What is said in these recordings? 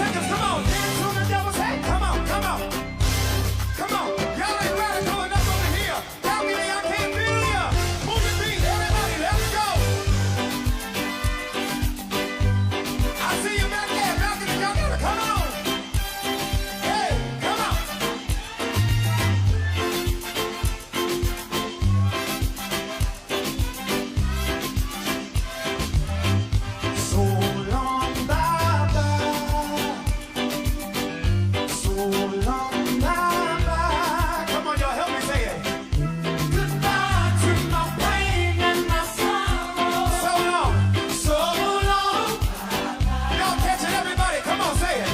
seconds. Come on, dance on the devil's head. Come on, come on. Come on. Y'all ain't radical enough over here. Balcony, I can't feel ya. Move your feet, everybody, let's go. I see you back there, balcony, y'all gotta come on. Hey, come on. So long, bye-bye. So long, bye-bye. Come on, y'all, help me say it. Goodbye to my pain and my sorrow. So long, so long. Y'all catch it, everybody. Come on, say it.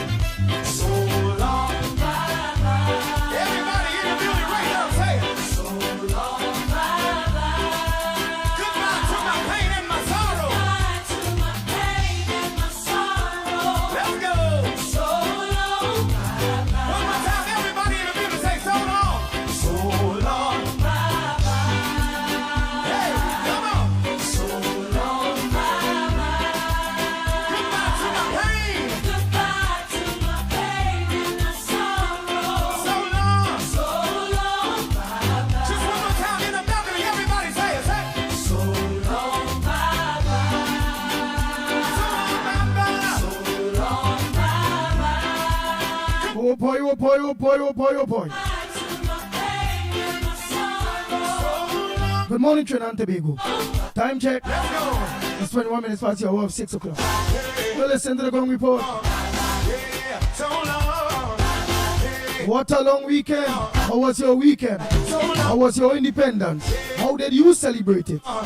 So long, bye-bye. Everybody in the building right now, say it. So long, bye-bye. Goodbye to my pain and my sorrow. Goodbye to my pain and my sorrow. Let's go. So long, bye-bye. One more time, everybody in the building say so long. So long, bye-bye. Hey, come on. So long, bye-bye. Goodbye to my pain. Goodbye to my pain and my sorrow. So long, bye-bye. Just one more time in the balcony, everybody say it. Say so long, bye-bye. So long, bye-bye. So long, bye-bye. Oh boy, oh boy, oh boy, oh boy, oh boy. Goodbye to my pain and my sorrow. So long. Good morning, Trinidad and Tobago. Time check. Let's go. It's 21 minutes past the hour of 6 o'clock. Well, listen to the Gong Report. Yeah, so long. Yeah, What a long weekend. How was your weekend? so long. How was your independence? How did you celebrate it? So long.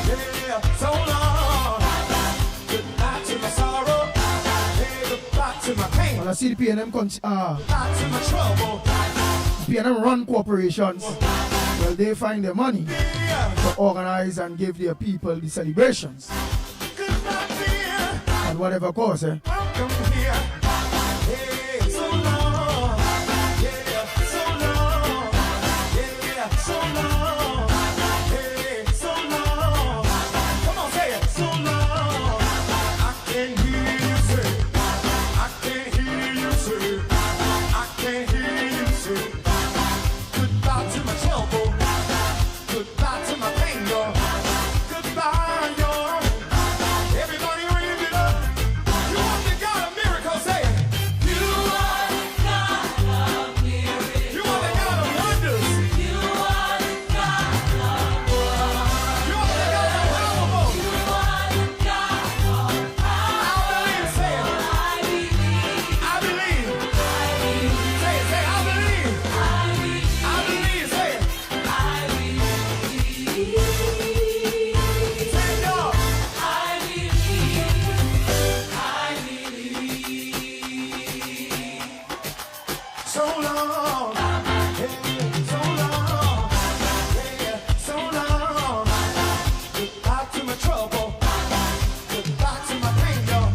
Yeah, so long. Goodbye to my sorrow. Yeah, goodbye to my pain. Well, I see the PNM, Goodbye to my trouble. PNM run corporations. Well, they find the money Yeah. to organize and give their people the celebrations. Goodbye, dear. At whatever cost, eh? Welcome here. Hey, so long. Yeah, so long. Yeah, so long. Hey, so long. Come on, say it. So long. I can hear you say. I can hear you say. I can hear you say. Goodbye to my trouble. Goodbye to my pain, y'all. Goodbye, y'all. Everybody raise it up. You want the God of miracles, say it. You are the God of miracles. You are the God of wonders. You are the God of wonders. You are the God of powerful. You are the God of power. I believe, say it. I believe. I believe. Say it, say I believe. I believe, say it. Say it, y'all. So long, yeah, so long, yeah, so long. Goodbye to my trouble, goodbye to my pain, y'all.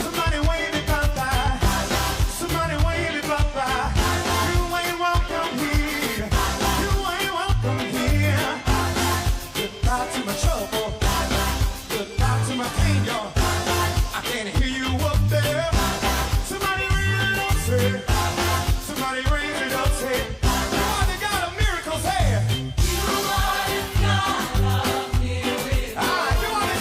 Somebody wave me bye-bye, somebody wave me bye-bye. You ain't welcome here, you ain't welcome here. Goodbye to my trouble, goodbye to my pain, y'all. I can't hear you up there. Somebody raise it up, say. Somebody raise it up, say. You are the God of miracles, say. You are the God of miracles. You are the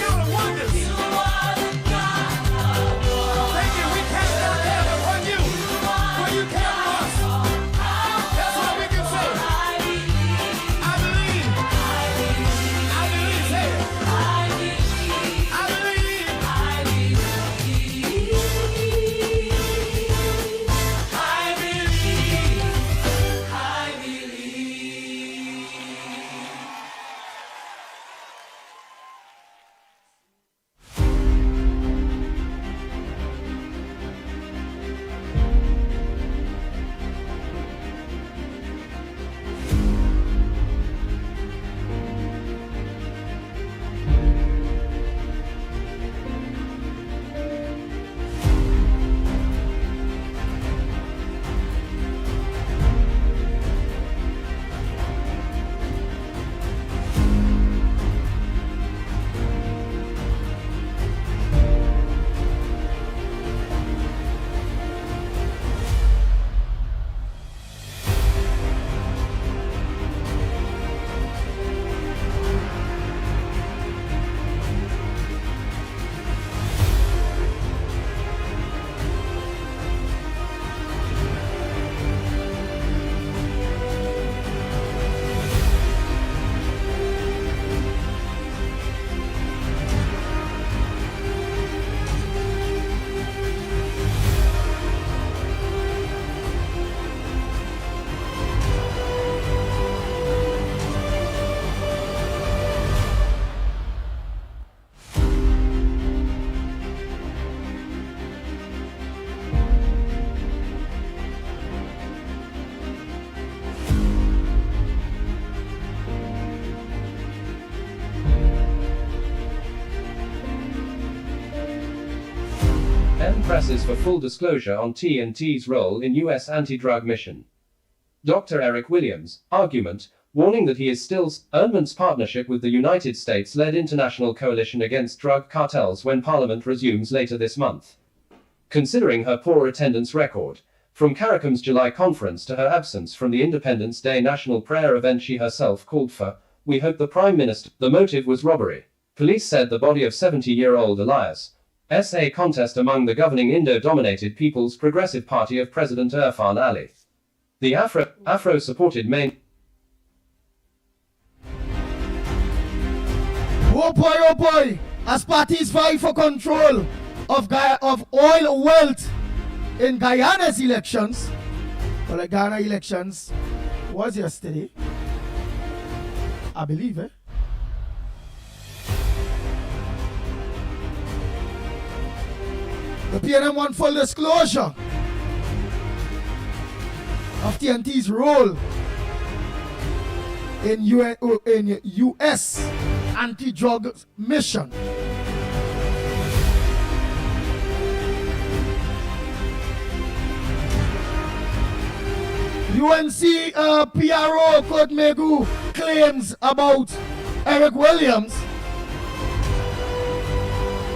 presses for full disclosure on TNT's role in U.S. anti-drug mission. Dr. Eric Williams, argument, warning that he is still Erdman's partnership with the United States-led International Coalition Against Drug Cartels when Parliament resumes later this month. Considering her poor attendance record, from CARICOM's July conference to her absence from the Independence Day national prayer event she herself called for, we hope the Prime Minister. The motive was robbery. Police said the body of 70-year-old Elias S.A. contest among the governing Indo-dominated People's Progressive Party of President Irfan Ali. The Afro-supported main. Oh boy, as parties vie for control of oil wealth in Guyana's elections. Well, the Guyana elections was yesterday, I believe, The PNM want full disclosure of TNT's role in U.S. anti-drug mission. UNC PRO Kodmegu claims about Eric Williams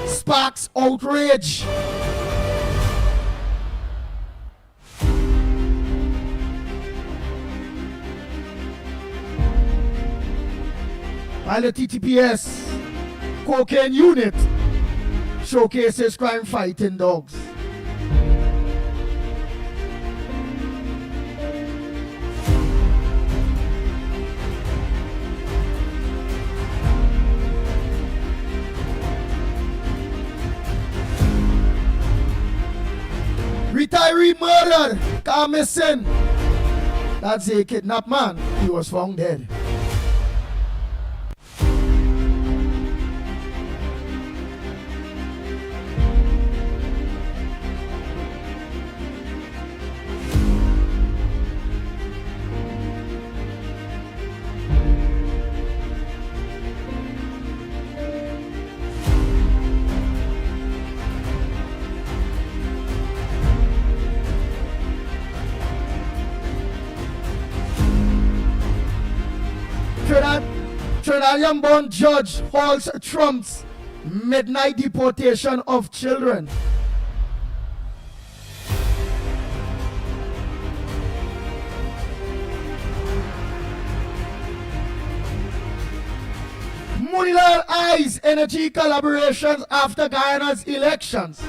sparks outrage. While the TTPS cocaine unit showcases crime fighting dogs. Retiree murdered, car missing. That's a kidnapped man. He was found dead. Trinidadian-born judge halts Trump's midnight deportation of children. Munilal eyes energy collaborations after Guyana's elections.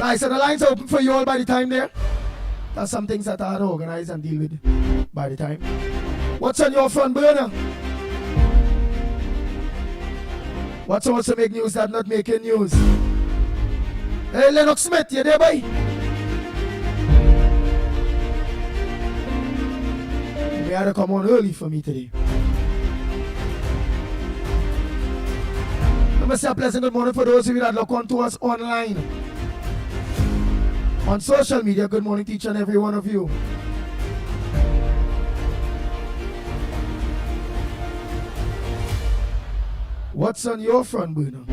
Nice, and the lines are open for you all by the time there. That's some things that I had to organize and deal with by the time. What's on your front burner? What's also make news that not making news? Hey, Lennox Smith, you there, boy? You had to come on early for me today. Let me say a pleasant good morning for those of you that look on to us online. On social media, good morning to each and every one of you. What's on your front burner?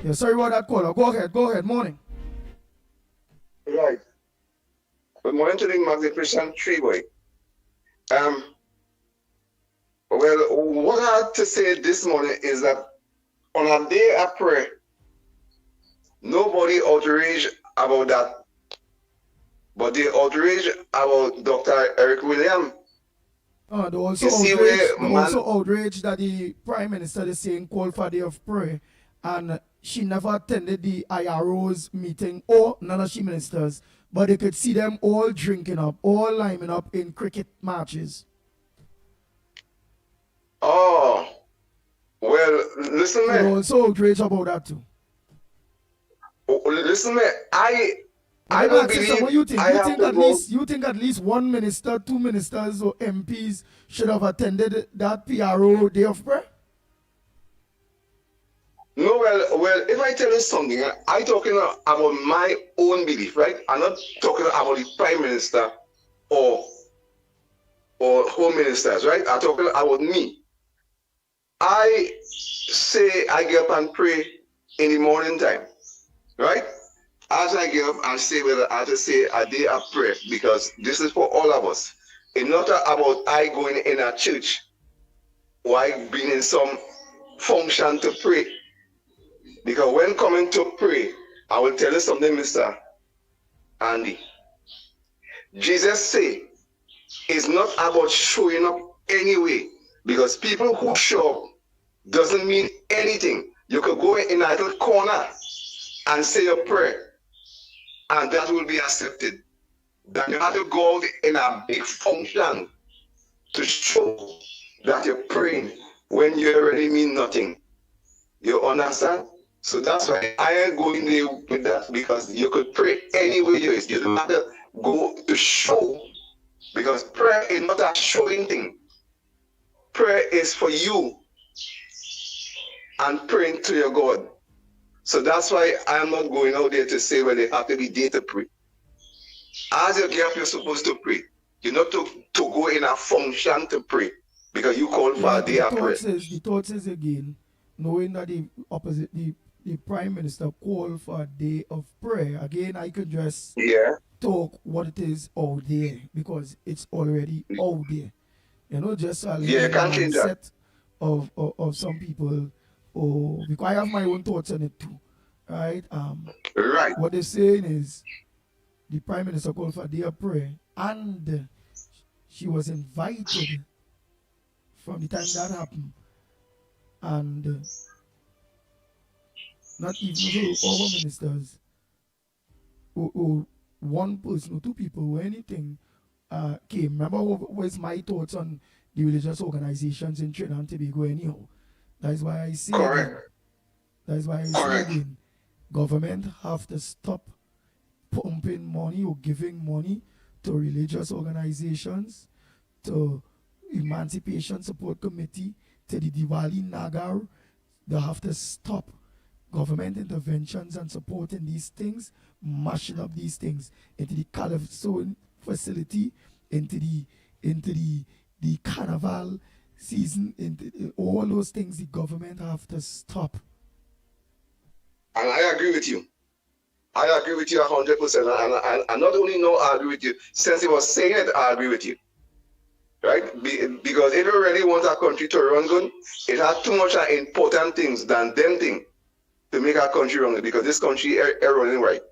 Yeah, sorry about that caller. Go ahead. Morning. Right. Good morning to the magnificent tree boy. Well, what I had to say this morning is that on a day I pray, nobody outraged about that, but they outraged about Dr. Eric Williams. They also You see outraged that the Prime Minister is saying call for a day of prayer, and she never attended the IRO's meeting or none of she ministers, but they could see them all drinking up, all lining up in cricket matches. Oh, well, listen, They man. also outraged about that too. Listen, man. I Let me don't ask you believe something. What you think? I have to go. You think at least one minister, two ministers, or MPs should have attended that PRO day of prayer? No, well, if I tell you something, I'm talking about my own belief, right? I'm not talking about the Prime Minister or Home Ministers, right? I'm talking about me. I say I get up and pray in the morning time, right? As I get up and say, well, I just say a day of prayer, because this is for all of us. It's not about I going in a church or I being in some function to pray. Because when coming to pray, I will tell you something, Mr. Andy. Jesus say it's not about showing up anyway, because people who show up doesn't mean anything. You could go in a little corner and say a prayer, and that will be accepted. Then you have to go out in a big function to show that you're praying when you already mean nothing. You understand? So that's why I ain't going there with that, because you could pray anywhere you is. You don't have to go to show, because prayer is not a showing thing. Prayer is for you and praying to your God. So that's why I'm not going out there to say, well, they have to be there to pray. As you get up, you're supposed to pray. You're not to go in a function to pray, because you call for a day of prayer. The thought is again, knowing that the Prime Minister called for a day of prayer, again, I could just talk what it is out there, because it's already out there. You know, just a little mindset of some people. Oh, because I have my own thoughts on it too, right? Right. What they're saying is the Prime Minister called for a day of prayer, and she was invited from the time that happened, and not even all ministers or one person or two people or anything came. Remember what was my thoughts on the religious organizations in Trinidad and Tobago anyhow? That's why I say again, government have to stop pumping money or giving money to religious organizations, to Emancipation Support Committee, to the Diwali Nagar. They have to stop government interventions and supporting these things, mashing up these things into the Calypso facility, into the carnival season, into all those things. The government have to stop. And I agree with you. I agree with you 100%. And not only know I agree with you, since he was saying it, I agree with you. Right? Because if you really want a country to run good, it has too much important things than them things to make our country run, because this country is running right.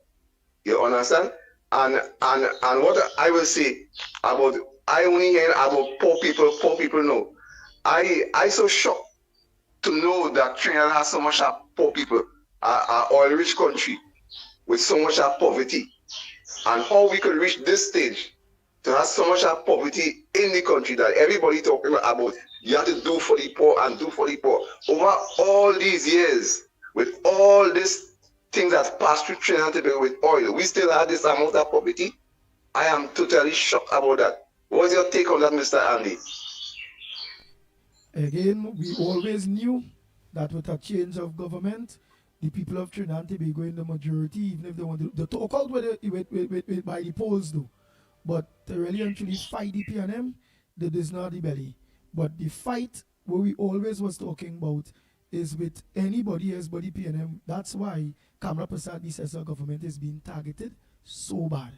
You understand? And what I will say about, I only hear about poor people know. I so shocked to know that Trinidad has so much poor people, an oil-rich country with so much poverty, and how we could reach this stage to have so much poverty in the country that everybody talking about. You have to do for the poor and do for the poor. Over all these years, with all these things that passed through Trinidad and Tobago with oil, we still have this amount of poverty. I am totally shocked about that. What's your take on that, Mr. Andy? Again, we always knew that with a change of government, the people of Trinidad and Tobago in the majority, even if they want to talk out by the polls though. But to really and truly fight the PNM, that is not the belly. But the fight where we always was talking about is with anybody else body PNM. That's why Kamala Prasad, the SSR government, is being targeted so bad.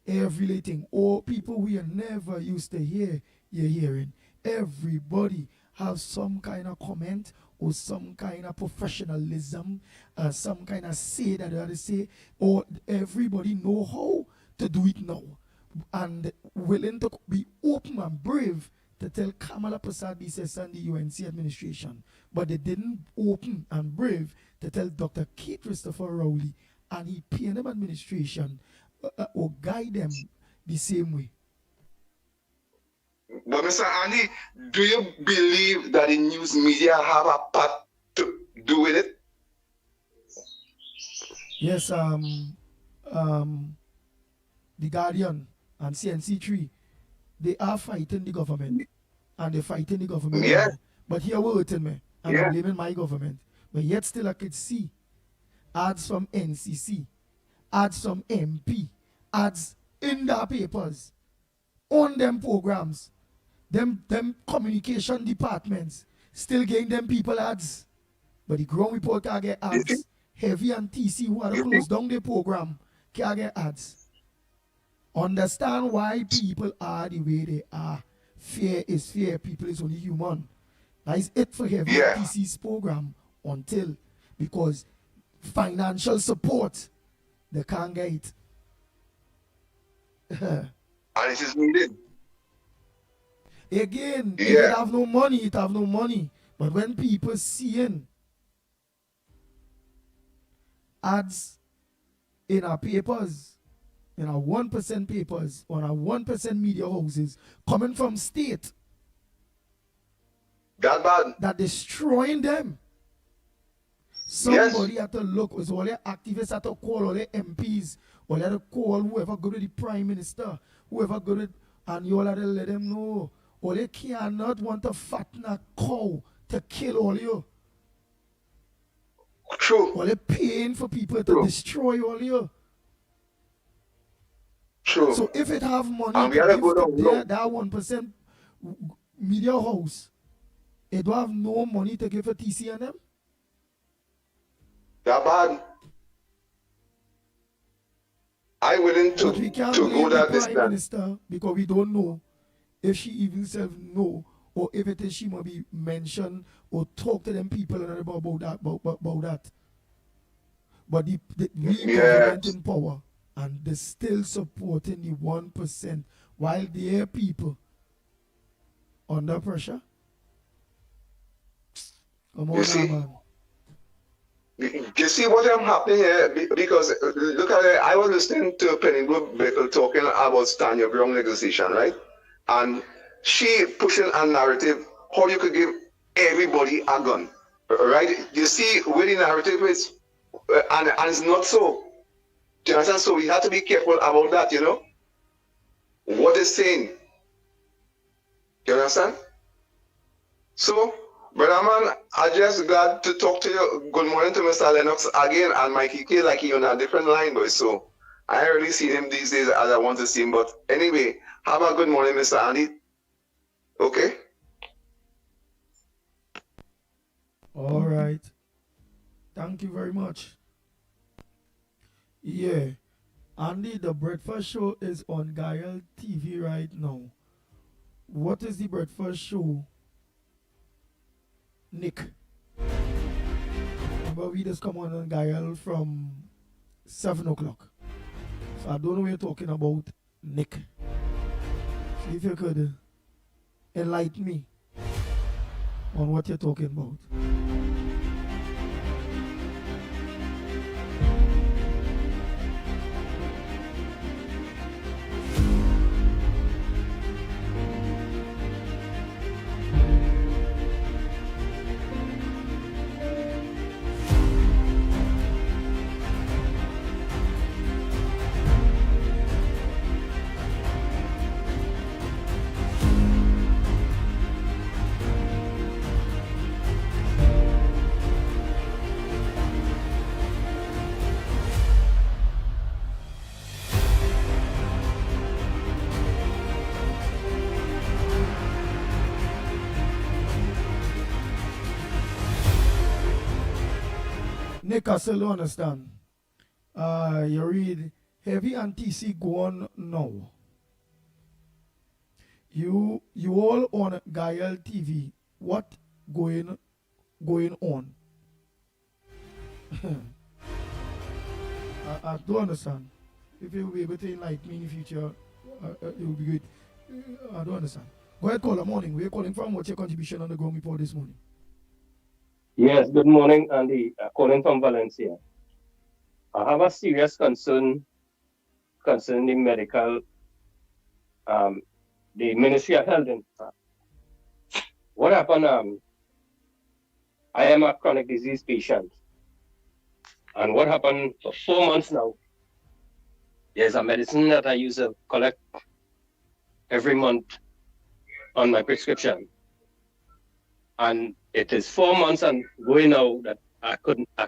Every little thing, all people we are never used to hear, you're hearing. Everybody have some kind of comment or some kind of professionalism, some kind of say that they have to say, or everybody know how to do it now. And willing to be open and brave to tell Kamala Prasad this and the UNC administration. But they didn't open and brave to tell Dr. K. Christopher Rowley and the PNM administration or guide them the same way. But Mr. Andy, do you believe that the news media have a part to do with it? Yes, the Guardian and CNC3, they are fighting the government. And they're fighting the government. Yeah. But here we're hurting me. And Yeah. I'm blaming my government. But yet still I could see ads from NCC, ads from MP, ads in the papers, on them programs, them communication departments, still getting them people ads. But the ground report can get ads. Heavy and TC who are to close down the program can get ads. Understand why people are the way they are. Fear is fear. People is only human. That is it for Heavy Yeah. and TC's program until, because financial support, they can't get it. And it is needed. Again, if Yeah. it have no money, it have no money. But when people seeing ads in our papers, in our 1% papers, on our 1% media houses, coming from state That bad. that destroying them. Somebody had to look, so all the activists had to call all the MPs, or they had to call whoever go to the Prime Minister, whoever go to, and you all had to let them know. Or they cannot want to fatten a cow to kill all you. True. Or they paying for people to True. destroy all you. True. So if it have money And we to gotta give go to down low. that 1% media house, it don't have no money to give to TC and them. That bad. I willing to But we can't go blame the that Prime distance. Minister because we don't know if she even self know, or if it is she might be mentioned or talk to them people and about that. But we Yes. government in power and they're still supporting the 1% while their people under pressure. Come on, You see? now, man. You see what I'm happening here? Because look at it. I was listening to Penny Bickle talking about stand your ground legislation, right? And she pushing a narrative how you could give everybody a gun, right? You see where the narrative is, and it's not so. Do you understand? So we have to be careful about that, you know? What it's saying. You understand? So, brother man, I just glad to talk to you. Good morning to Mr. Lennox again, and Mickie K, like he on a different line, boy. So I ain't really see him these days as I want to see him. But anyway, have a good morning, Mr. Andy. Okay? All right. Thank you very much. Yeah. Andy, the breakfast show is on Gaia TV right now. What is the breakfast show? Nick. Remember, we just come on Gaia from 7 o'clock. So I don't know what you're talking about, Nick. See if you could enlighten me on what you're talking about. Nick, I still don't understand. You read, Heavy and TC go on now. You all on Gael TV. What going on? I don't understand. If you will be able to enlighten me in the future, it will be great. I don't understand. Go ahead, caller. Morning. Where are you calling from? What's your contribution on the ground report this morning? Yes, good morning, Andy. Calling from Valencia. I have a serious concern concerning the medical, the Ministry of Health. What happened? I am a chronic disease patient. And what happened for 4 months now? There's a medicine that I use to collect every month on my prescription. And it is 4 months and going now that I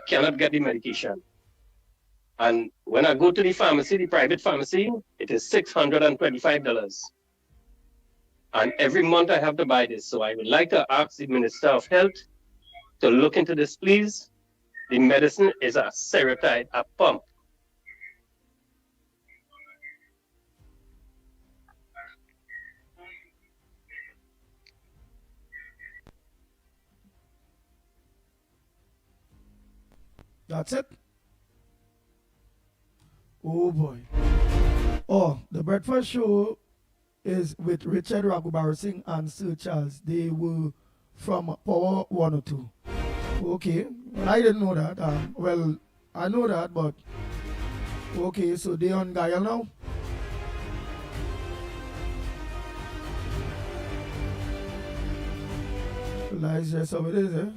cannot get the medication. And when I go to the pharmacy, the private pharmacy, it is $625. And every month I have to buy this. So I would like to ask the Minister of Health to look into this, please. The medicine is a serotype, a pump. That's it? Oh boy. Oh, the breakfast show is with Richard Raghubar Singh and Sir Charles. They were from Power 102. Okay. Well, I didn't know that. Well, I know that, but okay, so they on Guyana now? That's just how it is, eh?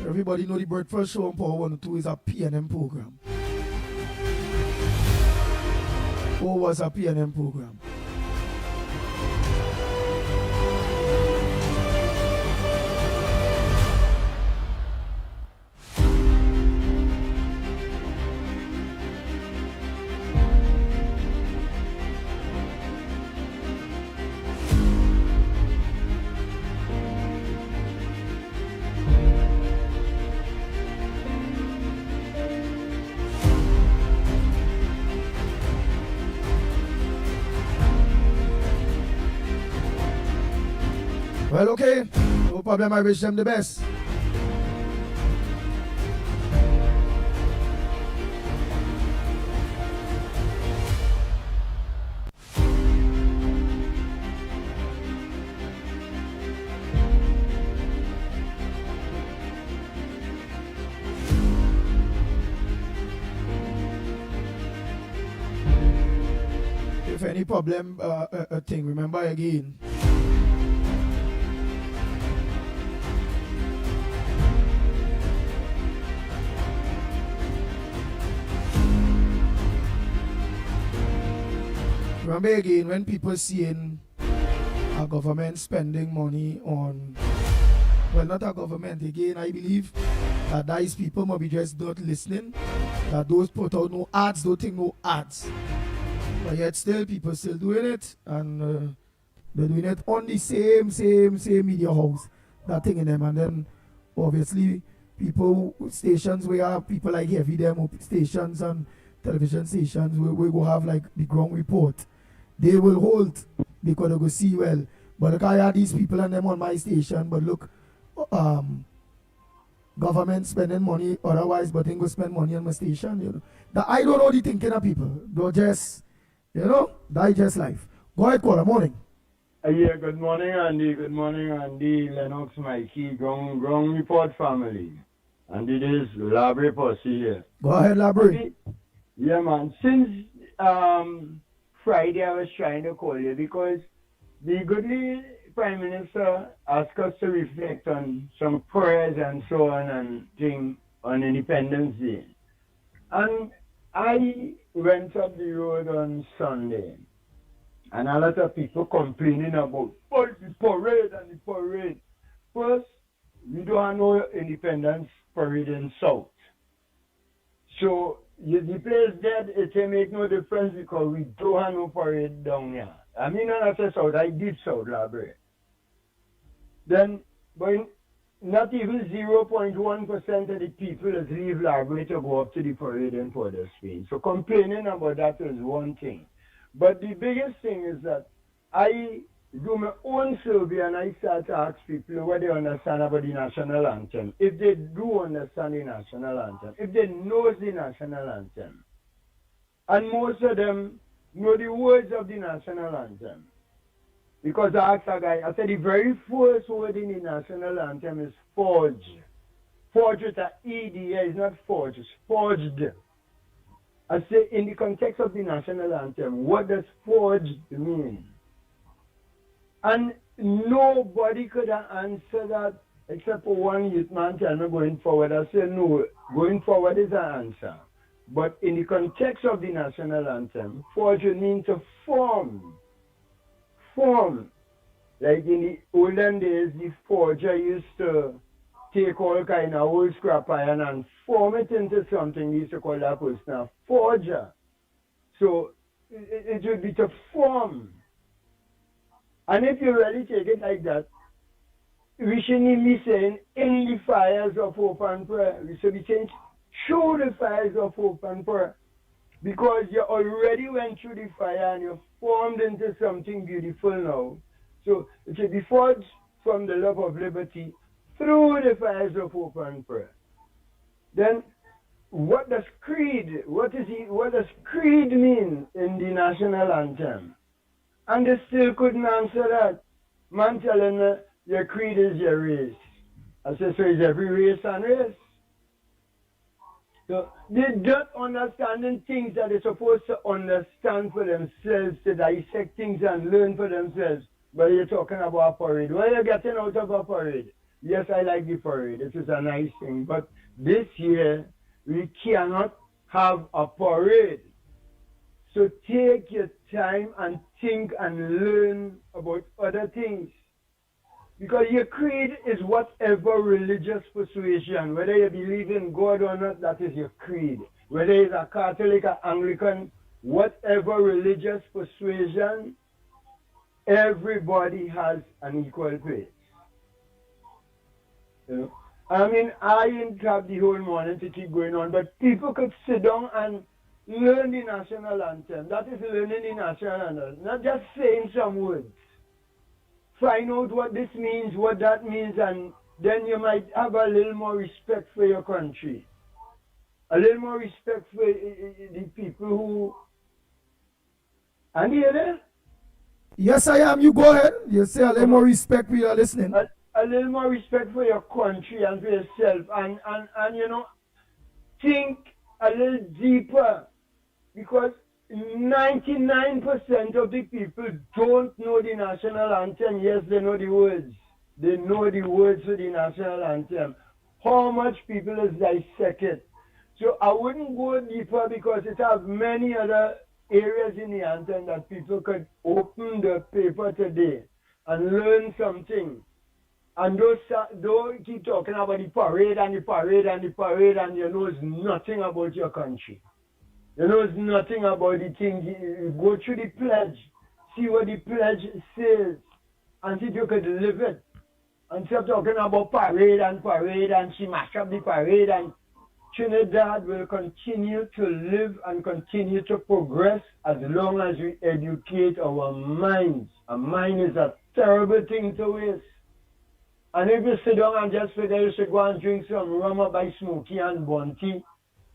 Everybody know the breakfast show on Power 102 is a PNM program. Or was a PNM program. Well, okay, no problem, I wish them the best. If any problem, thing, remember again. Remember again, when people seeing a government spending money on, well, not a government, again, I believe that these people might be just not listening, that those put out no ads, don't think no ads. But yet still, people still doing it, and they're doing it on the same media house, that thing in them, and then obviously people, stations where have people like Heavy them, stations and television stations, we go have like the ground report. They will hold because they go see well. But look, I have these people and them on my station, but look, government spending money otherwise, but they go spend money on my station, you know. That I don't know the thinking of people. They're just, you know, digest life. Go ahead, caller, morning. Yeah, good morning, Andy. Good morning, Andy, Lennox, Mickie, ground report family. And it is Labry Posse here. Go ahead, Labry. Yeah, man. Since Friday, I was trying to call you because the goodly Prime Minister asked us to reflect on some prayers and so on and things on Independence Day. And I went up the road on Sunday, and a lot of people complaining about the parade and the parade. First, we don't have no independence parade in South. So the place dead, it will make no difference because we don't have no parade down here. I mean, when I say South, I did South Library. Then, but not even 0.1% of the people that leave Library to go up to the parade in Port of Spain. So complaining about that is one thing. But the biggest thing is that I do my own survey and I start to ask people what they understand about the national anthem. If they do understand the national anthem, if they know the national anthem. And most of them know the words of the national anthem. Because I asked a guy, I said the very first word in the national anthem is forge. Forge with an E-D, it's not forge, it's forged. I say in the context of the national anthem, what does forged mean? And nobody could have answered that except for one youth man tell me going forward. I said no, going forward is an answer. But in the context of the national anthem, forge means to form. Form. Like in the olden days, the forger used to take all kind of old scrap iron and form it into something. They used to call that person a forger. So it would be to form. And if you really take it like that, we shouldn't be saying in the fires of hope and prayer. We should be saying through the fires of hope and prayer. Because you already went through the fire and you formed into something beautiful now. So it should be forged from the love of liberty through the fires of hope and prayer. Then what does creed, what does creed mean in the national anthem? And they still couldn't answer that. Man telling me your creed is your race. I said, so is every race and race? So they don't understand things that they're supposed to understand for themselves, to dissect things and learn for themselves. But you're talking about a parade. What are you getting out of a parade? Yes, I like the parade. It is a nice thing. But this year, we cannot have a parade. So take your time and think and learn about other things. Because your creed is whatever religious persuasion, whether you believe in God or not, that is your creed. Whether it's a Catholic or Anglican, whatever religious persuasion, everybody has an equal place. You know? I mean, I didn't have the whole morning to keep going on, but people could sit down and learn the national anthem. That is learning the national anthem, not just saying some words. Find out what this means, what that means, and then you might have a little more respect for your country. A little more respect for the people who... And you there? Yes, I am. You go ahead. You say a little more respect for your listening. A little more respect for your country and for yourself. And you know, think a little deeper. Because 99% of the people don't know the national anthem. Yes, they know the words. They know the words of the national anthem. How much people is dissect it? So I wouldn't go deeper because it has many other areas in the anthem that people could open the paper today and learn something. And don't keep talking about the parade and the parade and the parade and you know nothing about your country. You know nothing about the thing. You go through the pledge, see what the pledge says, and see if you could live it. And stop talking about parade and she mash up the parade and Trinidad will continue to live and continue to progress as long as we educate our minds. A mind is a terrible thing to waste. And if you sit down and just figure you should go and drink some rum by Smokey and Bunty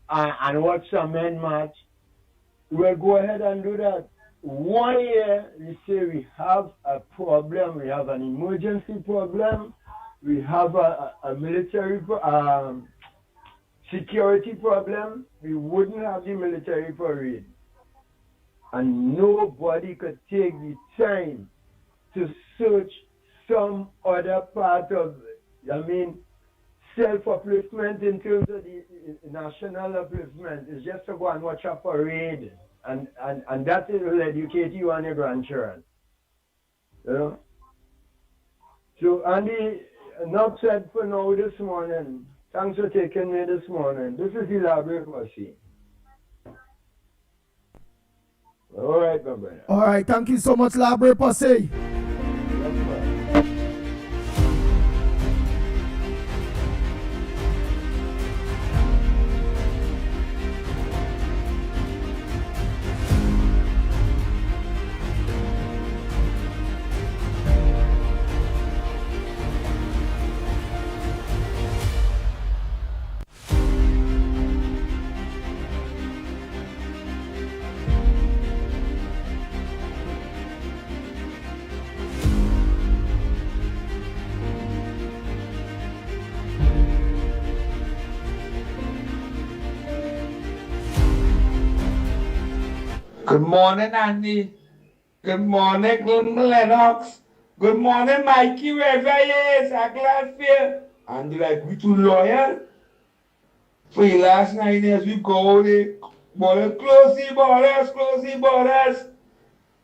and watch some men march, we'll go ahead and do that. 1 year, we say we have a problem, we have an emergency problem, we have a military security problem, we wouldn't have the military parade. And nobody could take the time to search some other part of, self-upliftment in terms of the national upliftment. It's just to go and watch a parade. And that will educate you and your grandchildren. You know? So, Andy, enough said for now this morning. Thanks for taking me this morning. This is the library posse. All right, my brother. All right, thank you so much, library posse. Good morning, Andy. Good morning, Lennox. Good morning, Mickie, wherever he is. I'm glad for you. Andy, like, we too loyal. For the last 9 years, we go there. Borders, close the borders.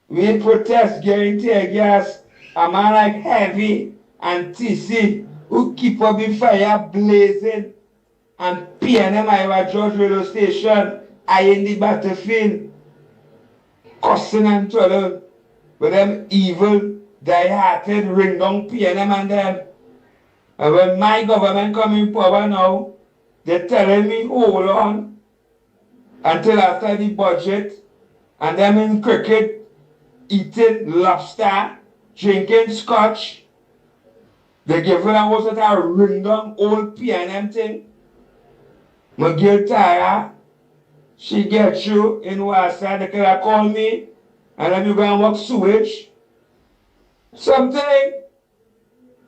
We protest, getting tear gas. A man like Heavy and TC who keep up the fire blazing and PNM Iowa George radio station. I in the battlefield. Cussing and trouble with them evil, die-hearted, ring down PNM and them. And when my government come in power now, they're telling me hold on until after the budget, and them in cricket, eating lobster, drinking scotch. They're giving us a ring down old PNM thing. McGill Tara, she gets you in Wasa, they can call me, and then you go and work sewage. Something.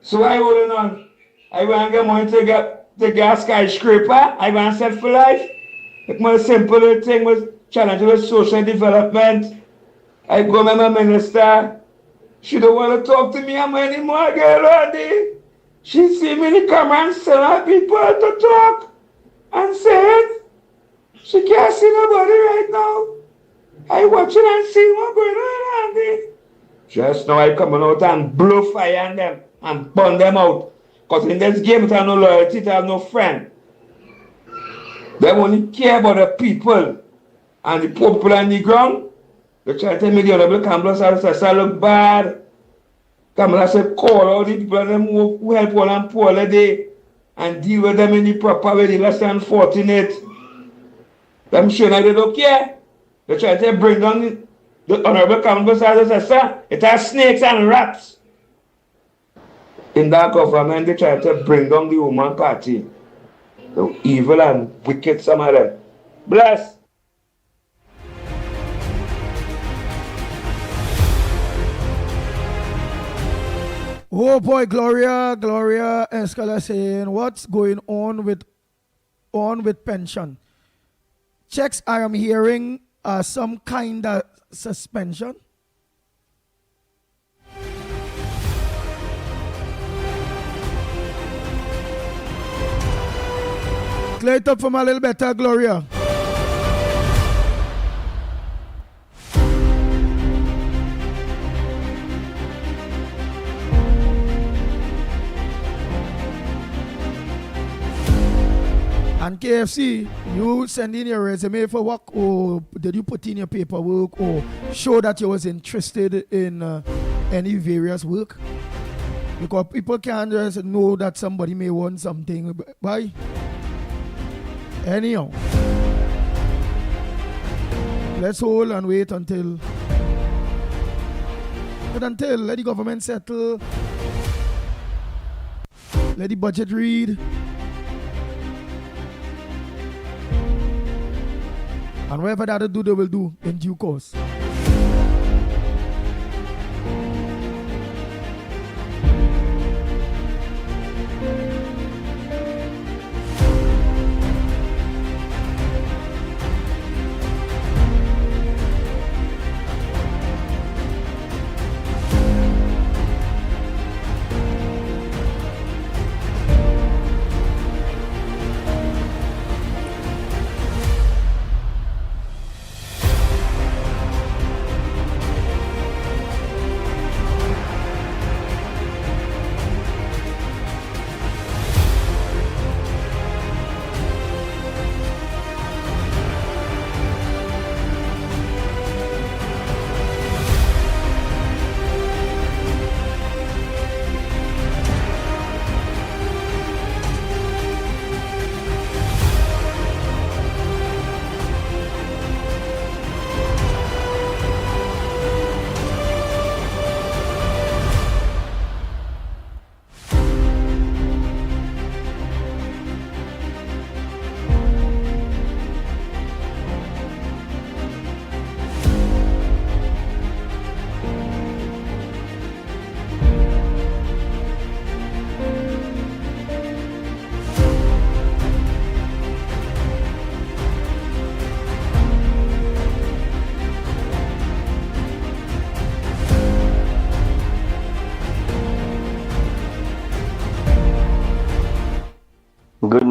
So I holding on. I want to get money to get the gas skyscraper. I want to set for life. Like my simple little thing was challenging with social development. I go with my minister. She don't want to talk to me anymore, girl, already. She see me in the camera and send her people to talk and say it. She can't see nobody right now. I watching and see what's going on, Andy. Just now I coming out and blow fire on them and burn them out. Because in this game it have no loyalty, it have no friend. They only care about the people and the poor people on the ground. They try to tell me the honorable Campbell say look bad. Campbell said call all the people them who help one and poor day and deal with them in the proper way, the less than fortunate. Them sure they don't care. They try to bring down the honorable Campbell say it has snakes and rats. In that government, they try to bring down the woman party. The evil and wicked some of them. Bless. Oh boy, Gloria Escala saying, what's going on with pension? Checks I am hearing some kind of suspension. Clear it up for me a little better, Gloria. And KFC, you send in your resume for work, or did you put in your paperwork or show that you was interested in any various work? Because people can't just know that somebody may want something. Why? Anyhow, let's hold and wait until let the government settle, let the budget read, and whatever that'll do, they will do in due course.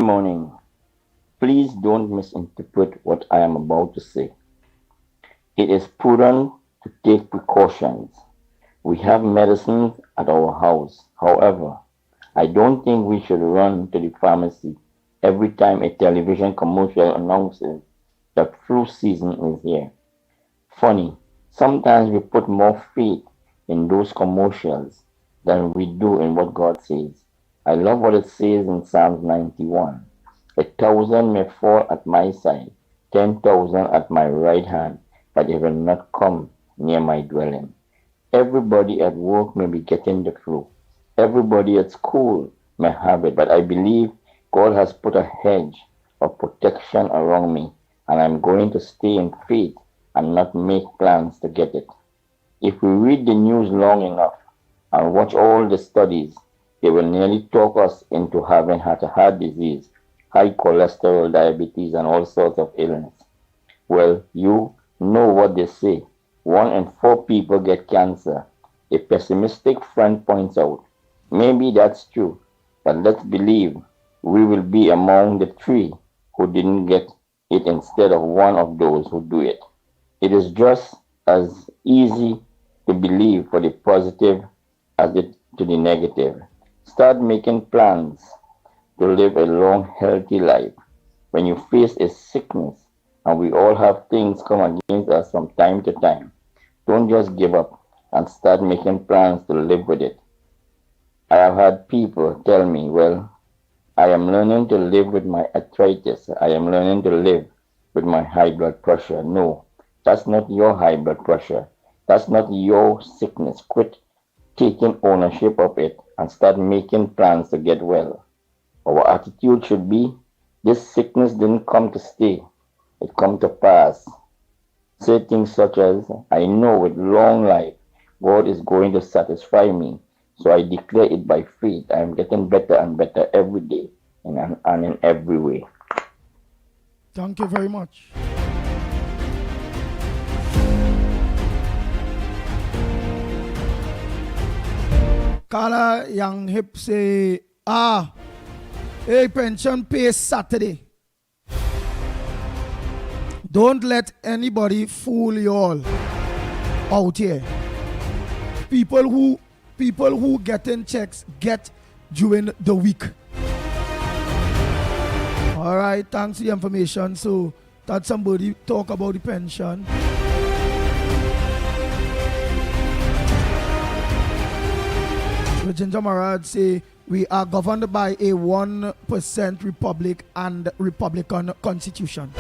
morning. Please don't misinterpret what I am about to say. It is prudent to take precautions. We have medicines at our house. However, I don't think we should run to the pharmacy every time a television commercial announces that flu season is here. Funny, sometimes we put more faith in those commercials than we do in what God says. I love what it says in Psalms 91. 1,000 may fall at my side, 10,000 at my right hand, but it will not come near my dwelling. Everybody at work may be getting the flu. Everybody at school may have it, but I believe God has put a hedge of protection around me, and I'm going to stay in faith and not make plans to get it. If we read the news long enough and watch all the studies, they will nearly talk us into having had a heart disease, high cholesterol, diabetes, and all sorts of illness. Well, you know what they say. 1 in 4 people get cancer. A pessimistic friend points out. Maybe that's true, but let's believe we will be among the 3 who didn't get it instead of one of those who do it. It is just as easy to believe for the positive as it to the negative. Start making plans to live a long, healthy life. When you face a sickness, and we all have things come against us from time to time, don't just give up and start making plans to live with it. I have had people tell me, well, I am learning to live with my arthritis. I am learning to live with my high blood pressure. No, that's not your high blood pressure. That's not your sickness. Quit taking ownership of it and start making plans to get well. Our attitude should be, this sickness didn't come to stay. It come to pass. Say things such as, I know with long life, God is going to satisfy me. So I declare it by faith. I am getting better and better every day and in every way. Thank you very much. Kala yang hip say, hey, pension pay Saturday. Don't let anybody fool you all out here. People who get in checks get during the week. All right, thanks for the information. So that somebody talk about the pension. Ginger Marad say we are governed by a 1% republic and Republican constitution.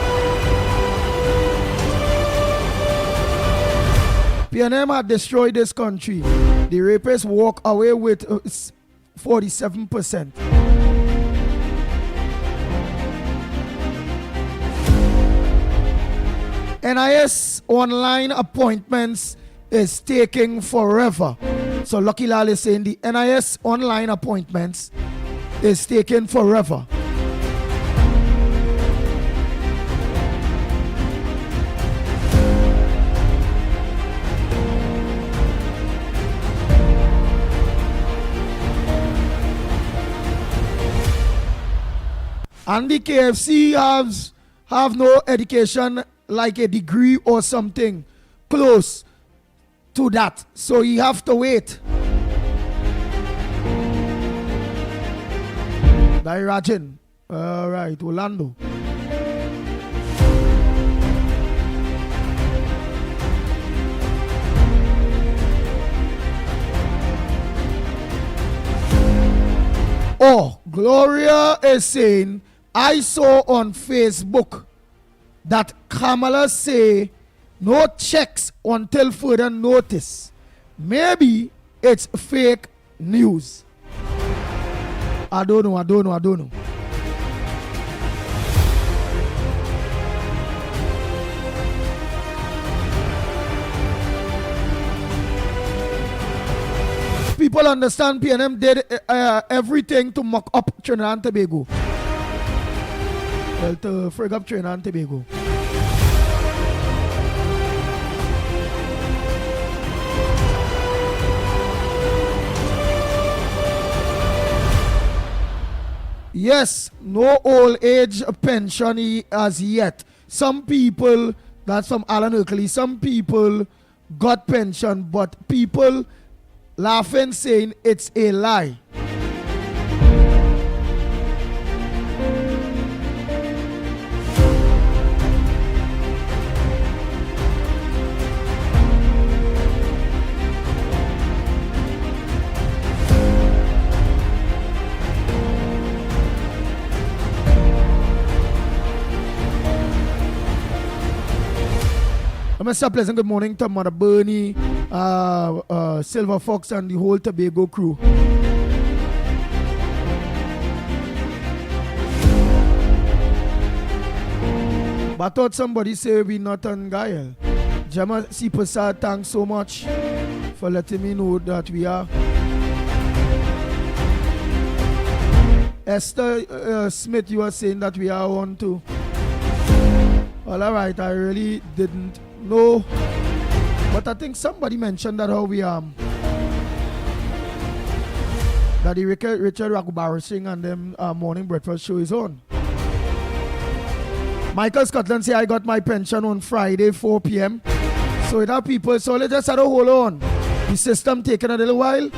PNM had destroyed this country. The rapists walk away with 47%. NIS online appointments is taking forever. So Lucky Lal is saying the NIS online appointments is taking forever. And the KFC have no education like a degree or something close to that. So you have to wait. Dairajan. All right, Orlando. Oh, Gloria is saying, I saw on Facebook that Kamala say no checks until further notice. Maybe it's fake news. I don't know. People understand PNM did everything to muck up Trinidad and Tobago. Well, to frig up Trinidad and Tobago. Yes, no old age pension as yet. Some people, that's from Allan Hercules, some people got pension, but people laughing saying it's a lie. Mr. Pleasant, good morning to Mother Bernie, Silver Fox, and the whole Tobago crew. But I thought somebody say we not on Gael. Jama C. Prasad, thanks so much for letting me know that we are. Esther Smith, you are saying that we are on too. Well, all right, I really didn't know, but I think somebody mentioned that how we that the Richard Raghubar Singh and them morning breakfast show is on. Michael Scotland say I got my pension on Friday 4 p.m. So it have people, so let's just have to hold on. The system taking a little while,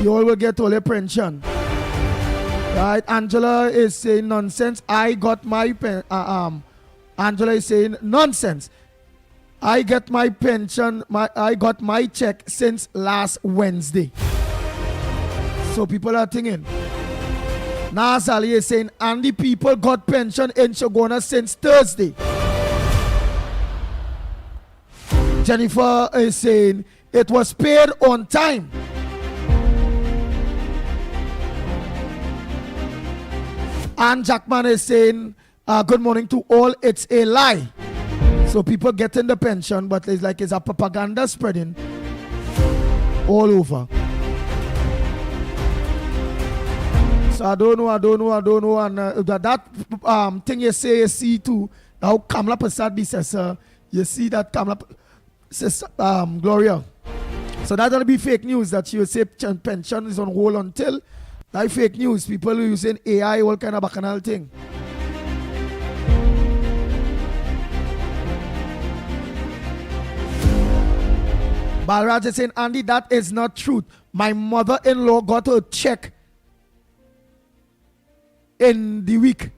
you all will get all your pension. Right? Angela is saying nonsense. I got my Angela is saying nonsense. I get my pension, I got my check since last Wednesday. So people are thinking. Nazali is saying, and the people got pension in Shagona since Thursday. Jennifer is saying, it was paid on time. And Jackman is saying, good morning to all, it's a lie. So people getting the pension, but it's like it's a propaganda spreading all over. So I don't know. And that thing you say, you see too, now Kamala Prasad says, you see that Kamala says, Gloria. So that's going to be fake news that you say pension is on hold until. That fake news. People using AI, all kind of bacchanal thing. Balraj is saying, Andy, that is not truth. My mother-in-law got a check in the week.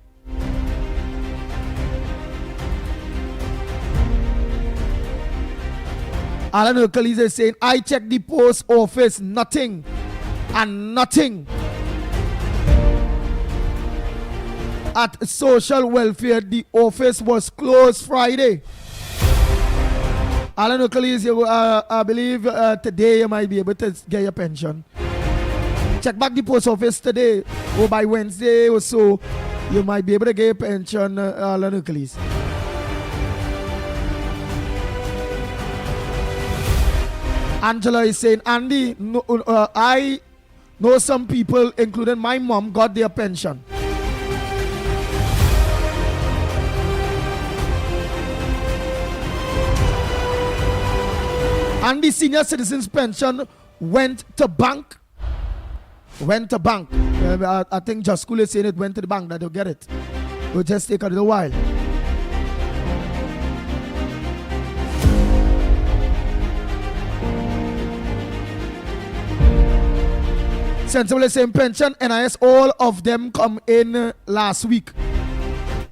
Allan Hercules is saying, I checked the post office, nothing and nothing. At social welfare, the office was closed Friday. Allan Hercules, I believe today you might be able to get your pension. Check back the post office today, or by Wednesday or so, you might be able to get your pension, Allan Hercules. Angela is saying, Andy, no, I know some people, including my mom, got their pension. And the senior citizens pension went to bank. I think Just School is saying it went to the bank that they'll get it. It will just take a little while. Sensible is saying pension, NIS, all of them come in last week.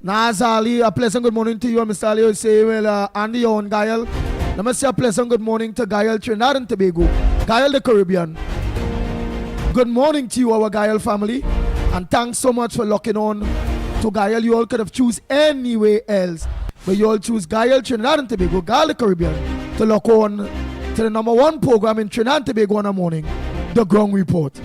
Nazali, a pleasant good morning to you. Mr. Ali will say, well, Andy, you're on Gael. Let me say a pleasant good morning to Gael, Trinidad and Tobago, Gael the Caribbean. Good morning to you, our Gael family, and thanks so much for locking on to Gael. You all could have choose anywhere else, but you all choose Gael, Trinidad and Tobago, Gael the Caribbean, to lock on to the #1 program in Trinidad and Tobago in the morning, The Ground Report.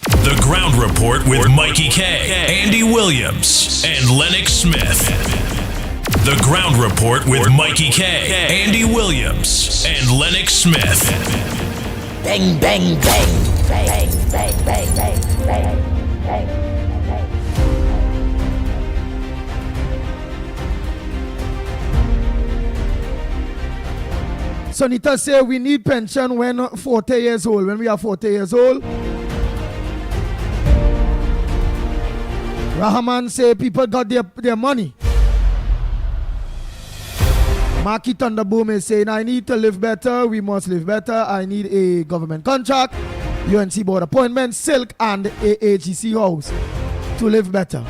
The Ground Report with Mickie K, Andy Williams, and Lennox Smith. The Ground Report with Mickie K, Andy Williams, and Lennox Smith. Bang, bang, bang, bang, bang, bang, bang, bang, bang. So Nita say we need pension when 40 years old. When we are 40 years old. Rahman say people got their money. Mickie Thunderboom is saying, I need to live better. We must live better. I need a government contract, UNC board appointment, silk, and AAGC house to live better.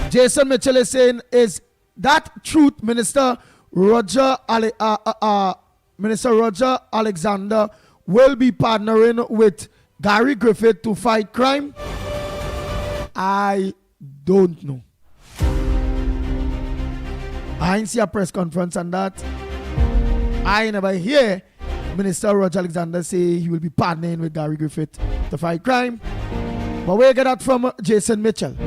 Jason Mitchell is saying, is that truth, Minister Roger Alexander will be partnering with Gary Griffith to fight crime? I don't know. I ain't see a press conference on that. I never hear Minister Roger Alexander say he will be partnering with Gary Griffith to fight crime. But where get that from Jason Mitchell?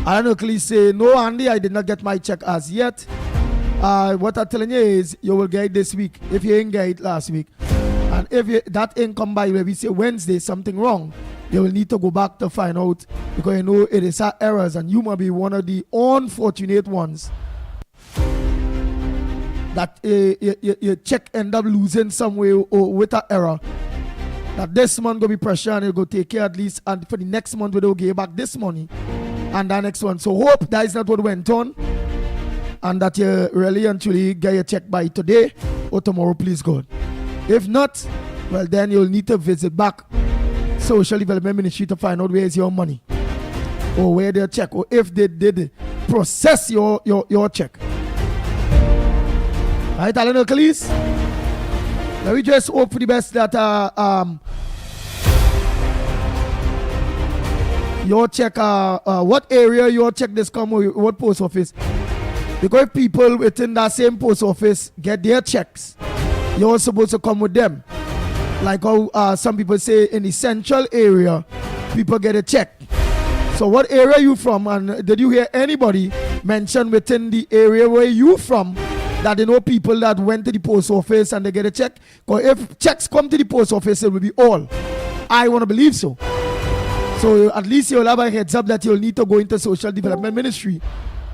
Allan Oakley say, no, Andy, I did not get my check as yet. What I'm telling you is, you will get it this week if you ain't get it last week. And if that ain't come by, where we say Wednesday, something wrong, you will need to go back to find out, because you know it is errors, and you might be one of the unfortunate ones that your check end up losing some way or with an error. That this month going to be pressure and you go take care at least, and for the next month we will give back this money and the next one. So hope that is not what went on, and that you really and truly get your check by today or tomorrow, please God. If not, well then you'll need to visit back Social Development Ministry to find out where is your money, or where their check, or if they did process your check. Alright, Allan Oakley? Now we just hope for the best that your check, what area your check this come, what post office. Because if people within that same post office get their checks, you're supposed to come with them. Like how some people say in the central area, people get a check. So what area you from, and did you hear anybody mention within the area where you from that they know people that went to the post office and they get a check? Because if checks come to the post office, it will be all. I want to believe so. So at least you'll have a heads up that you'll need to go into Social Development Ministry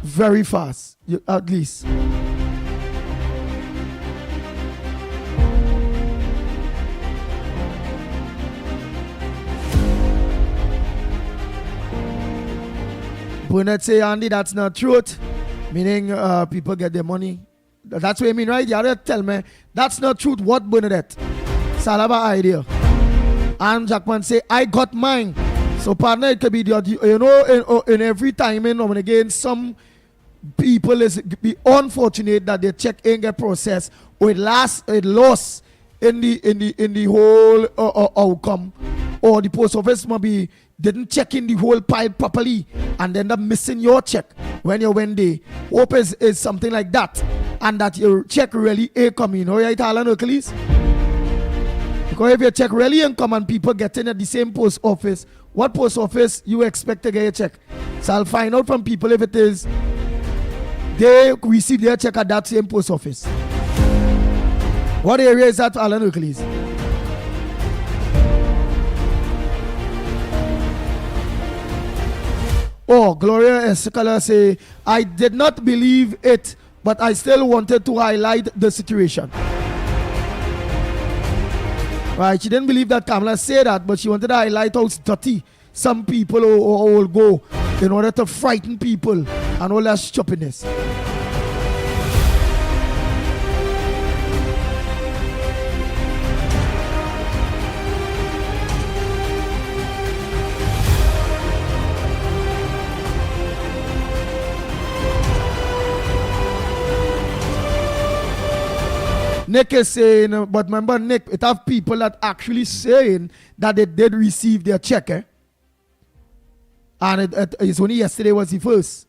very fast, at least. Bernard say, Andy, that's not truth. Meaning people get their money. That's what I mean, right? You have to tell me, that's not truth. What, Bernadette? Salaba idea. And Jackman say, I got mine. So partner, it could be, you know, in every time, and again, some people be unfortunate that their check ain't get processed, or it lost in the whole outcome, or the post office maybe didn't check in the whole pile properly and end up missing your check when you went there. Hope is something like that, and that your check really ain't coming. All right, Allan Oakley? Because if your check really ain't come and people get in at the same post office, what post office you expect to get your check? So I'll find out from people if it is they receive their check at that same post office. What area is that, Allan Oakley? Oh, Gloria Escala say, I did not believe it, but I still wanted to highlight the situation. Right, she didn't believe that Kamala said that, but she wanted to highlight how dirty some people will go in order to frighten people and all that stupidness. Nick is saying, but remember, Nick, it have people that actually saying that they did receive their check, eh? And it's only yesterday was the first.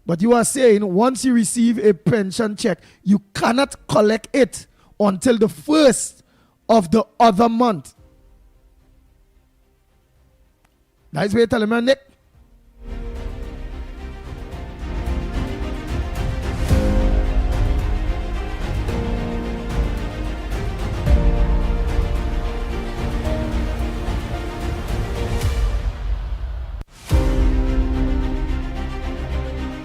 But you are saying once you receive a pension check, you cannot collect it until the first of the other month. That's what you're telling me, Nick.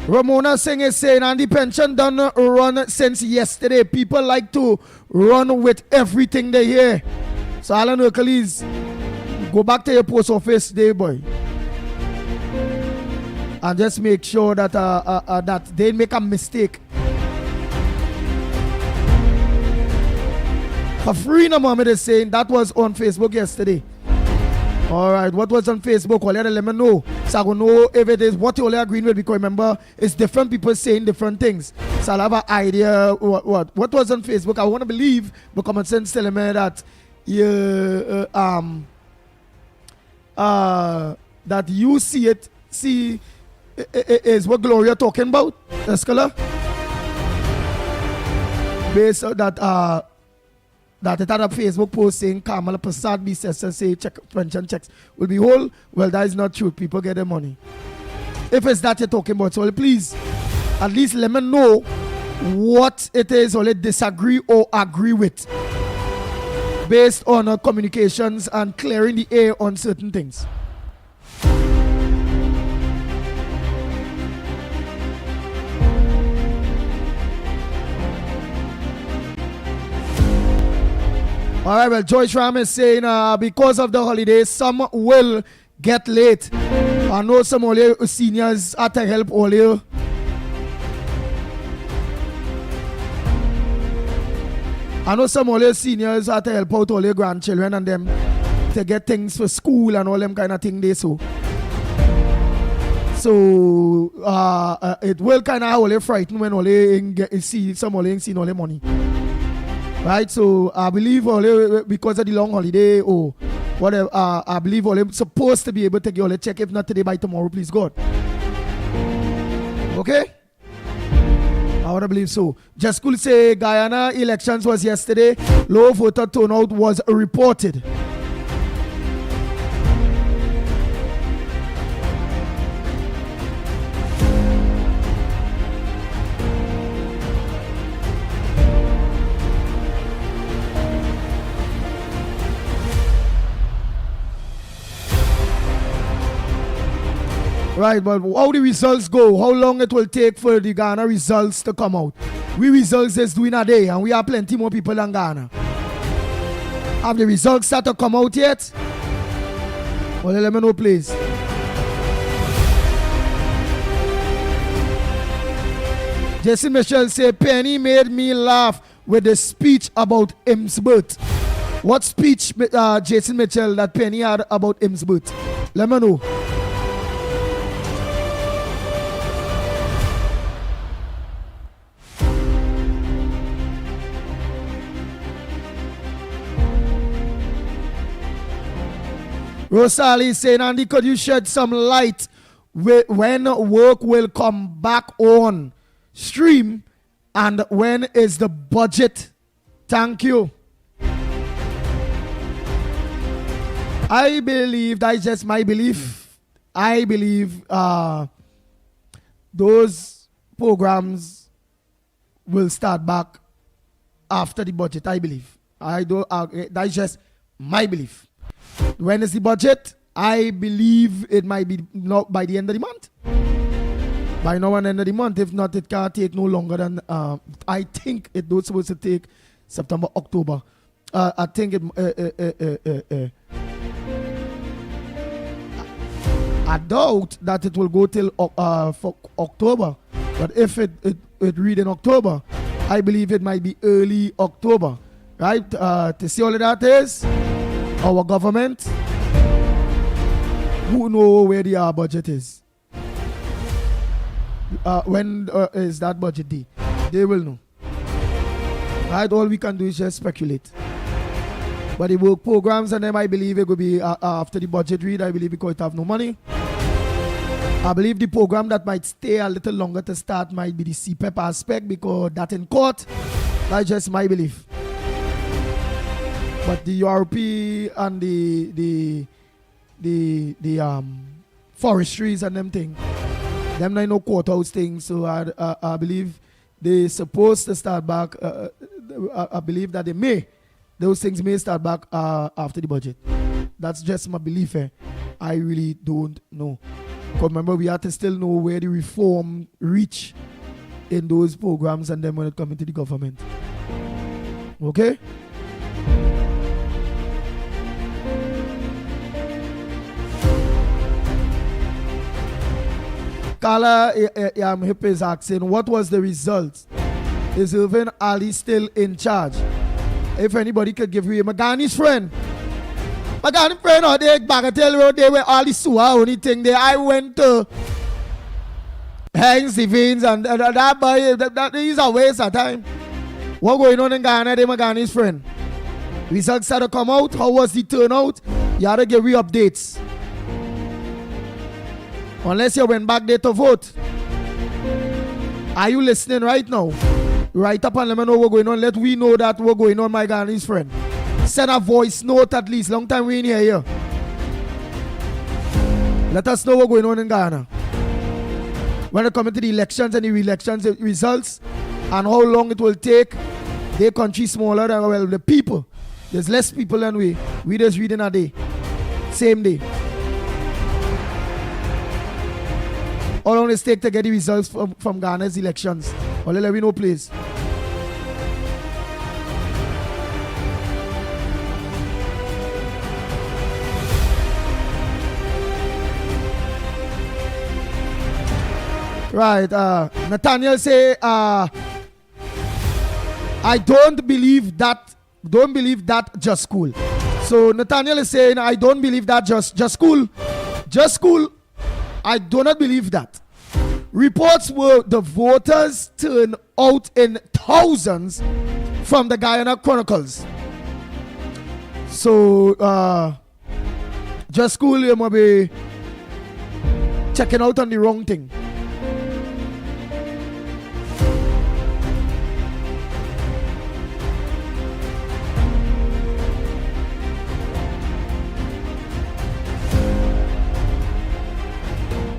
Ramona Singh is saying, and the pension done run since yesterday. People like to run with everything they hear. So Allan Hercules, go back to your post office day, boy. And just make sure that that they make a mistake. Kafrina Mohammed is saying that was on Facebook yesterday. Alright, what was on Facebook? Let me know. So I will know if it is what you all agreeing with, because remember, it's different people saying different things. So I'll have an idea what was on Facebook. I want to believe, but common sense telling me that that you see is what Gloria talking about, Escala. Based on that it had a Facebook post saying Kamala Prasad be says say check pension checks will be whole. Well, that is not true. People get their money. If it's that you're talking about, so please at least let me know what it is or let disagree or agree with based on communications and clearing the air on certain things. All right, well, Joyce Ram is saying because of the holidays, some will get late. I know some of you seniors have to help all you. I know some of you seniors have to help out all your grandchildren and them to get things for school and all them kind of thing they so. So it will kind of all frighten when all you see some all you see all the money. Right, so I believe because of the long holiday or whatever, I believe all supposed to be able to get all the check. If not today, by tomorrow, please God. Okay? I would believe so. Just could say Guyana elections was yesterday. Low voter turnout was reported. Right, but how the results go, how long it will take for the Ghana results to come out. We results is doing a day and we have plenty more people than Ghana. Have the results start to come out yet? Well, let me know, please. Jason Mitchell say, Penny made me laugh with the speech about Im's birth. What speech, Jason Mitchell, that Penny had about Im's birth? Let me know. Rosalie is saying, Andy, could you shed some light when work will come back on stream and when is the budget? Thank you. I believe, that is just my belief. I believe those programs will start back after the budget, I believe. That is just my belief. When is the budget? I believe it might be not by the end of the month. By now and end of the month. If not, it can't take no longer than I think it was supposed to take September, October. I think it I doubt that it will go till for October. But if it read in October, I believe it might be early October. Right? To see all of that is our government, who know where the budget is. When is that budget day? They will know. Right? All we can do is just speculate. But the work programs and them, I believe it will be after the budget read. I believe because it have no money. I believe the program that might stay a little longer to start might be the CPEP aspect because that in court. That's just my belief. But the URP and the forestries and them thing, them ain't no courthouse thing. So I believe they supposed to start back. I believe that those things may start back after the budget. That's just my belief. I really don't know. remember, we have to still know where the reform reach in those programs and then when it comes into the government. Okay? Kala Hip is asking, what was the result? Is Irvin Ali still in charge? If anybody could give you Magani's friend. Magani's friend or they Bagatelle Road, they were Ali Sua, only thing there. I went to Hangs the Veins and that is a waste of time. What going on in Guyana, they Magani's friend? Results had to come out. How was the turnout? You had to give you updates. Unless you went back there to vote. Are you listening right now? Write up and let me know what's going on. Let we know that what's going on, my Ghanaian friend. Send a voice note at least. Long time we in here. Let us know what's going on in Ghana. When it comes to the elections and the re-elections results and how long it will take, their country smaller than well the people. There's less people than we. We just reading a day. Same day. How long it take to get the results from Ghana's elections? Only let me know, please. Right, Nathaniel say, I don't believe that just school. So Nathaniel is saying, I don't believe that just school. Just school. I do not believe that. Reports were the voters turned out in thousands from the Guyana Chronicles. So, just school, you might be checking out on the wrong thing.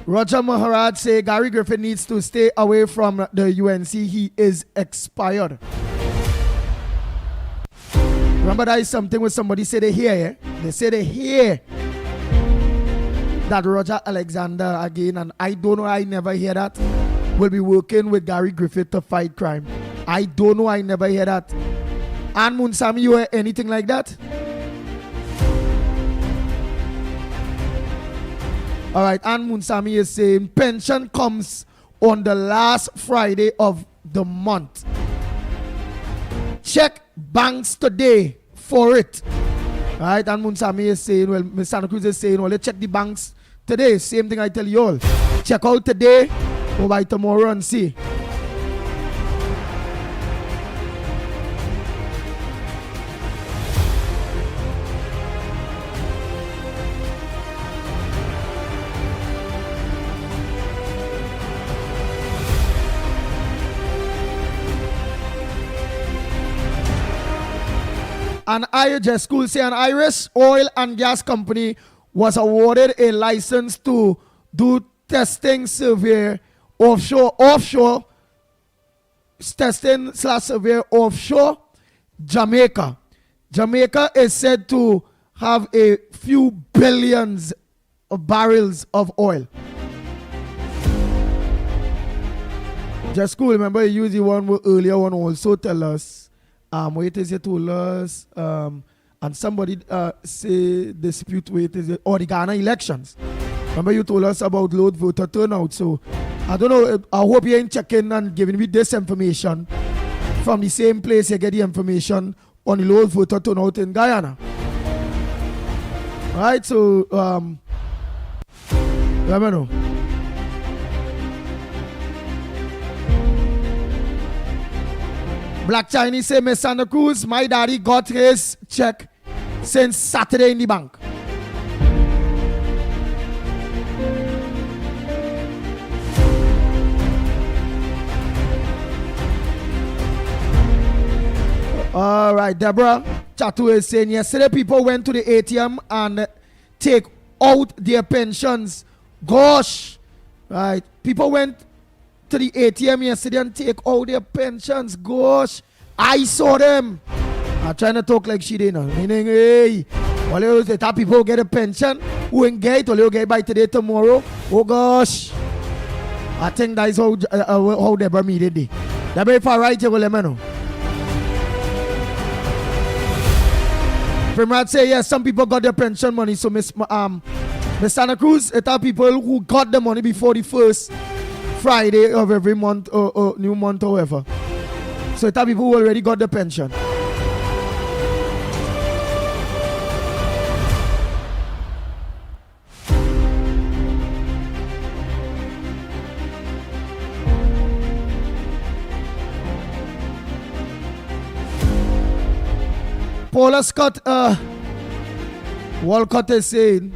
Roger Maharaj say Gary Griffin needs to stay away from the UNC. He is expired. Remember that is something with somebody say they hear, eh? They say they hear that Roger Alexander again, and I don't know, I never hear that, will be working with Gary Griffith to fight crime. I don't know, I never hear that. And Munsami, you hear anything like that? All right, Ann Munsami is saying pension comes on the last Friday of the month. Check banks today for it. All right, Ann Munsami is saying, well, Ms. Santa Cruz is saying, well, let's check the banks today. Same thing I tell you all. Check out today or by tomorrow and see. An IRS school say an Irish oil and gas company was awarded a license to do testing survey offshore testing / survey offshore Jamaica. Jamaica is said to have a few billions of barrels of oil. Just school, remember you used the one earlier one also tell us. Wait is it told us, and somebody say dispute wait is it, or the Ghana elections. Remember you told us about low voter turnout. So I don't know. I hope you ain't checking and giving me this information from the same place you get the information on the low voter turnout in Guyana. Right. So let me know. Black Chinese say, Miss Santa Cruz, my daddy got his check since Saturday in the bank. All right, Deborah Chatu is saying, yesterday people went to the ATM and take out their pensions. Gosh, right, people went to the ATM yesterday and take out their pensions. Gosh, I saw them. I'm trying to talk like she didn't know. Meaning, hey, All you say, that people get a pension, who ain't get, all you get by today, tomorrow. Oh gosh. I think that is how Deborah made it. Deborah, if I write, you will let me know. Primrod say, yes, some people got their pension money. So, Miss Santa Cruz, it are people who got the money before the first Friday of every month or new month or whatever. So, it are people who already got the pension. Paula Scott Walcott is saying,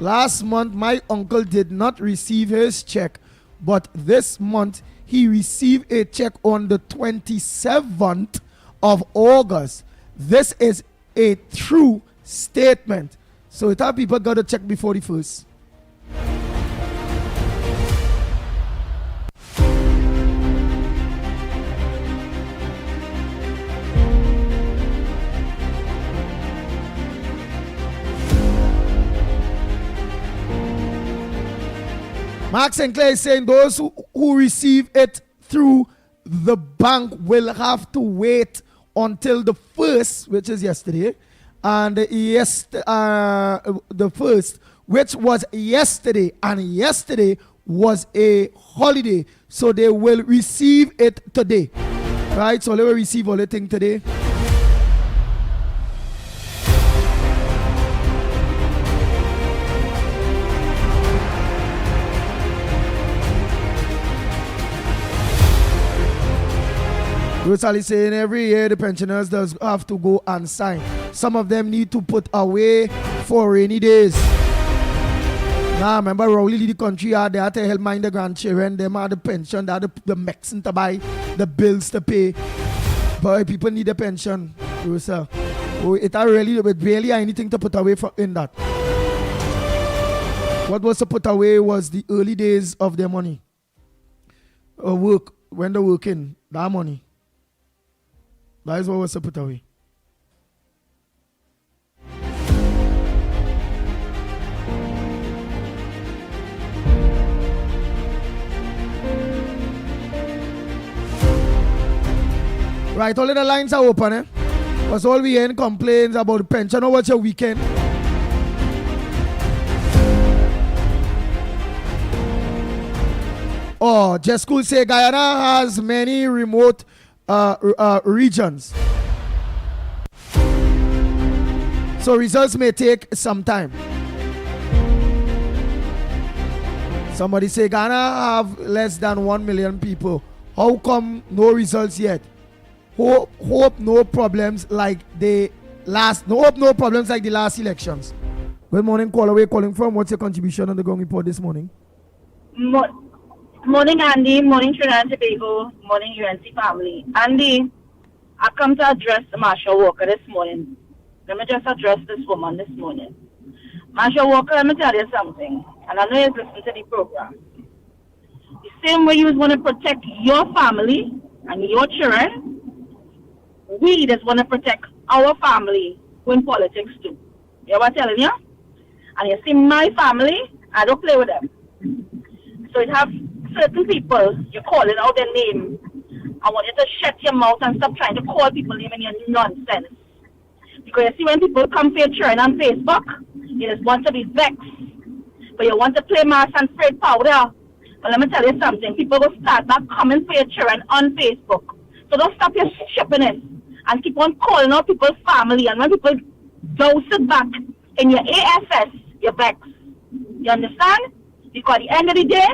last month my uncle did not receive his check, but this month he received a check on the 27th of August. This is a true statement. So it have people got a check before the first. Mark Sinclair is saying those who receive it through the bank will have to wait until the 1st, which is yesterday, and the 1st, which was yesterday, and yesterday was a holiday, so they will receive it today, right? So they will receive all the thing today. Brutally saying every year the pensioners does have to go and sign. Some of them need to put away for rainy days. Now remember Rowley the country are there to help mind the grandchildren. Them are the pension, they are the medicine to buy, the bills to pay. But people need a pension. It are really barely anything to put away in that. What was to put away was the early days of their money. Work, when they're working, that money. That is what was to put away. Right, all of the lines are open, eh? Because all we hear complaints about pension. Or what's your weekend? Oh, just cool say Guyana has many remote regions. So results may take some time. Somebody say Ghana have less than 1 million people. How come no results yet? Hope no problems like the last. No problems like the last elections. Good morning, caller. Where calling from? What's your contribution on the Gong Report this morning? Morning, Andy. Morning, Trinidad and Tobago. Morning, UNC family. Andy, I come to address Marshall Walker this morning. Let me just address this woman this morning. Marshall Walker, let me tell you something. And I know you've listened to the program. The same way you want to protect your family and your children, we just want to protect our family who in politics too. You know what I'm telling you? And you see my family, I don't play with them. So it have certain people, you're calling out their name. I want you to shut your mouth and stop trying to call people name in your nonsense. Because you see when people come for your children on Facebook, you just want to be vexed. But you want to play mass and spray powder. But let me tell you something, people will start back coming for your children on Facebook. So don't stop your shippiness and keep on calling out people's family. And when people douse it back in your AFS, you're vexed. You understand? Because at the end of the day,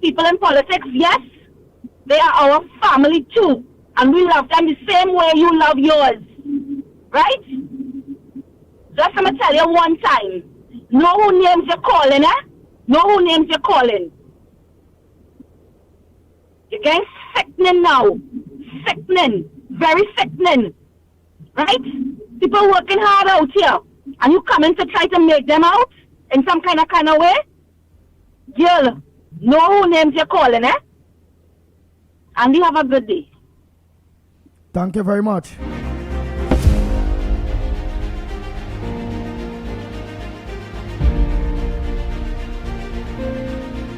people in politics, yes, they are our family too. And we love them the same way you love yours. Right? Just let me tell you one time. Know who names you're calling, eh? Know who names you're calling. You're getting sickening now. Sickening. Very sickening. Right? People working hard out here. And you coming to try to make them out in some kind of way? Girl, know who names you're calling, eh? And you have a good day. Thank you very much.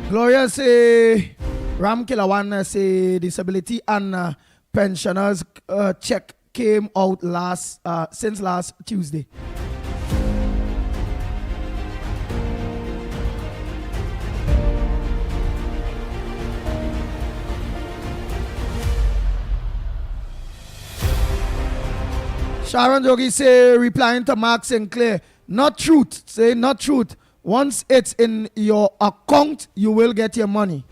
Gloria say, Ram Kilawan say disability and pensioners check came out since last Tuesday. Sharon Jogi say, replying to Mark Sinclair, not truth. Say not truth. Once it's in your account, you will get your money.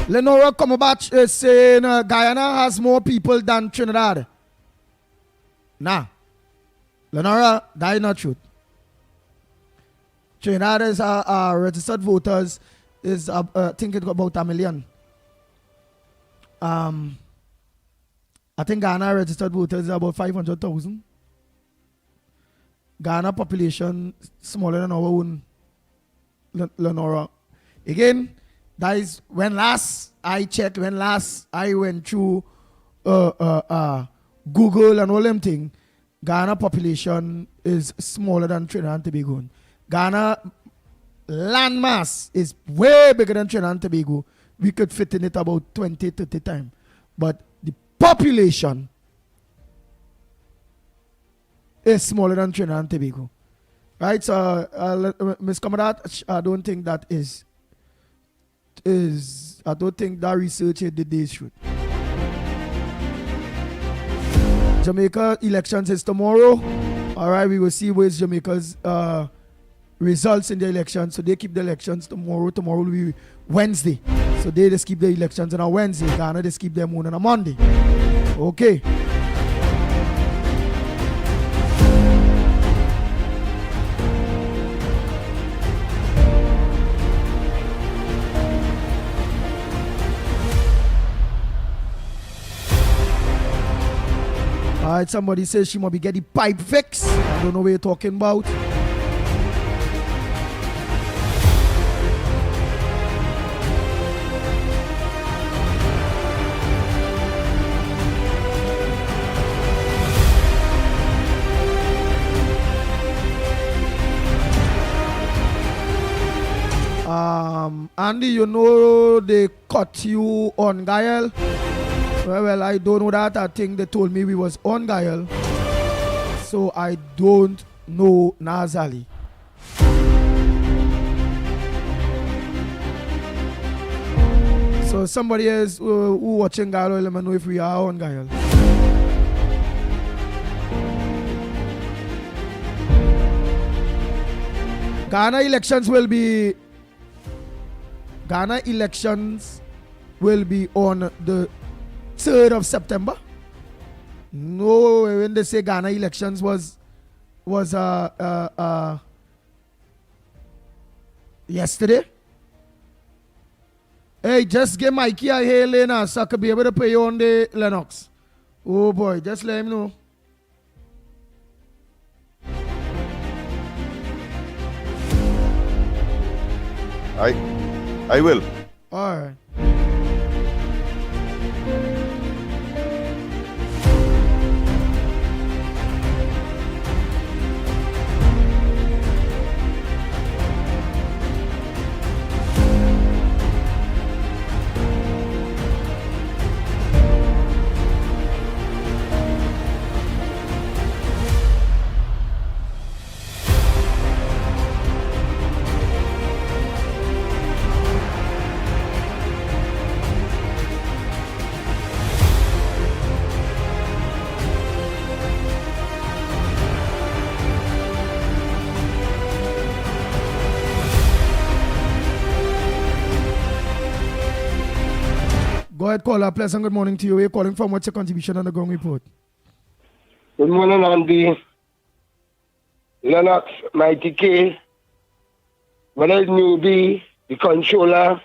Lenora Komobach is saying Guyana has more people than Trinidad. Nah. Lenora, that is not truth. Trinidad is registered voters is I think it's about 1 million. I think Ghana registered voters is about 500,000. Ghana population smaller than our own. Lenora. Again, that is when last I checked, when last I went through Google and all them things, Ghana population is smaller than Trinidad and Tobago. Ghana landmass is way bigger than Trinidad and Tobago. We could fit in it about 20, 30 times. But the population is smaller than Trinidad and Tobago. Right? So, Ms. Kamadat, I don't think that I don't think that research is the day's truth. Jamaica elections is tomorrow. All right, we will see where's Jamaica's results in the elections. So they keep the elections tomorrow. Tomorrow will be Wednesday. So they just keep the elections on a Wednesday. Ghana just keep them on a Monday. Okay. All right, somebody says she might be getting pipe fixed. I don't know what you're talking about. Andy, you know they caught you on Gael. Well, I don't know that. I think they told me we was on Gael. So I don't know Nazali. So somebody else who watching Gael, let me know if we are on Gael. Ghana elections will be on the 3rd of September. No, when they say Ghana elections was yesterday. Hey, just get Mickie a hail Lena so I could be able to pay you on the Lennox. Oh boy, just let him know. I will. All right. Go ahead, caller. Pleasant good morning to you. Where you calling from? What's your contribution on the ground report? Good morning, Andy. Lennox, Mickie K, whether it's newbie, the controller,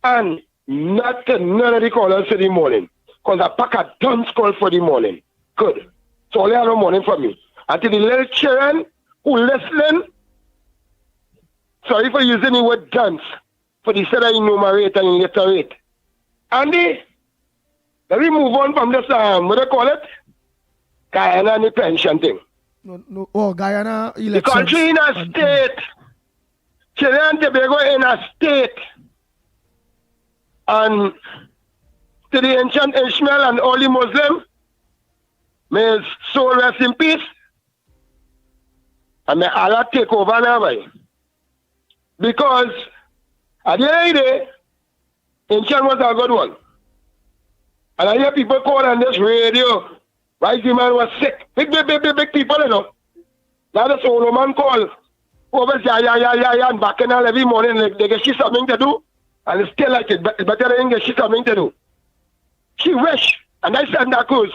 and none of the callers for the morning. Because I pack a dunce call for the morning. Good. So all you have the morning for me. And to the little children who listening, sorry for using the word dance for the set of enumerate and illiterate. Andy, let me move on from this, what do you call it? Guyana and the pension thing. No, oh, Guyana elections. The country in a state. Trinidad and Tobago in a state. And to the ancient Ishmael and all the Muslim, may his soul rest in peace. And may Allah take over now, boy. Because at the end of the day, ancient was a good one. And I hear people call on this radio, right? The man was sick. Big people, you know. Now the old man call. Over yeah, and back and all every morning, they get she something to do. And it's still like it, but better than get she something to do. She wish, and I said that cause,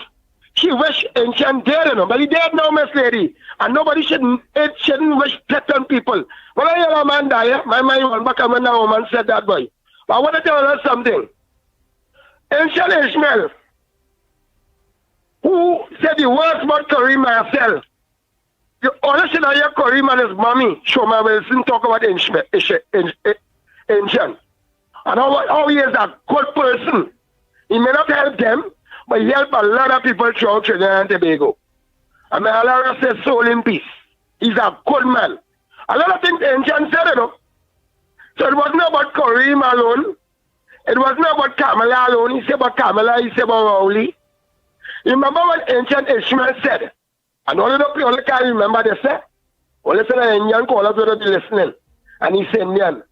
she wish ancient dead, you know, but he dead now, Miss Lady. And nobody shouldn't wish death on people. When I hear a man die, my mind went back and when that woman said that, boy. But I want to tell her something. Ancient Ishmael, who said the words about Karim myself. You honestly know your Karim and his mommy, Shoma Wilson, talk about ancient. And how he is a good person. He may not help them, but he helped a lot of people throughout Trinidad and Tobago. And may Allah rest his soul in peace. He's a good man. A lot of things ancient said, you know. So it wasn't about Karim alone. It wasn't about Kamala alone. He said about Kamala, he said about Rowley. Remember what ancient Ishmael said? And all of the people can't remember this, eh? All of the Indian callers will be listening. And he said, Indian.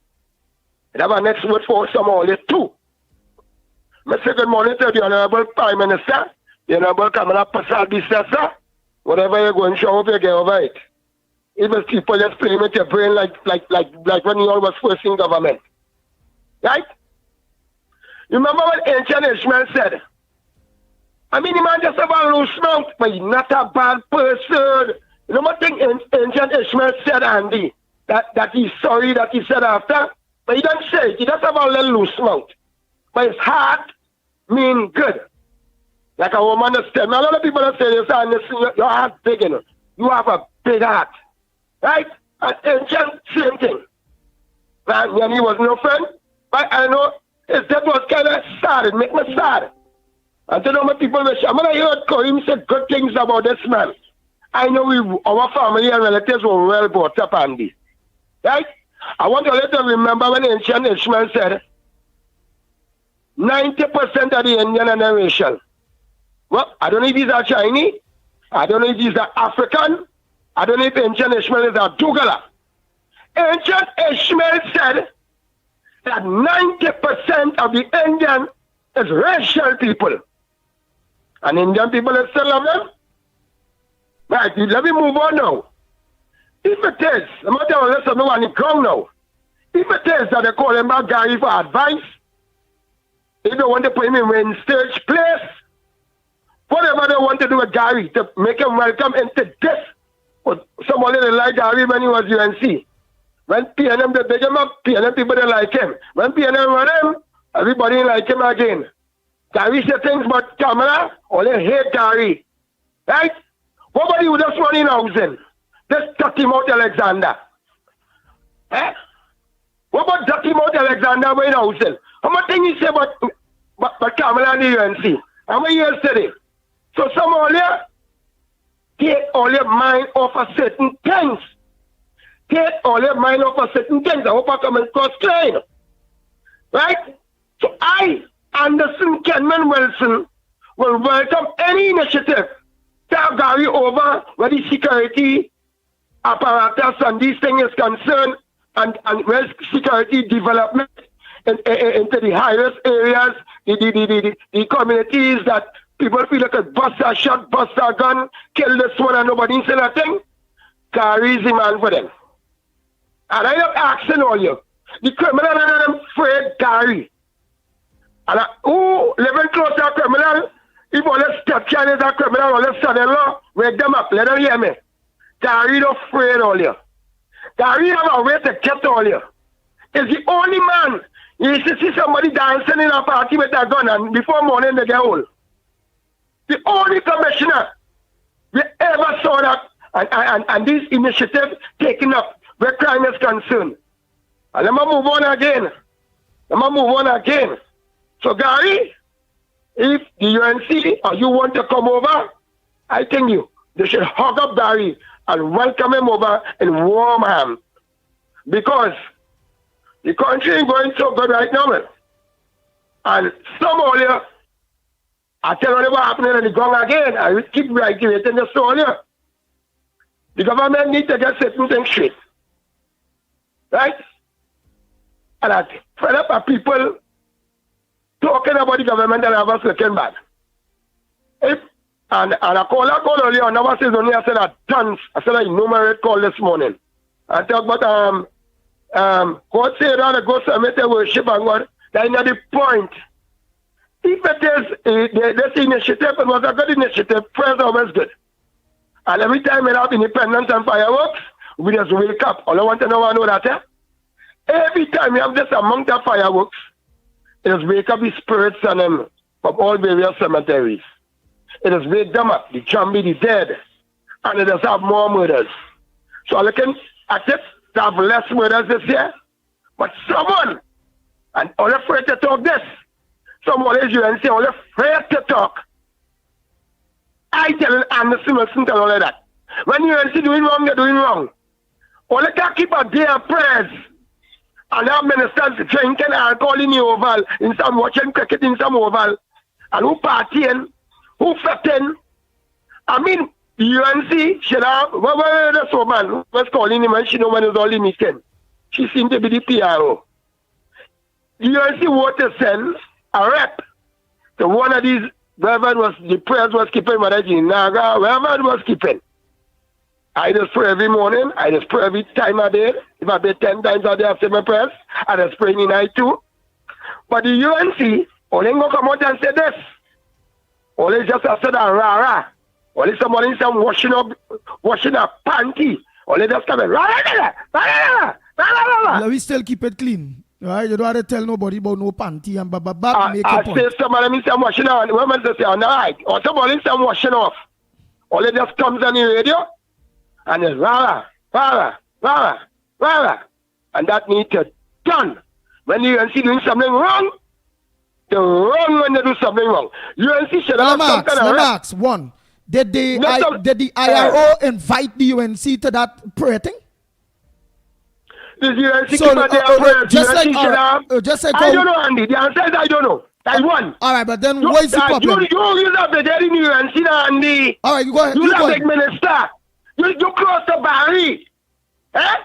And have a next word for some all this too. Mr. Good morning to the Honorable Prime Minister, the Honorable Kamala Pasal Bissasa. Whatever you're going to show up, you get over it. Even people just play with your brain like when you all was first in government. Right? Remember what ancient Ishmael said? I mean, the man just have a loose mouth, but he's not a bad person. You know what thing ancient Ishmael said, Andy? That he's sorry that he said after? But he don't say it. He just have a little loose mouth. But his heart mean good. Like a woman that said, a lot of people that say this, and your heart's big enough. You have a big heart. Right? And ancient, same thing. And he was no friend, but I know his death was kind of sad. It made me sad. And to know my people wish. I'm going to hear Karim said good things about this man. I know our family and relatives were well brought up, Andy. Right? I want to let them remember when ancient Ishmael said 90% of the Indian are racial. Well, I don't know if he's a Chinese. I don't know if he's an African. I don't know if ancient Ishmael is a Dugala. Ancient Ishmael said that 90% of the Indian is racial people. And Indian people still love them. Right, let me move on now. If it is, I'm not telling you listen on the ground now. If it is that they call him back Gary for advice, if they want to put him in stage place, whatever they want to do with Gary to make him welcome into this, or somebody didn't like Gary when he was UNC. When PNM they big him up, PNM people didn't like him. When PNM run him, everybody like him again. Gary said things about Kamala, or they hate Gary. Right? What about you just running housing? Just dirty mouth Alexander. Eh? What about dirty mouth Alexander running housing? How much thing you say about Kamala and the UNC? How many years today? So some all here, take all your mind off of certain things. Take all your mind off of certain things. I hope I come across clear. Right? So I, Anderson Kenman Wilson, will welcome any initiative to have Gary over where the security apparatus and these things is concerned and where security development into the highest areas, the communities that people feel like a bust a shot, bust a gun, kill this one and nobody say nothing. Gary's the man for them. And I am asking all you, the criminal and them afraid Gary. And who living close to a criminal, if all the stepchild is a criminal, all the son-in-law, wake them up, let them hear me. Gary not afraid all you. Gary have a way to get all you. He's the only man. You used to see somebody dancing in a party with a gun and before morning they get old. The only commissioner we ever saw that and this initiative taken up where crime is concerned. And let me move on again. So Gary, if the UNC or you want to come over I think they should hug up Barry and welcome him over in warm hands. Because the country ain't going so good right now, man. And some earlier, I tell you what happening in the gong again. I will keep reiterating the story. The government needs to get certain things straight. Right? And I fed up at people talking about the government and have us looking bad. And I call earlier, and I said only I said a tons. I said a numerate call this morning. I talk about God said rather go submit their worship and God. That's not the point. If it is this initiative, it was a good initiative, prayers are always good. And every time we have independence and fireworks, we just wake up. All I want to know that. Every time we have this amount of fireworks, it just wake up the spirits and them from all various cemeteries. It has wake them up, the zombie, the dead, and it does have more murders. So I'm looking at it to have less murders this year. But someone, and all afraid to talk this, someone is UNC, all afraid to talk. I tell Anderson Wilson and all of that. When UNC doing wrong, they're doing wrong. All they can keep a day of prayers. And our ministers drinking alcohol in the oval, in some watching cricket in some oval, and who partying, who fetting. I mean, the UNC should have, this woman was calling him and she know when it's all in meeting. She seemed to be the PRO. The UNC want to send a rep to one of these, wherever it was, the prayers was keeping, whether it's in Naga, wherever it was keeping. I just pray every morning. I just pray every time I did. If I pray 10 times a day after my prayers, I just pray in the night too. But the UNC, only go come out and say this. Only just after that rah-rah. Only somebody some washing a panty. Only just come in. Let me still keep it clean. Right? You don't have to tell nobody about no panty and make I a point. say somebody some washing on. Women just say on the right. Or somebody some washing off. Only just comes on the radio. And it's rah, rah, rah, rah. And that needs to done. When the UNC doing something wrong, they're wrong when they do something wrong. UNC should have some kind of Lennox, one. Did the IRO invite the UNC to that prayer thing? The UNC keep on their prayers. Just like I don't know, Andy. The answer is I don't know. I won. All right, but then what is the problem? You have the dead in UNC, Andy. All right, you go ahead. You the big minister. You close the Barry. Eh?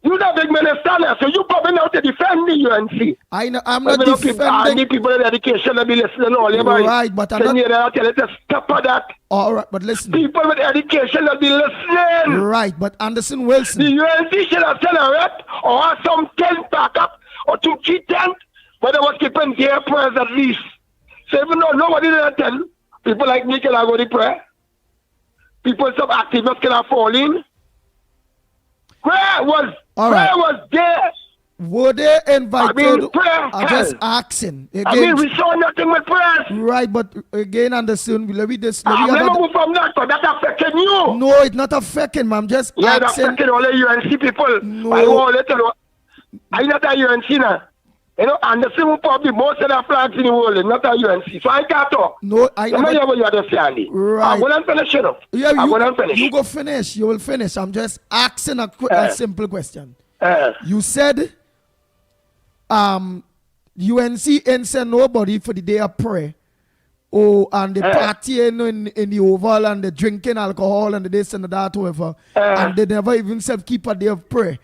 You the big minister now, so you coming out to defend the UNC. I'm not defending. I need people in education to be listening all about it. Right, but I'm not. Tell you to stop at that. All right, but listen. People with education will be listening. Right, but Anderson Wilson. The UNC should have sent a rep or some tent back up or 2 key tent, but they was keeping their prayers at least. So even though nobody did attend, people like me can go to prayer. People, some activists can have fallen. Where was there? Were they invited? I mean, prayer. I'm just asking. Again, I mean, we saw nothing with prayers. Right, but again, Anderson, let me move from that, but that's affecting you. No, it's not affecting me. I'm just asking. It's affecting all the UNC people. No. I'm not a UNC now. You know, Anderson will probably most of the flags in the world is not a UNC. So I can't talk. No, I never hear what you understand. Right. I'm going to finish it up. Yeah, I'm going to finish. You go finish. You will finish. I'm just asking a simple question. You said UNC ain't send nobody for the day of prayer. Oh, and the partying in the oval and the drinking alcohol and the this and the that, whatever. And they never even said keep a day of prayer.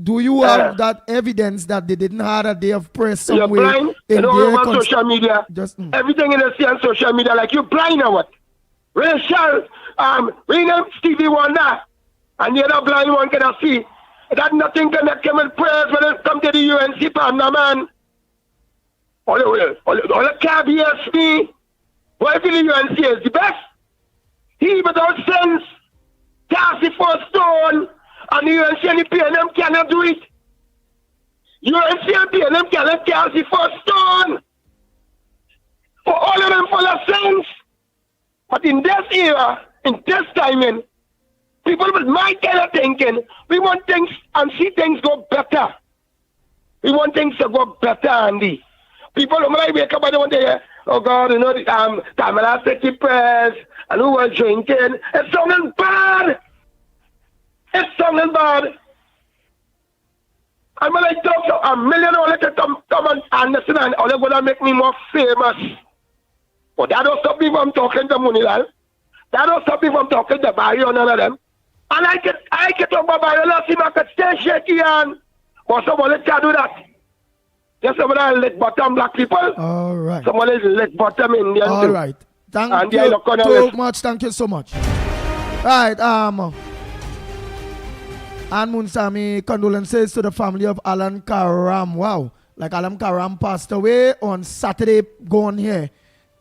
Do you have that evidence that they didn't have a day of prayer somewhere? You're blind. You know, on social media. Everything in the sea on social media, like you're blind or what? Rachel, rename Stevie Wonder, and the other blind one cannot see. That nothing connect him with prayers when it comes to the UNC partner, man. All the can't be me. Why feel the UNC is the best? He without sense cast the first stone. And the UNC and the PNM cannot do it. UNC and PNM cannot cast the first stone. For all of them full of sense. But in this era, in this timing, people with my kind of thinking, we want things and see things go better. We want things to go better, Andy. People when I wake up, I don't hear, oh God, you know, Tamala City prayers, and who was drinking. It's sounding bad. It's sounding bad. And when I talk to $1 million, to come and understand, and all they're going to make me more famous. But that don't stop me from talking to Munilal. That don't stop me from talking to Barry or none of them. And I can talk about Barry, let's see if I can stay shaky and but somebody can do that. There's somebody lick bottom black people. All right. Somebody lick bottom Indian All too. right. Thank you so much. Thank you so much. Right. And Munsami, condolences to the family of Allan Karam. Wow. Like Allan Karam passed away on Saturday, gone here.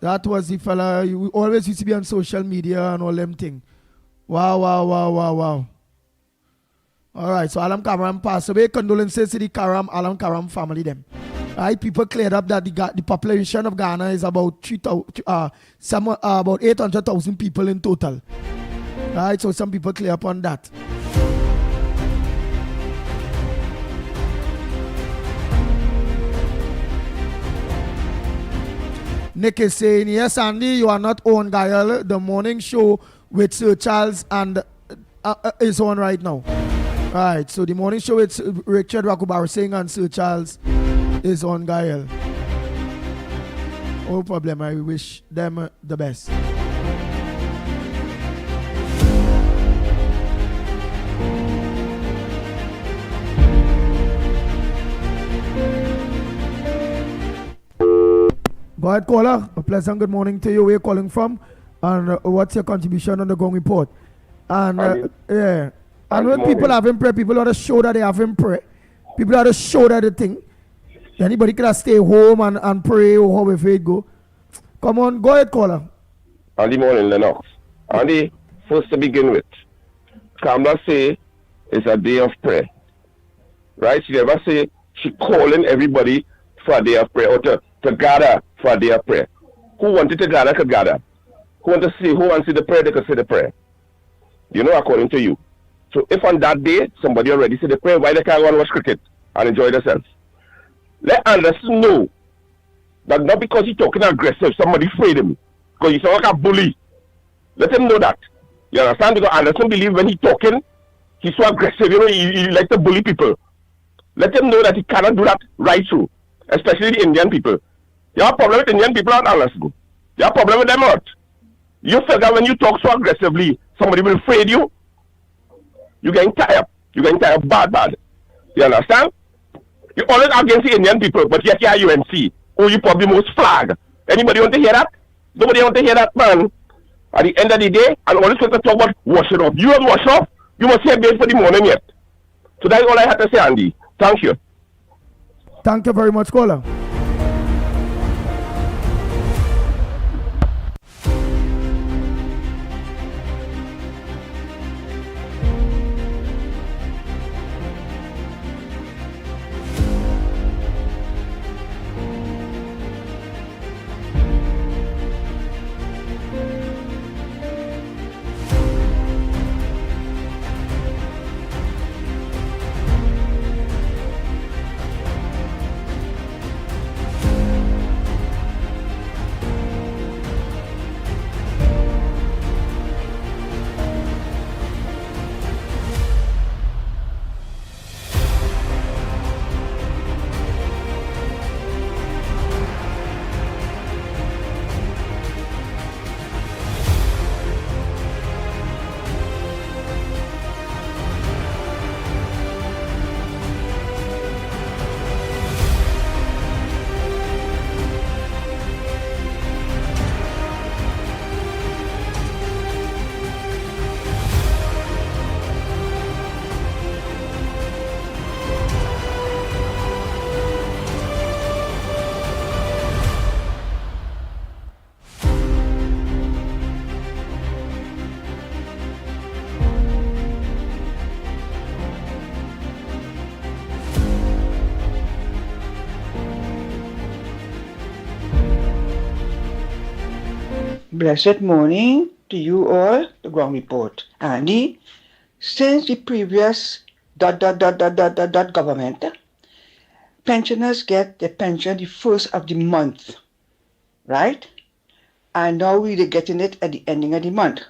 That was the fella, you always used to be on social media and all them things. Wow. All right, so Allan Karam passed away. Condolences to the Allan Karam family them. Right, people cleared up that the population of Ghana is about 800,000 people in total. Right, so some people clear up on that. Nick is saying, yes, Andy, you are not on Gael. The morning show with Sir Charles and is on right now. Right, so the morning show with Richard Rakubar Singh and Sir Charles is on Gael. No problem, I wish them the best. Go ahead, caller. A pleasant good morning to you. Where you calling from? And what's your contribution on the Gong Report? And yeah. And when people have him pray, people ought to show that they have him pray. People ought to show that the thing. Anybody can stay home and pray or however it go. Come on, go ahead, caller. Andy morning, Lennox. Andy, first to begin with, Kamla say it's a day of prayer. Right? She never say she calling everybody for a day of prayer or to gather for a day of prayer. Who wanted to gather could gather. Who wants to see the prayer, they could say the prayer. You know, according to you. So if on that day somebody already said the prayer, why they can't go and watch cricket and enjoy themselves? Let Anderson know that not because he's talking aggressive, somebody afraid him. Because he sound like a bully. Let him know that. You understand? Because Anderson believes when he's talking, he's so aggressive, you know, he likes to bully people. Let him know that he cannot do that right through. Especially the Indian people. You have a problem with Indian people, not Anderson. You have a problem with them, not. You feel that when you talk so aggressively, somebody will afraid you. You're getting tired. You're getting tired bad. You understand? You're always against the Indian people, but yet you're UNC. Oh, you probably most flag. Anybody want to hear that? Nobody want to hear that, man. At the end of the day, and always going to talk about wash it off. You don't wash off, you must hear bait for the morning yet. So that's all I had to say, Andy. Thank you. Thank you very much, caller. Blessed morning to you all, the Ground Report. Andy, since the previous government, pensioners get their pension the first of the month, right? And now we're getting it at the ending of the month.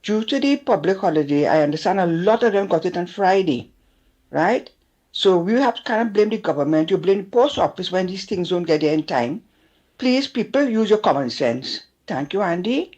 Due to the public holiday, I understand a lot of them got it on Friday, right? So we have to kind of blame the government, you blame the post office when these things don't get there in time. Please, people, use your common sense. Thank you, Andy.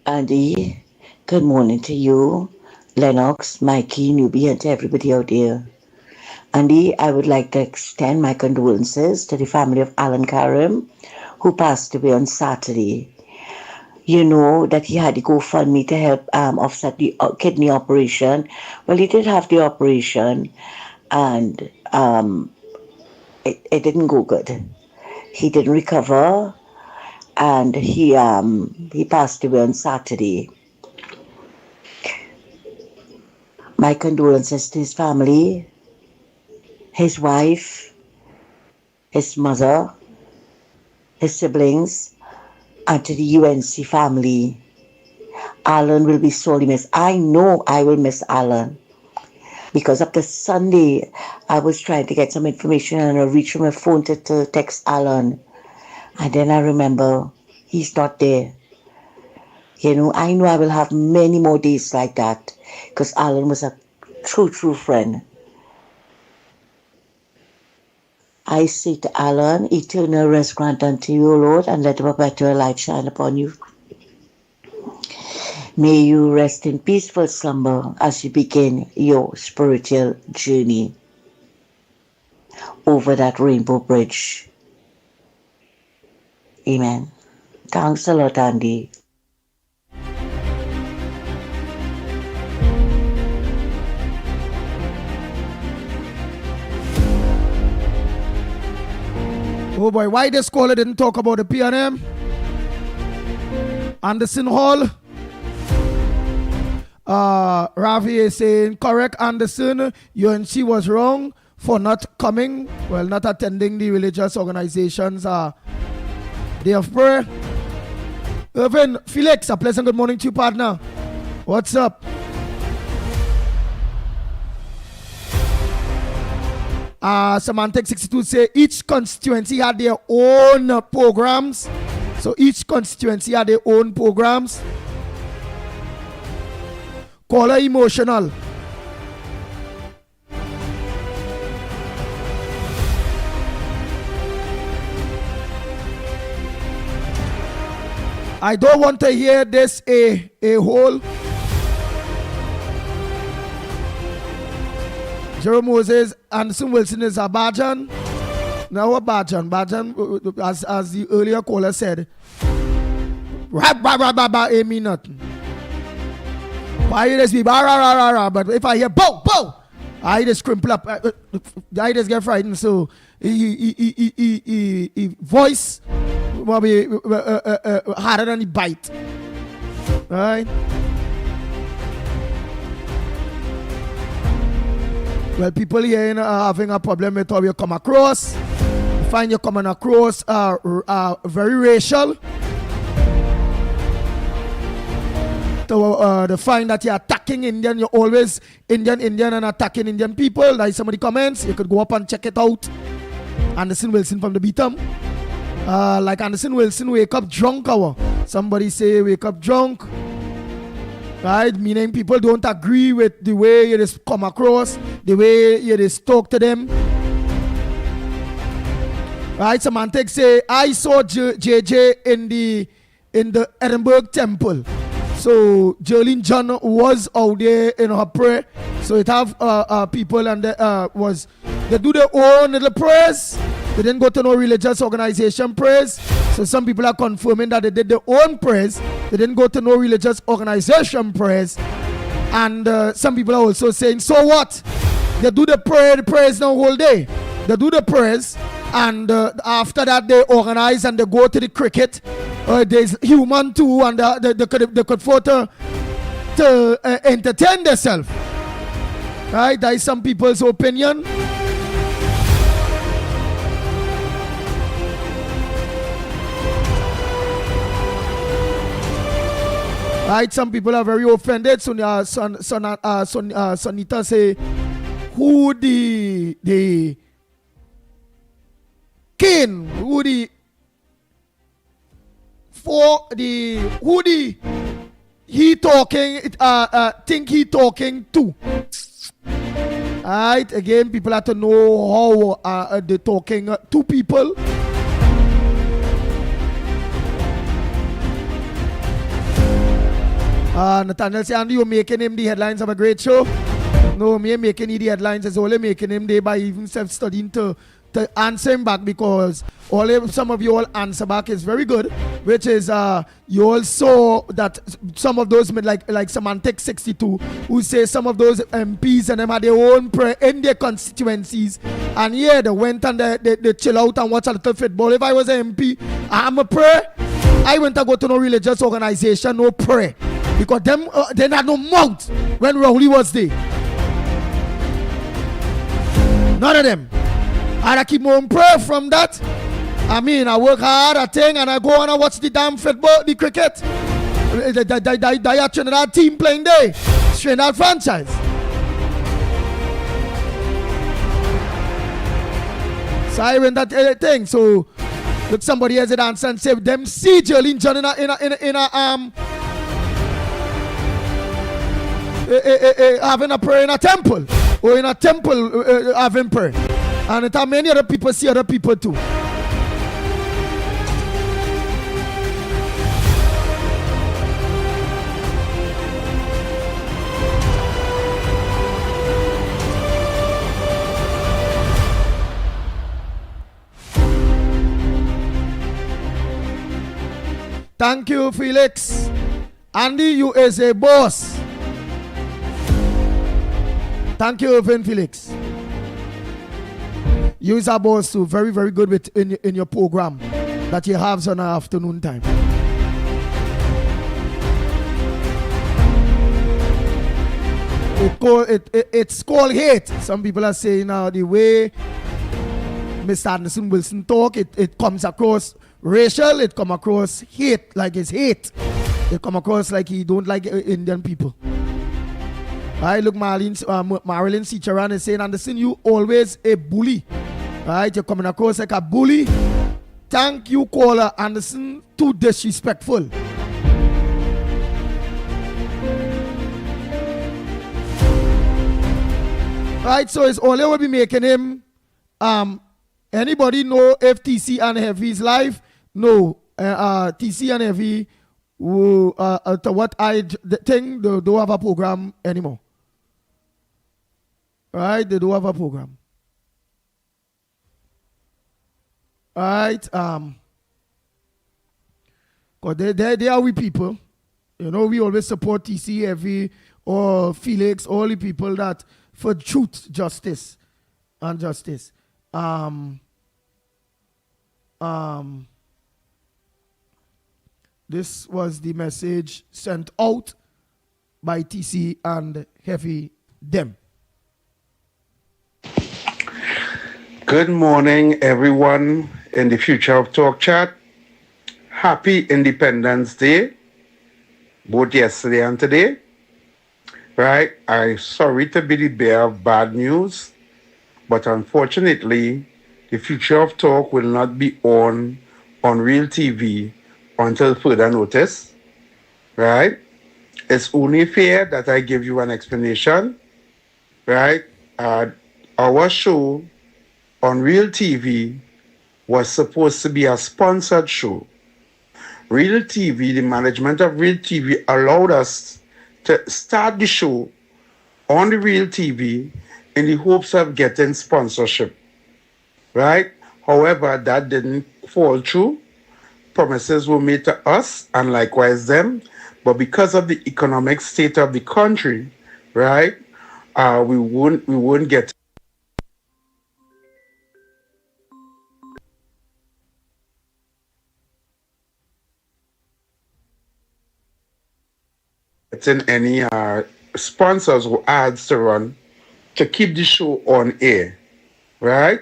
Andy, good morning to you, Lennox, Mickie, Newbie, and to everybody out there. Andy, I would like to extend my condolences to the family of Allan Karam, who passed away on Saturday. You know that he had to GoFundMe to help offset the kidney operation. Well, he did have the operation, and it didn't go good. He didn't recover, and he passed away on Saturday. My condolences to his family, his wife, his mother, his siblings, and to the UNC family. Allan will be sorely missed. I know I will miss Allan, because up to Sunday, I was trying to get some information and I reached for my phone to text Allan. And then I remember he's not there. You know I will have many more days like that, because Allan was a true friend. I say to Allan, eternal rest grant unto you, Lord, and let a perpetual light shine upon you. May you rest in peaceful slumber as you begin your spiritual journey over that rainbow bridge. Amen. Thanks a lot, Andy. Oh boy, why this caller didn't talk about the PNM? Anderson Hall. Ravi is saying, correct, Anderson. UNC was wrong for not coming, not attending the religious organizations day of prayer. Irvin, Felix, a pleasant good morning to you, partner. What's up? Semantic 62 say each constituency had their own programs. So each constituency had their own programs. Caller emotional. I don't want to hear this a whole. Jerome Moses, Anderson Wilson is a Bajan. Now a Bajan, as the earlier caller said, it mean nothing. I just be but if I hear bow, I just crimple up. I just get frightened. So voice will be harder than the bite. Right? Well, people here are having a problem with how you come across. Find you coming across very racial. To find that you're attacking Indian, you're always Indian and attacking Indian people. Like some of the comments, you could go up and check it out. Anderson Wilson from the Beatum. Like Anderson Wilson, wake up drunk hour. Somebody say wake up drunk. Right? Meaning people don't agree with the way you just come across, the way you just talk to them. Right? Semantic say, I saw JJ in the Edinburgh temple. So Jolene John was out there in her prayer. So it have people and they do their own little prayers. They didn't go to no religious organization prayers. So some people are confirming that they did their own prayers. They didn't go to no religious organization prayers. And some people are also saying, so what? They do the prayers now whole day. They do the prayers. And after that, they organize and they go to the cricket. There's human too, and they could afford to entertain themselves. Right? That is some people's opinion. Right, some people are very offended. Sonita say, who the king, who the he talking, think he talking to. Alright, again, people have to know how they talking to people. Nathaniel say, Andy, you're making him the headlines of a great show. No, me making him the headlines is only making him there by even self-studying to answer him back, because some of you all answer back is very good, which is you all saw that some of those like Semantic 62 who say some of those MPs and them had their own prayer in their constituencies, and yeah, they went and they chill out and watch a little football. If I was an MP, I'm a prayer. I went to go to no religious organization, no prayer, because them they had no mouth when Rahuli was there. None of them. I keep my own prayer from that. I mean, I work hard, I think, and I go and I watch the damn football, the cricket. The Trinidad team playing there. Trinidad franchise. So I went that thing. So look, somebody has it answer and say them see Jolene John having a prayer in a temple, or in a temple having prayer. And it have many other people see other people too. Thank you, Felix. Andy, you is a boss. Thank you, Irvin Felix. You is a boss too. Very, very good with in your program that you have on afternoon time. It's called hate. Some people are saying now the way Mr. Anderson Wilson talk, it comes across racial, it come across hate, like it's hate. It come across like he don't like Indian people. Right, look, Marilyn Sicharan is saying, Anderson, you always a bully. Right, you're coming across like a bully. Thank you, caller Anderson, too disrespectful. Right, so it's only will be making him. Anybody know if TC and Heavy's live? No, TC and Heavy, to what I think, they don't have a program anymore. Right, they don't have a program. Right, because they are we people. You know, we always support TC, Heavy, or Felix, all the people that for truth, justice, and justice. This was the message sent out by TC and Heavy them. Good morning, everyone in the Future of Talk chat. Happy Independence Day, both yesterday and today. Right, I'm sorry to be the bearer of bad news, but unfortunately, the Future of Talk will not be on Real TV until further notice. Right? It's only fair that I give you an explanation. Right? Our show on Real TV was supposed to be a sponsored show. Real TV, the management of Real TV allowed us to start the show on the Real TV in the hopes of getting sponsorship, right? However, that didn't fall through. Promises were made to us and likewise them, but because of the economic state of the country, right, we won't get any sponsors or ads to run to keep the show on air, right?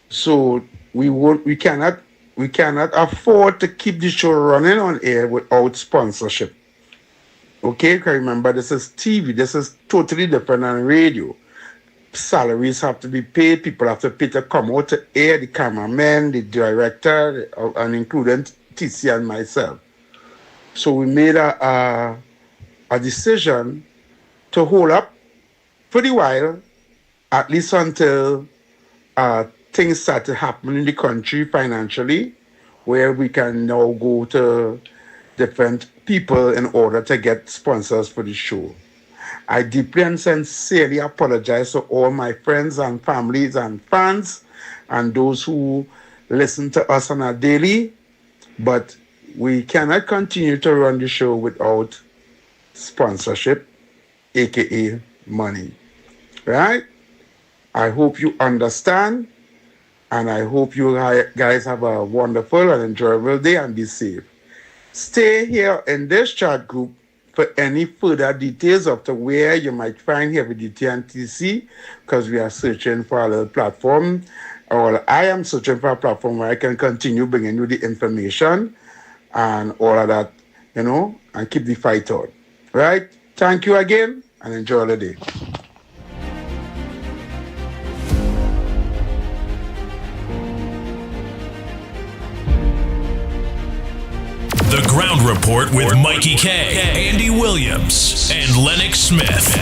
So we cannot afford to keep the show running on air without sponsorship. Okay, because remember, this is TV. This is totally different than radio. Salaries have to be paid. People have to pay to come out to air, the cameraman, the director, and including TC and myself. So we made a decision to hold up for the while, at least until things start to happen in the country financially, where we can now go to different people in order to get sponsors for the show. I deeply and sincerely apologize to all my friends and families and fans and those who listen to us on a daily, but we cannot continue to run the show without sponsorship, aka money. Right? I hope you understand, and I hope you guys have a wonderful and enjoyable day and be safe. Stay here in this chat group for any further details of where you might find Heavy Duty and TC, because we are searching for a little platform, or I am searching for a platform where I can continue bringing you the information and all of that, and keep the fight on. Right? Thank you again, and enjoy the day. The Ground Report with Mickie K, Andy Williams, and Lennox Smith.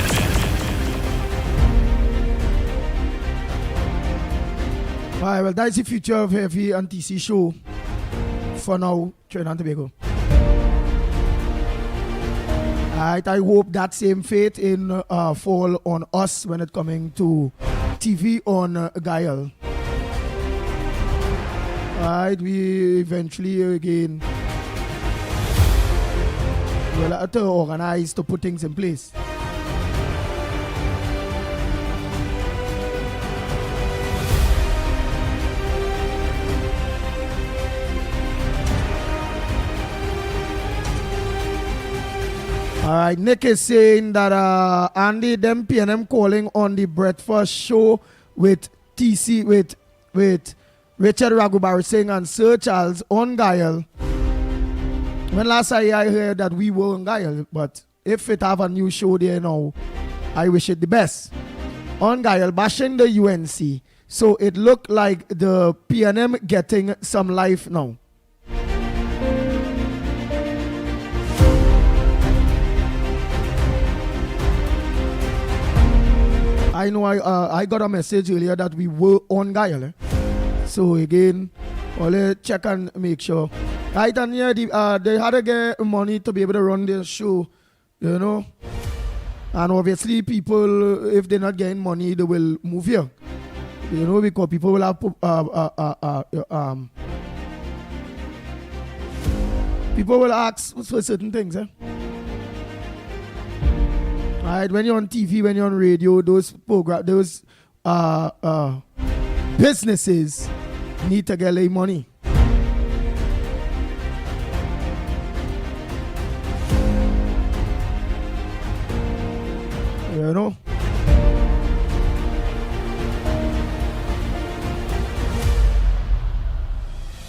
All right, well, that's the future of Heavy and TC show for now, Trinidad and Tobago. All right, I hope that same fate in fall on us when it coming to TV on Guyana. All right, we eventually again will have to organize to put things in place. All right, Nick is saying that Andy, them PNM calling on the breakfast show with TC, with Richard Ragubar Singh and Sir Charles on Guyana. When last I heard that we were on Guyana, but if it have a new show there now, I wish it the best. On Guyana, bashing the UNC. So it looked like the PNM getting some life now. I know I got a message earlier that we were on Guyana. So again, I'll check and make sure. Right, and yeah, they had to get money to be able to run their show, And obviously people, if they're not getting money, they will move here. Because people will have people will ask for certain things, Alright, when you're on TV, when you're on radio, those businesses need to get money.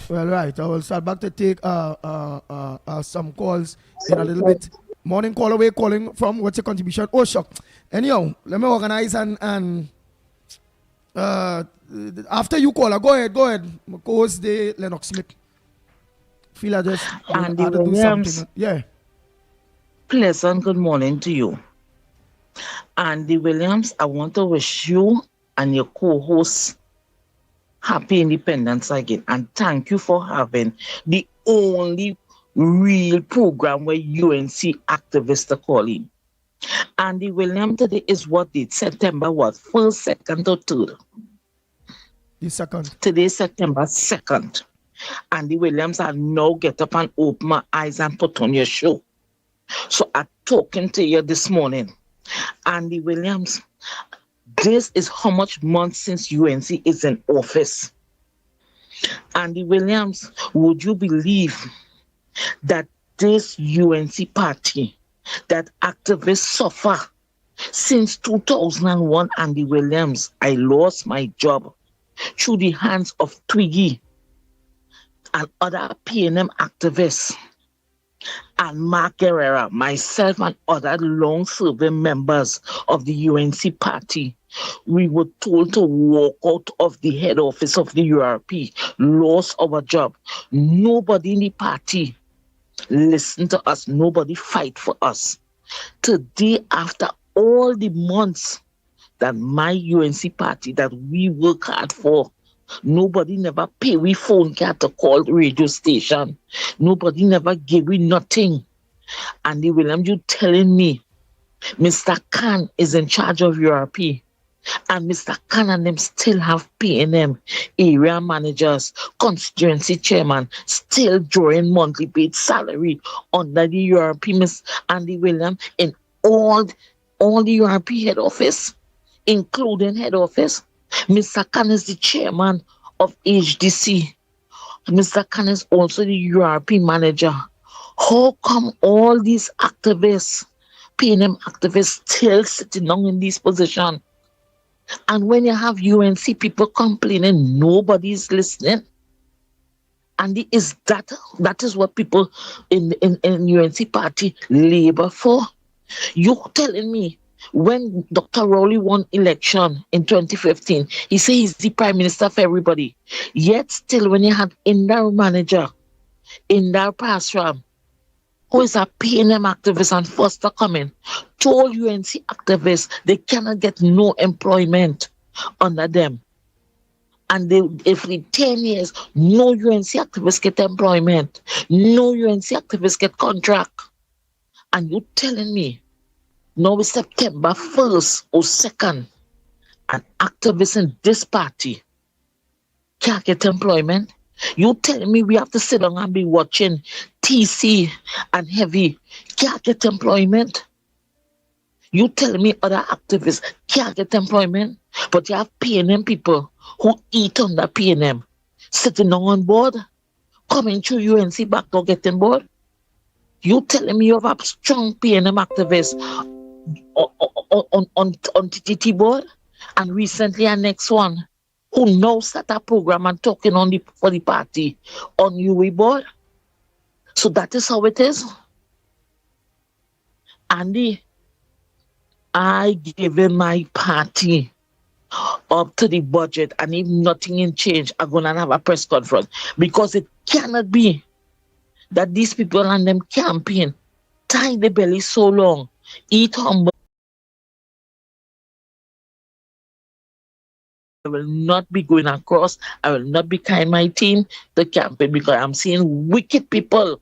Well, right. I will start back to take some calls in a little bit. Morning call away, calling from what's your contribution? Oh, shock. Anyhow, let me organize and after you call, go ahead. Co-host the Lennox Smith. Feel I just Andy had to do Williams. something. Yeah. Pleasant good morning to you. Andy Williams, I want to wish you and your co-host happy independence again. And thank you for having the only real program where UNC activists are calling. Andy Williams, today is what date? September what? 1st, 2nd, or 3rd? The 2nd. Today is September 2nd. Andy Williams, I now get up and open my eyes and put on your show. So I'm talking to you this morning. Andy Williams, this is how much months since UNC is in office. Andy Williams, would you believe that this UNC party, that activists suffer since 2001, Andy Williams, I lost my job through the hands of Twiggy and other PNM activists. and Mark Herrera, myself and other long-serving members of the UNC party, we were told to walk out of the head office of the URP, lost our job. Nobody in the party listened to us. Nobody fight for us. Today, after all the months that my UNC party that we work hard for, nobody never pay we phone card to call the radio station. Nobody never give we nothing. Andy Williams, you telling me Mr. Khan is in charge of URP, and Mr. Khan and them still have P&M, area managers, constituency chairman, still drawing monthly paid salary under the URP, Miss Andy Williams, in all the URP head office, including head office. Mr. Khan is the chairman of HDC. Mr. Khan is also the URP manager. How come all these activists, P&M activists, still sitting down in this position? And when you have UNC people complaining, nobody's listening. And that is what people in UNC party labor for. You telling me when Dr. Rowley won election in 2015, he said he's the prime minister for everybody. Yet still, when you had Indar manager, Indar Pasram, who is a P&M activist and Foster Cumming, told UNC activists they cannot get no employment under them. And every 10 years, no UNC activists get employment. No UNC activists get contract. And you telling me, now it's September 1st or 2nd, an activist in this party can't get employment? You telling me we have to sit down and be watching TC and Heavy can't get employment? You telling me other activists can't get employment? But you have P&M people who eat under P&M sitting down on board, coming through UNC back door getting board? You telling me you have a strong P&M activists on TTT board? And recently our next one who now start a program and talking for the party on UA board. So that is how it is. Andy, I given my party up to the budget, and if nothing in change, I'm gonna have a press conference, because it cannot be that these people and them campaign tie the belly so long, eat humble. I will not be going across. I will not be kind my team to campaign, because I'm seeing wicked people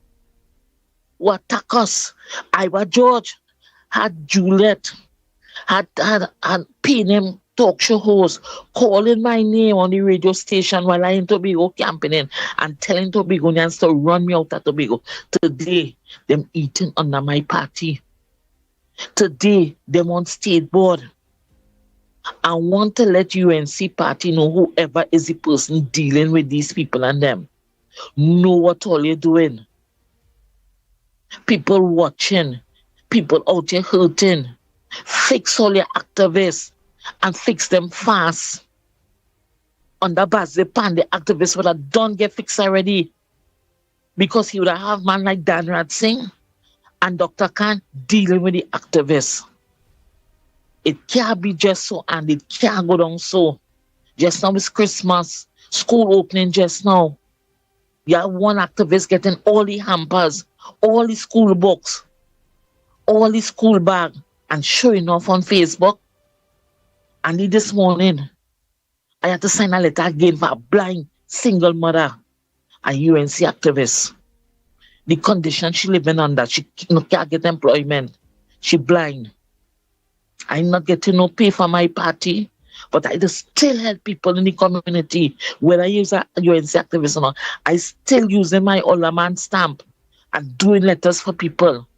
who attack us. Iowa George had Juliet, had P&M talk show host calling my name on the radio station while I in Tobago campaigning and telling Tobagonians to run me out of Tobago. Today, them eating under my party. Today, them on state board. I want to let UNC party know, whoever is the person dealing with these people and them, know what all you're doing. People watching, people out here hurting. Fix all your activists and fix them fast. Under Bazipan, the activists would have done get fixed already, because he would have man like Dan Rad Singh and Dr. Khan dealing with the activists. It can't be just so, and it can't go down so. Just now it's Christmas, school opening just now. You have one activist getting all the hampers, all the school books, all the school bag, and showing off on Facebook. And this morning, I had to sign a letter again for a blind single mother, a UNC activist. The condition she living under, she can't get employment. She blind. I'm not getting no pay for my party, but I just still help people in the community. Whether I use a UNC activist or not, I still using my Allan stamp and doing letters for people.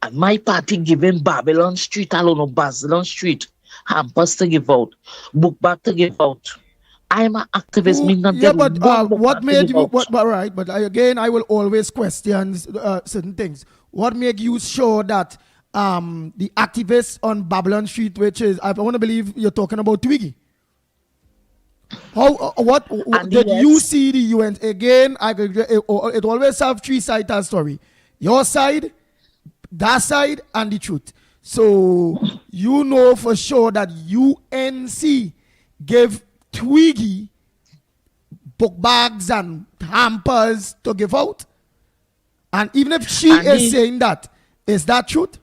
And my party giving Babylon Street, Babylon Street, hampers to give out, book bag to give out. I'm an activist. What made you? But again, I will always question certain things. What made you sure that the activists on Babylon Street, which is, I want to believe you're talking about Twiggy? What And did yes. you see the UN again? It always have three sides of story: your side, that side, and the truth. So you know for sure that UNC gave Twiggy book bags and hampers to give out. And even if she is saying that, is that truth?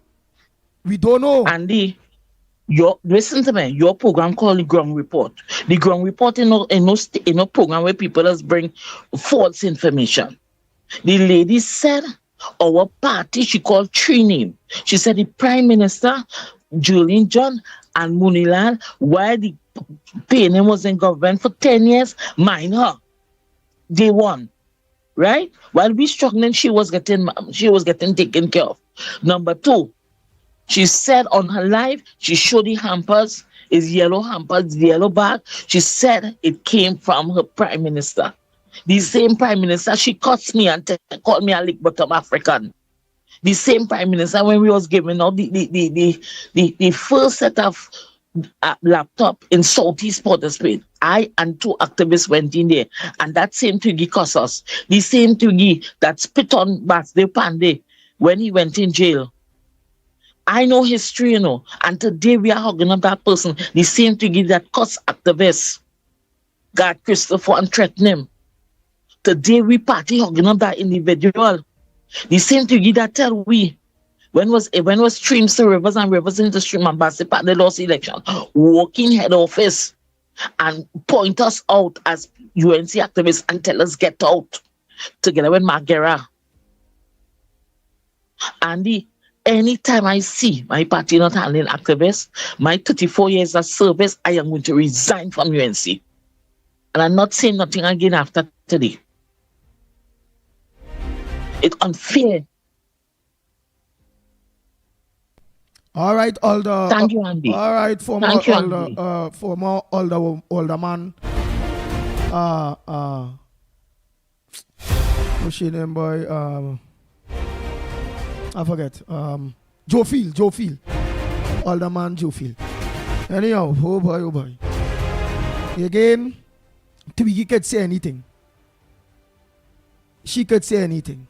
We don't know. Andy, listen to me. Your program called the Ground Report. The Ground Report in no program where people just bring false information. The lady said our party, she called three names. She said the Prime Minister, Julian John, and Munilan, while the PNM was in government for 10 years, mind her. They won. Right? While we struggling, she was getting taken care of. Number two, she said on her live, she showed the hampers, his yellow hampers, the yellow bag. She said it came from her Prime Minister. The same Prime Minister, she cussed me and called me a lick bottom African. The same Prime Minister, when we was giving out the first set of laptop in Southeast Port of Spain, I and two activists went in there, and that same Twiggy cussed us. The same Twiggy that spit on Basde Pandey when he went in jail. I know history, and today we are hugging up that person. The same Twiggy that cussed activists, got Christopher and threatened him. Today we party hugging up that individual. The same Twiggy that tell we when was streams to rivers and rivers into stream and Basde Pandey lost election, walking head office and point us out as UNC activists and tell us get out together with Margera. Andy, anytime I see my party not handling activists, my 34 years of service, I am going to resign from UNC. And I'm not saying nothing again after today. It's unfair. All right, older. Thank you, Andy. All right, former older man. What's your name, boy? I forget. Joe Field. Older man, Joe Field. Anyhow, oh boy. Again, Twiggy could say anything. She could say anything.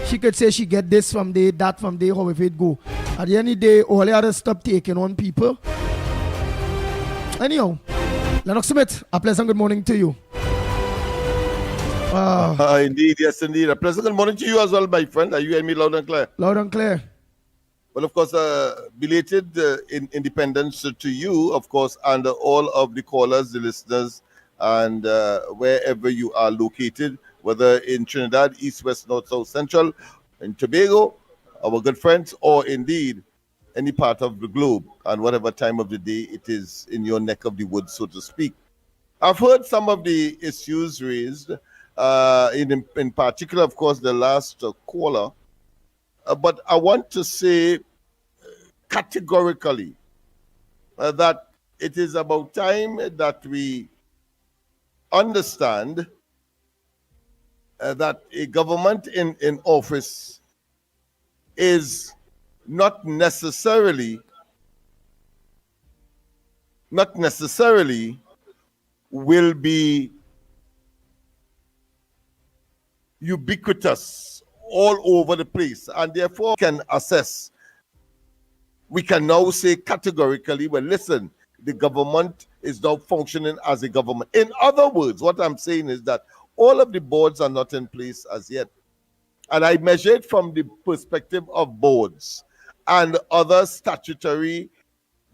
She could say she get this from there, that from there, however it go. At the end of the day, all the other stuff taken on people. Anyhow, Lennox Smith, a pleasant good morning to you. Indeed, yes, indeed. A pleasant good morning to you as well, my friend. Are you hearing me loud and clear? Loud and clear. Well, of course, belated independence to you, of course, and all of the callers, the listeners, and wherever you are located, whether in Trinidad, East, West, North, South, Central, in Tobago, our good friends, or indeed any part of the globe, and whatever time of the day it is in your neck of the woods, so to speak. I've heard some of the issues raised, in particular, of course, the last caller, but I want to say categorically that it is about time that we understand that a government in office is not necessarily will be ubiquitous all over the place, and therefore can assess. We can now say categorically, well, listen, the government is now functioning as a government. In other words, what I'm saying is that all of the boards are not in place as yet. And I measure it from the perspective of boards and other statutory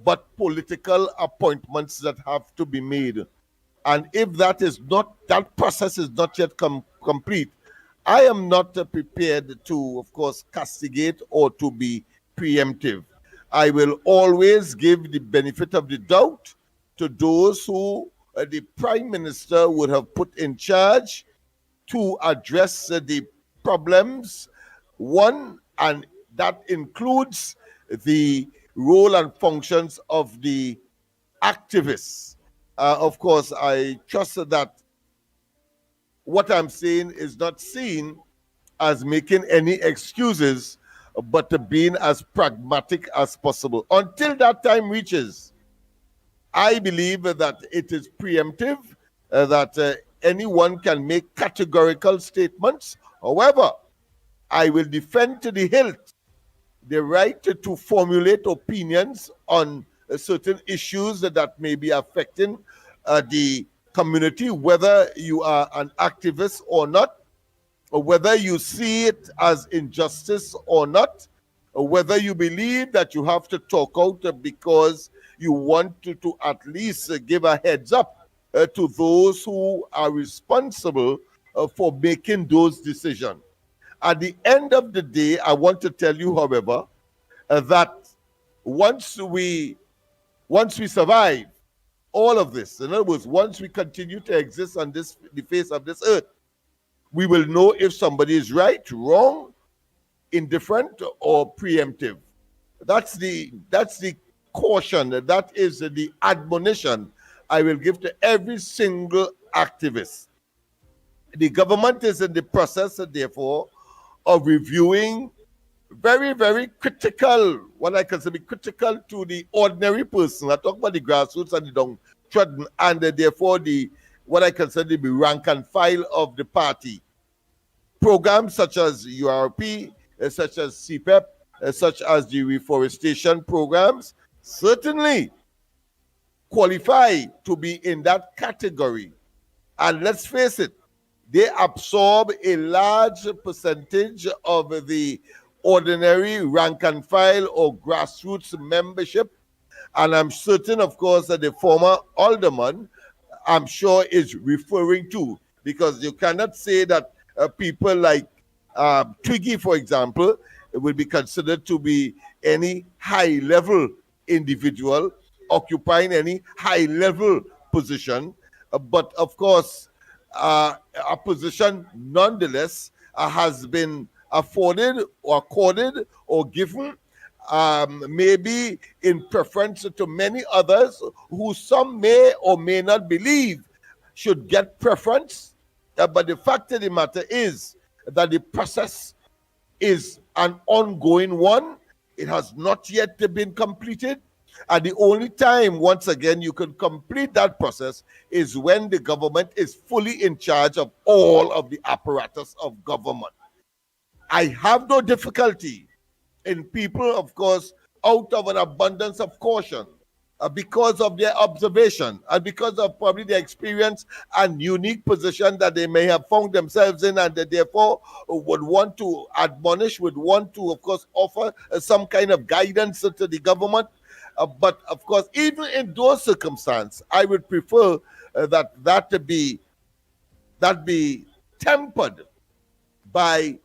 but political appointments that have to be made. And if that process is not yet complete, I am not prepared to, of course, castigate or to be preemptive. I will always give the benefit of the doubt to those who the Prime Minister would have put in charge to address the problems. One, and that includes the role and functions of the activists. Of course, I trust that what I'm saying is not seen as making any excuses but being as pragmatic as possible. Until that time reaches, I believe that it is preemptive, that anyone can make categorical statements. However, I will defend to the hilt the right to formulate opinions on certain issues that may be affecting the community, whether you are an activist or not, or whether you see it as injustice or not, or whether you believe that you have to talk out because you want to at least give a heads up to those who are responsible for making those decisions. At the end of the day, I want to tell you, however, that once we survive all of this, in other words, once we continue to exist on the face of this earth, we will know if somebody is right, wrong, indifferent, or preemptive. That's the caution, that is the admonition I will give to every single activist. The government is in the process, therefore, of reviewing very, very critical, what I consider critical to the ordinary person. I talk about the grassroots and the downtrodden, and therefore what I consider the rank and file of the party. Programs such as URP, such as CPEP, such as the reforestation programs, certainly qualify to be in that category. And let's face it, they absorb a large percentage of the ordinary rank and file or grassroots membership. And I'm certain, of course, that the former alderman, I'm sure, is referring to, because you cannot say that people like Twiggy, for example, will be considered to be any high-level individual occupying any high-level position. But, of course, a position nonetheless has been afforded or accorded or given, maybe in preference to many others who some may or may not believe should get preference. But the fact of the matter is that the process is an ongoing one. It has not yet been completed. And the only time, once again, you can complete that process is when the government is fully in charge of all of the apparatus of government. I have no difficulty in people, of course, out of an abundance of caution, because of their observation and because of probably their experience and unique position that they may have found themselves in, and that therefore would want to admonish, would want to, of course, offer some kind of guidance to the government. But, of course, even in those circumstances, I would prefer that be tempered by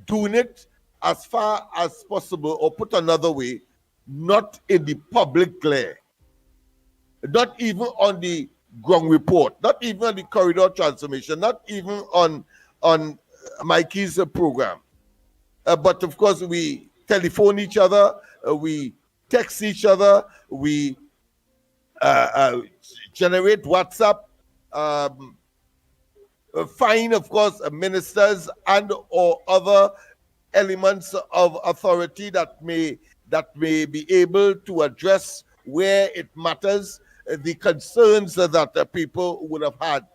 doing it as far as possible, or put another way, not in the public glare, not even on the ground report, not even on the corridor transformation, not even on Mickie's program. But, of course, we telephone each other, we text each other, we generate WhatsApp, find, of course, ministers and or other elements of authority that may be able to address where it matters the concerns that people would have had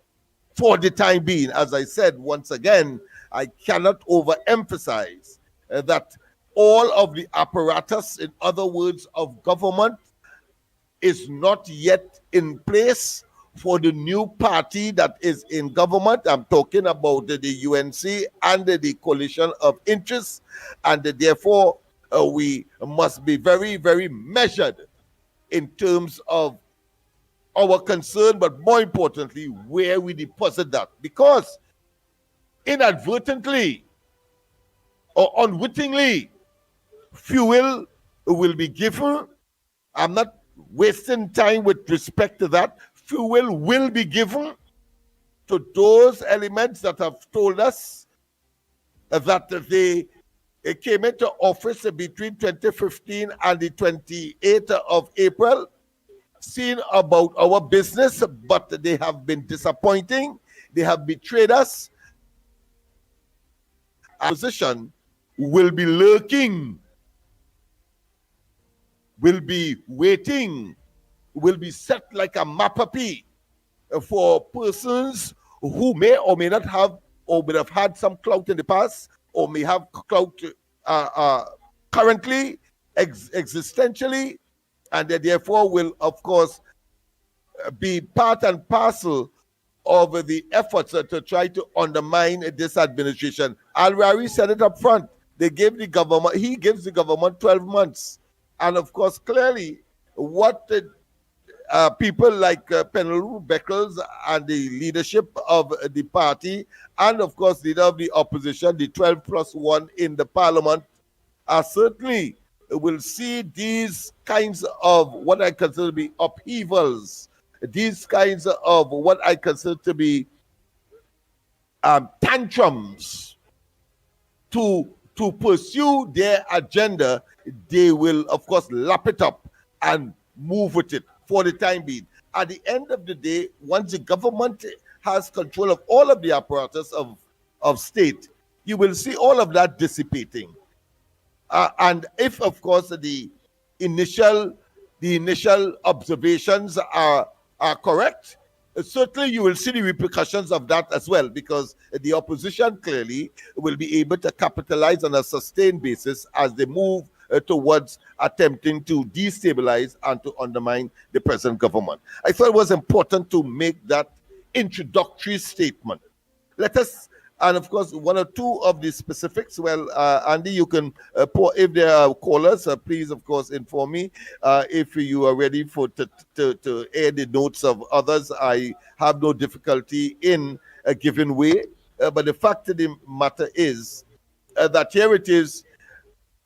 for the time being. As I said, once again, I cannot overemphasize that all of the apparatus, in other words, of government, is not yet in place for the new party that is in government. I'm talking about the UNC and the coalition of interests, and therefore we must be very, very measured in terms of our concern, but more importantly, where we deposit that. Because inadvertently or unwittingly, fuel will be given. I'm not wasting time with respect to that. Fuel will be given to those elements that have told us that they came into office between 2015 and the 28th of April, seen about our business, but they have been disappointing. They have betrayed us. Position will be lurking, will be waiting, will be set like a mapapi for persons who may or may not have or may have had some clout in the past or may have clout currently, existentially, and they therefore will, of course, be part and parcel of the efforts to try to undermine this administration. Al-Rari said it up front. He gives the government 12 months. And of course, clearly, what people like Penelope Beckles and the leadership of the party, and of course, leader of the opposition, the 12+1 in the parliament, are certainly will see these kinds of what I consider to be upheavals, these kinds of what I consider to be tantrums to pursue their agenda. They will, of course, lap it up and move with it for the time being. At the end of the day, once the government has control of all of the apparatus of state, you will see all of that dissipating. And if, of course, the initial observations are correct, certainly you will see the repercussions of that as well, because the opposition clearly will be able to capitalize on a sustained basis as they move towards attempting to destabilize and to undermine the present government. I thought it was important to make that introductory statement. Let us, and of course, one or two of the specifics. Well, Andy, you can if there are callers, please, of course, inform me if you are ready to air the notes of others. I have no difficulty in giving way. But the fact of the matter is that here it is,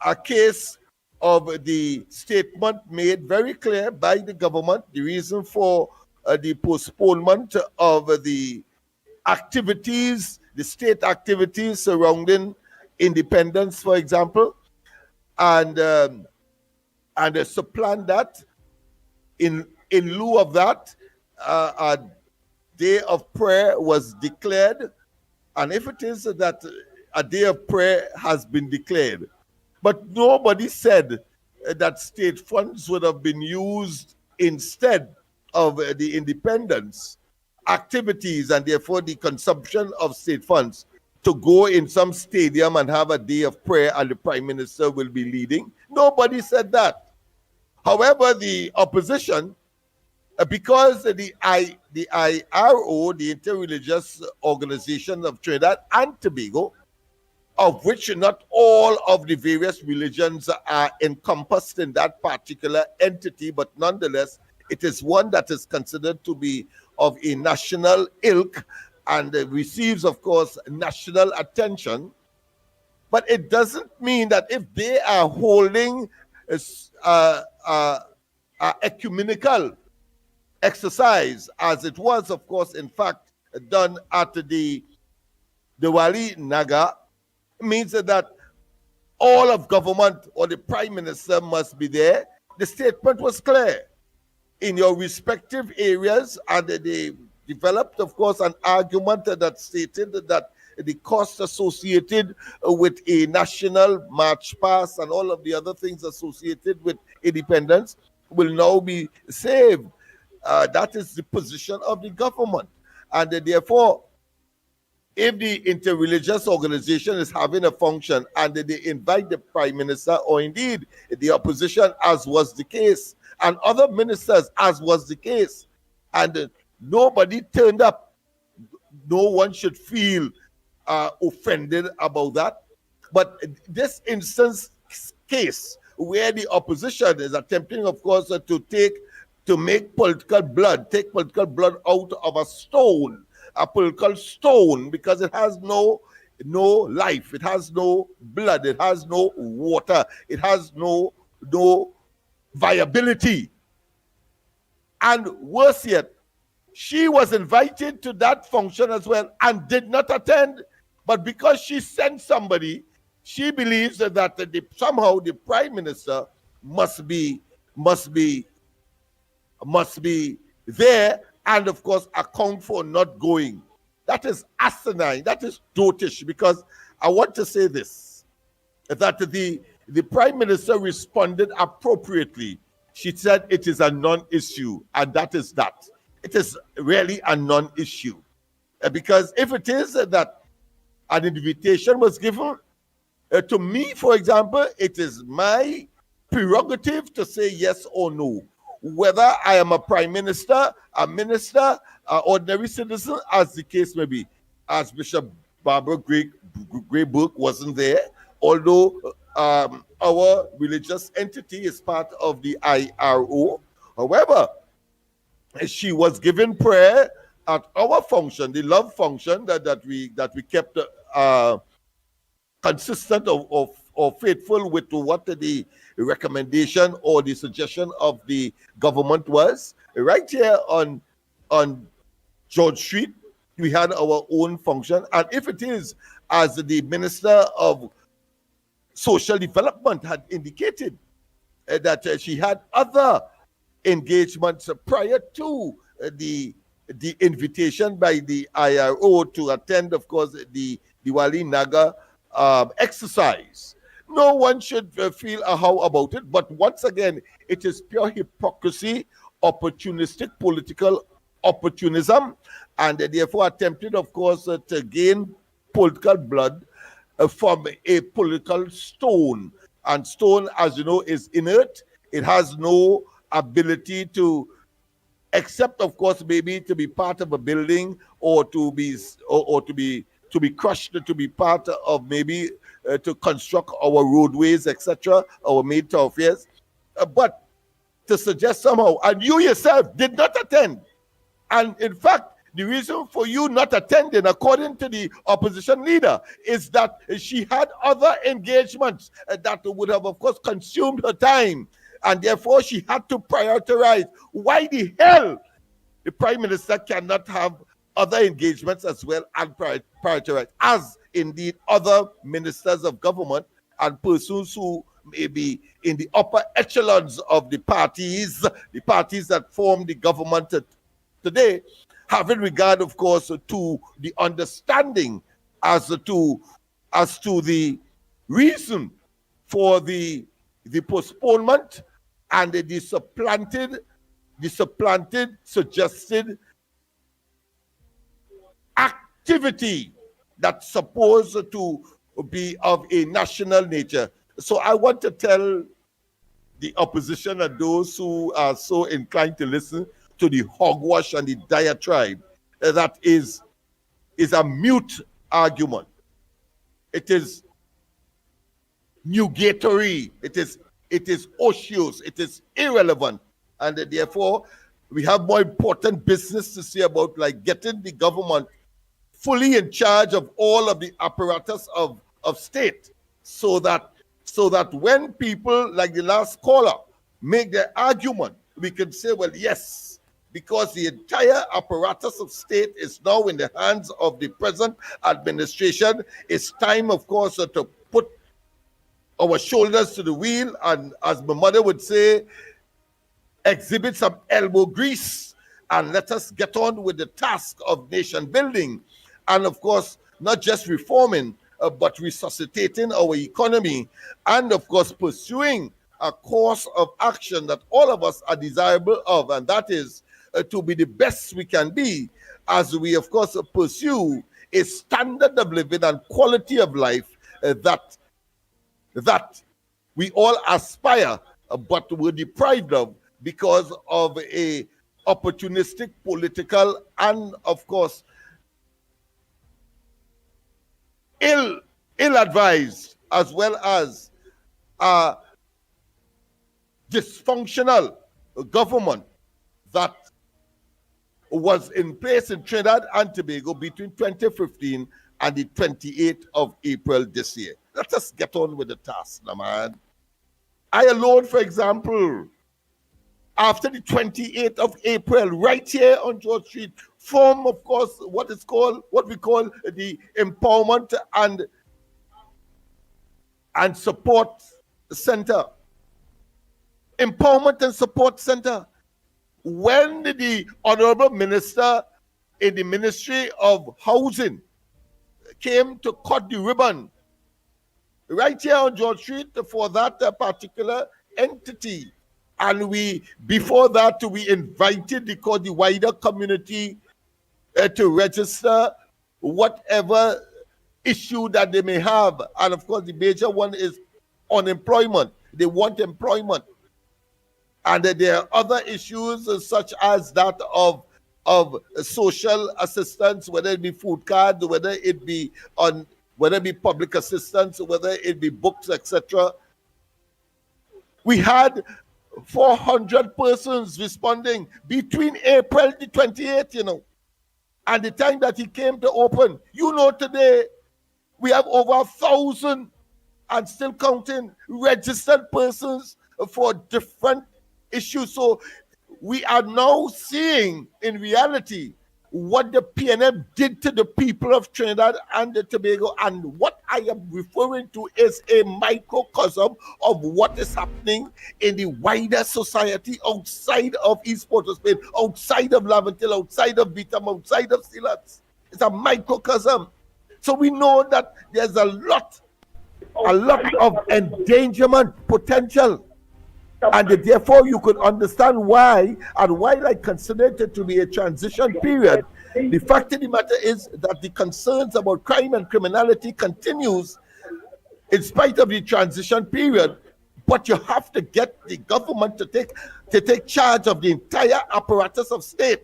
a case of the statement made very clear by the government, the reason for the postponement of the activities, the state activities surrounding independence, for example, and supplant that. In lieu of that, a day of prayer was declared, and if it is that a day of prayer has been declared, but nobody said that state funds would have been used instead of the independence activities and therefore the consumption of state funds to go in some stadium and have a day of prayer and the prime minister will be leading. Nobody said that. However, the opposition, because the IRO, the Interreligious Organization of Trinidad and Tobago, of which not all of the various religions are encompassed in that particular entity, but nonetheless, it is one that is considered to be of a national ilk and receives, of course, national attention. But it doesn't mean that if they are holding ecumenical exercise, as it was, of course, in fact, done at the Diwali Naga, means that all of government or the prime minister must be there. The statement was clear. In your respective areas, and they developed, of course, an argument that stated that the costs associated with a national march past and all of the other things associated with independence will now be saved. That is the position of the government. And therefore, if the interreligious organization is having a function and they invite the prime minister or indeed the opposition, as was the case, and other ministers, as was the case, and nobody turned up, no one should feel offended about that. But this instance case where the opposition is attempting, of course, to make political blood, take political blood out of a stone, a political stone, because it has no life, it has no blood, it has no water, it has no viability. And worse yet, she was invited to that function as well and did not attend. But because she sent somebody, she believes that somehow the prime minister must be there and, of course, account for not going. That is asinine. That is dotish, because I want to say this. that the Prime Minister responded appropriately. She said it is a non-issue, and that is that. It is really a non-issue. Because if it is that an invitation was given, to me, for example, it is my prerogative to say yes or no. Whether I am a prime minister, a minister, an ordinary citizen, as the case may be. As Bishop Barbara Grayburg wasn't there, although our religious entity is part of the IRO. However, she was given prayer at our function, the love function that we kept consistent or faithful with what the recommendation or the suggestion of the government was. Right here on George Street, we had our own function. And if it is, as the Minister of Social Development had indicated, that she had other engagements prior to the invitation by the IRO to attend, of course, the Diwali Naga exercise. No one should feel a how about it, but once again, it is pure hypocrisy, opportunistic political opportunism, and therefore attempted, of course, to gain political blood from a political stone. And stone, as you know, is inert. It has no ability to, except, of course, maybe to be part of a building or to be crushed, to be part of maybe to construct our roadways, etc., our main thoroughfares. But to suggest somehow, and you yourself did not attend, and in fact, the reason for you not attending, according to the opposition leader, is that she had other engagements that would have, of course, consumed her time, and therefore she had to prioritize. Why the hell the Prime Minister cannot have other engagements as well and prioritize, as indeed other ministers of government and persons who may be in the upper echelons of the parties that form the government today, having regard, of course, to the understanding as to the reason for the postponement and the supplanted suggested activity that's supposed to be of a national nature. So I want to tell the opposition and those who are so inclined to listen to the hogwash and the diatribe that is a mute argument. It is nugatory. It is osseous. It is irrelevant. And therefore, we have more important business to say about, like, getting the government fully in charge of all of the apparatus of state, so that when people like the last caller make their argument, we can say, well, yes, because the entire apparatus of state is now in the hands of the present administration. It's time, of course, to put our shoulders to the wheel and, as my mother would say, exhibit some elbow grease and let us get on with the task of nation building. And of course, not just reforming, but resuscitating our economy, and of course, pursuing a course of action that all of us are desirable of, and that is to be the best we can be, as we, of course, pursue a standard of living and quality of life that we all aspire, but were deprived of because of a opportunistic political and, of course, ill-advised, as well as dysfunctional government that was in place in Trinidad and Tobago between 2015 and the 28th of April this year. Let us get on with the task, now, man. I alone, for example, after the 28th of April, right here on George Street, form, of course, what we call the Empowerment and Support Center. Empowerment and Support Center. When the Honorable Minister in the Ministry of Housing came to cut the ribbon right here on George Street for that particular entity. And before that, we invited the wider community to register whatever issue that they may have. And of course, the major one is unemployment. They want employment. And there are other issues such as that of social assistance, whether it be food cards, whether it be public assistance, whether it be books, etc. We had 400 persons responding between April the 28th, and the time that he came to open. Today we have over 1,000 and still counting registered persons for different issues. So we are now seeing in reality what the PNM did to the people of Trinidad and Tobago, and what I am referring to is a microcosm of what is happening in the wider society outside of East Port of Spain, outside of Laventille, outside of Vitam, outside of Silats. It's a microcosm. So we know that there's a lot of endangerment potential. And therefore, you could understand why, and while I consider it to be a transition period, the fact of the matter is that the concerns about crime and criminality continues in spite of the transition period. But you have to get the government to take charge of the entire apparatus of state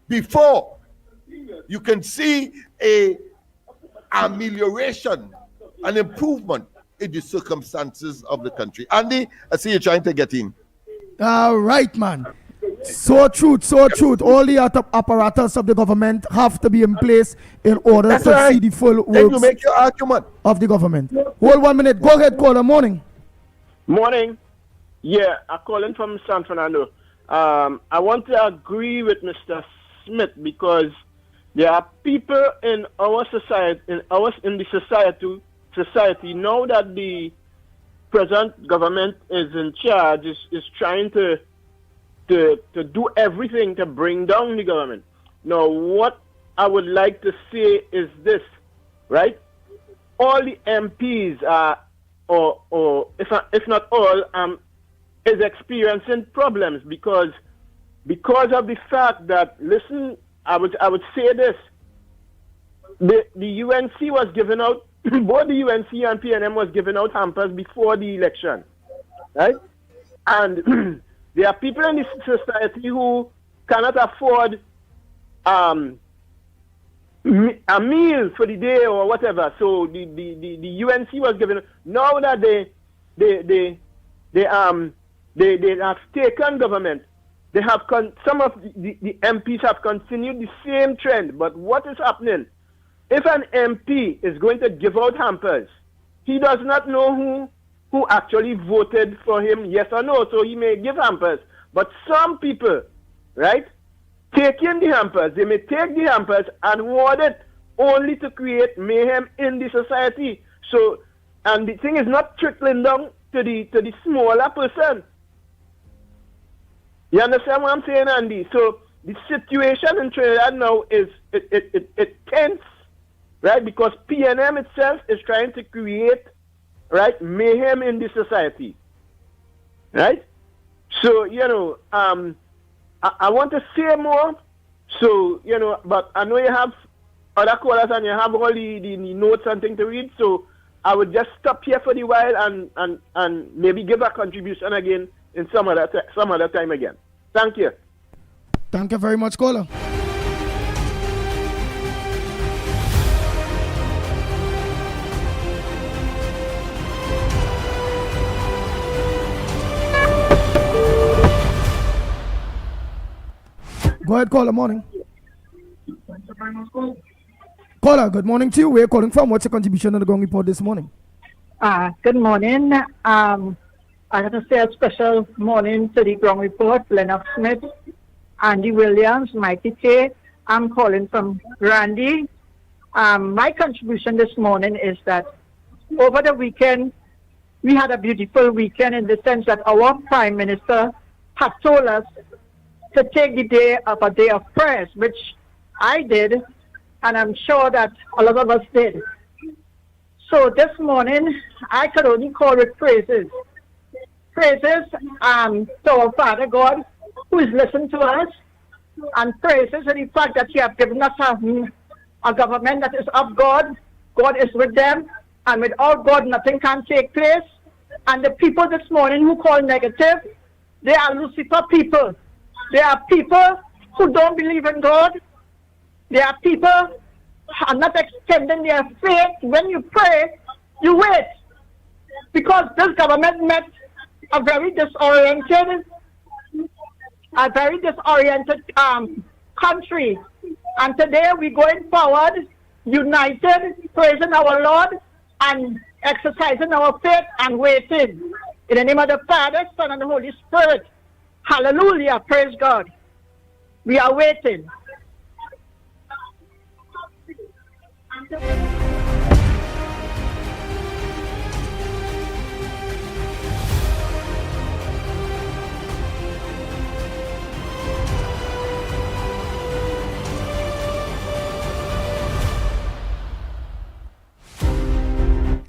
before you can see a amelioration, an improvement in the circumstances of the country. Andy, I see you trying to get in. All right, man. So truth. All the apparatus of the government have to be in place in order to see the full works then you make your argument of the government. Hold 1 minute. Go ahead, caller. Morning. Morning. Yeah, I'm calling from San Fernando. I want to agree with Mr. Smith because there are people in our society, in the society, now that the present government is in charge, is trying to do everything to bring down the government. Now, what I would like to say is this, right? All the MPs are, or if not all, is experiencing problems because of the fact that, listen, I would say this: the UNC was given out. Both the UNC and PNM was giving out hampers before the election, right? And there are people in this society who cannot afford a meal for the day or whatever. So the UNC was given. Now that they have taken government, they have some of the MPs have continued the same trend. But what is happening? If an MP is going to give out hampers, he does not know who actually voted for him, yes or no, so he may give hampers. But some people, right, take in the hampers. They may take the hampers and hoard it only to create mayhem in the society. So, and the thing is not trickling down to the smaller person. You understand what I'm saying, Andy? So the situation in Trinidad now is it tense. Right, because PNM itself is trying to create, right, mayhem in the society, right? So I want to say more. So but I know you have other callers and you have all the notes and things to read. So I would just stop here for the while and maybe give a contribution again in some other time again. Thank you. Thank you very much, caller. Go ahead, caller. Morning. Caller, good morning to you. Where are you calling from? What's your contribution on the Gong Report this morning? Good morning. I want to say a special morning to the Gong Report, Lennox Smith, Andy Williams, Mickie K. I'm calling from Randy. My contribution this morning is that over the weekend, we had a beautiful weekend in the sense that our Prime Minister had told us to take the day of a day of prayers, which I did, and I'm sure that a lot of us did. So this morning, I could only call it praises. Praises to our Father God, who is listening to us, and praises for the fact that He has given us a government that is of God. God is with them, and without God, nothing can take place. And the people this morning who call negative, they are Lucifer people. They are people who don't believe in God. They are people who are not extending their faith. When you pray, you wait. Because this government met a very disoriented country. And today we're going forward, united, praising our Lord and exercising our faith and waiting. In the name of the Father, Son, and the Holy Spirit. Hallelujah. Praise God. We are waiting.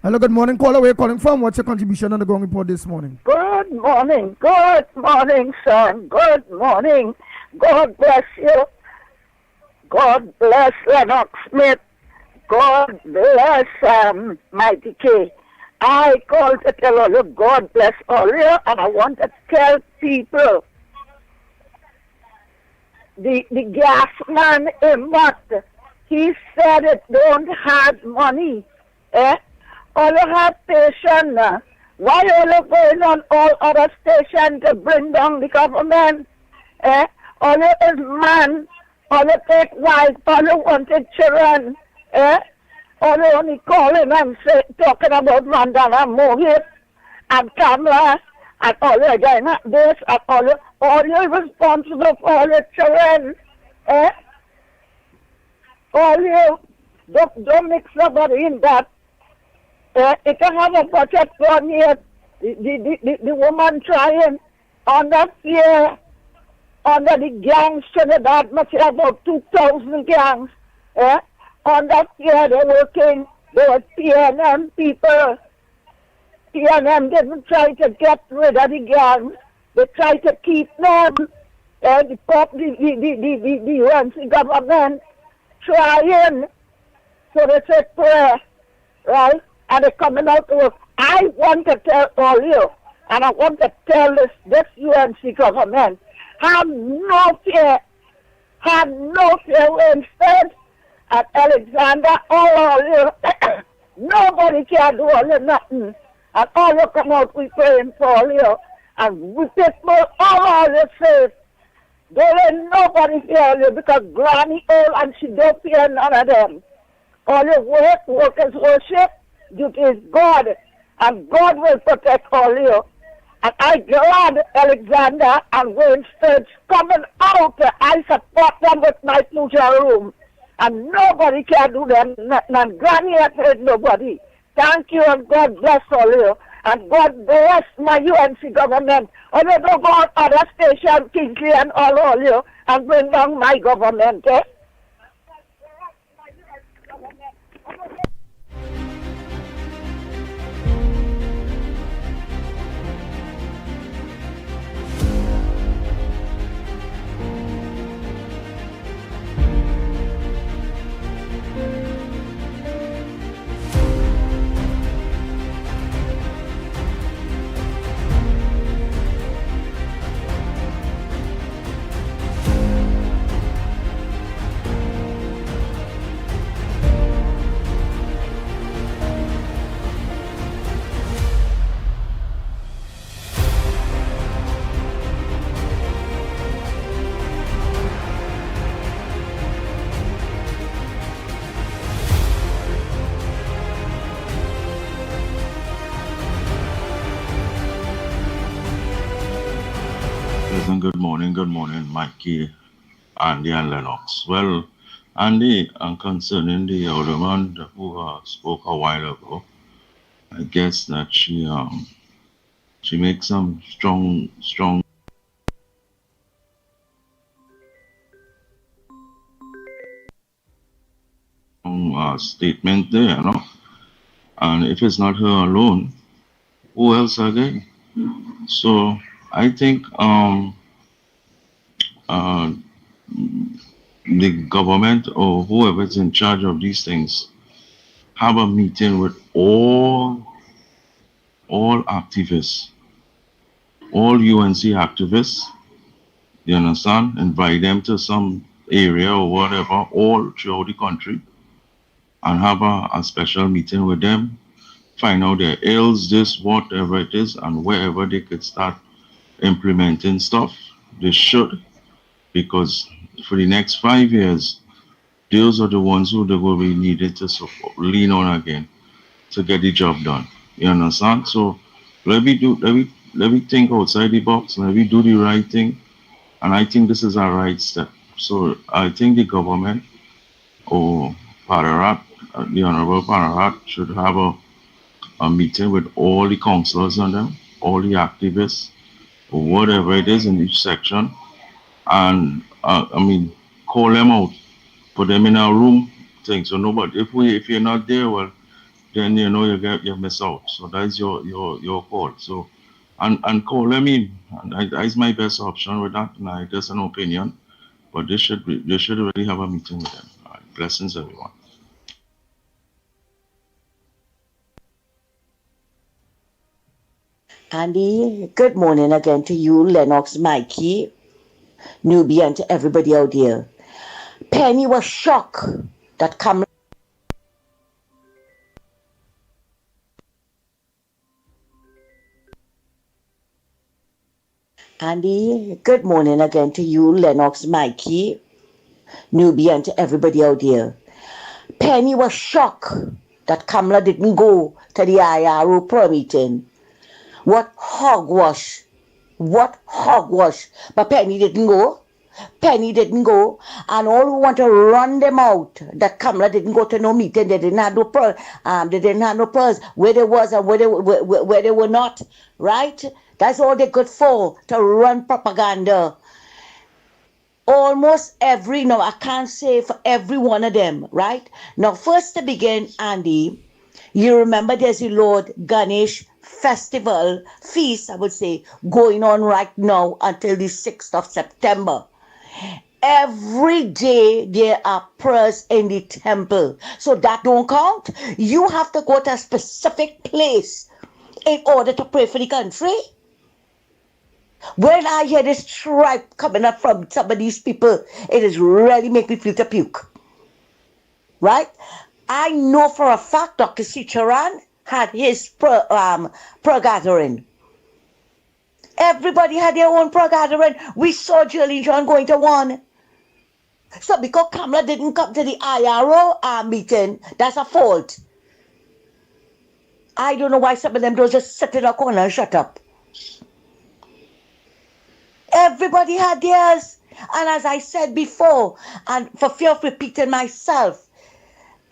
Hello, good morning. Caller, where you calling from? What's your contribution on the ground report this morning? Good morning, son. Good morning. God bless you. God bless Lennox Smith. God bless Mickie K. I called to tell all you God bless all you, and I want to tell people the gas man in Mott, he said it don't have money. All you have patience. Why all you going on all other stations to bring down the government? All you is man. All you take wife. All you wanted children. All you only calling and talking about Mandana Mohit and Kamala and all you again this and all you responsible for all your children. All you don't mix nobody in that. It can have a budget for here. The woman trying under fear, under the gangs, Trinidad must have about 2,000 gangs. Under fear, they're working. They were PNM people. PNM didn't try to get rid of the gangs. They tried to keep them. The UNC government trying. So they said prayer, right? And they're coming out to us. I want to tell all you, and I want to tell this UNC government, have no fear. Have no fear. Instead, at Alexander, all you, nobody can do all you nothing. And all you come out, we praying for all you. And we people, all you safe. There ain't nobody fear you because Granny old and she don't fear none of them. All your work is worship. Duty is God, and God will protect all you. And I glad Alexander and Winston coming out. I support them with my future room. And nobody can do them. And Granny has heard nobody. Thank you, and God bless all you. And God bless my UNC government. I don't go on other station, Kingsley and all you, and bring down my government. Good morning, Mickie, Andy, and Lennox. Well, Andy, concerning the other man who spoke a while ago, I guess that she makes some strong statement there, And if it's not her alone, who else are they? So I think the government or whoever's in charge of these things have a meeting with all activists, all UNC activists, you understand? Invite them to some area or whatever, all throughout the country, and have a special meeting with them, find out their ills, this, whatever it is, and wherever they could start implementing stuff, they should, because for the next 5 years, those are the ones who they will be needed to support, lean on again to get the job done. You understand? So let me think outside the box, let me do the right thing, and I think this is a right step. So I think the government or Pararat, the Honorable Pararat, should have a meeting with all the councillors on them, all the activists, or whatever it is in each section, and call them out, put them in a room, thing. So nobody, if you're not there, well, then you miss out. So that's your call. So and call them in. And that's my best option with that. And just an opinion, but they should really have a meeting with them. All right. Blessings, everyone. Andy, good morning again to you, Lennox, Mickie, Newbie, and to everybody out there. Penny was shocked that Karam. Andy, good morning again to you, Lennox, Mickie, Newbie, and to everybody out there. Penny was shocked that Kamala didn't go to the IRO prayer meeting. What hogwash. What hogwash. But Penny didn't go. Penny didn't go. And all who want to run them out, that Kamala didn't go to no meeting, they didn't have no prayer, they didn't have no prayers, where they was and where they were not, right? That's all they good for, to run propaganda. Almost every, no, I can't say for every one of them, right? Now, first to begin, Andy, you remember there's the Lord Ganesh Festival feast, I would say, going on right now until the 6th of September. Every day there are prayers in the temple. So that don't count. You have to go to a specific place in order to pray for the country. When I hear this tribe coming up from some of these people, it is really make me feel to puke. Right? I know for a fact Dr. Sicharan had his prayer gathering. Everybody had their own prayer gathering. We saw Jillian John going to one. So because Kamala didn't come to the IRO meeting, that's a fault. I don't know why some of them don't just sit in a corner and shut up. Everybody had theirs. And as I said before, and for fear of repeating myself,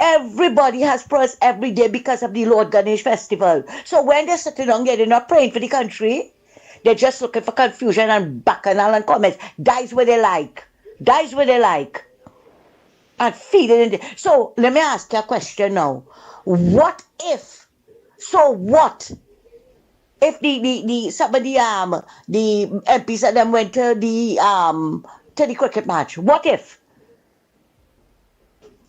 everybody has prayers every day because of the Lord Ganesh Festival. So when they're sitting down here, they're not praying for the country. They're just looking for confusion and bacchanal and comments. That's what they like. That's what they like. And feed it in. So let me ask you a question now. What if? So what? If some of the MPs and them went to the cricket match, what if?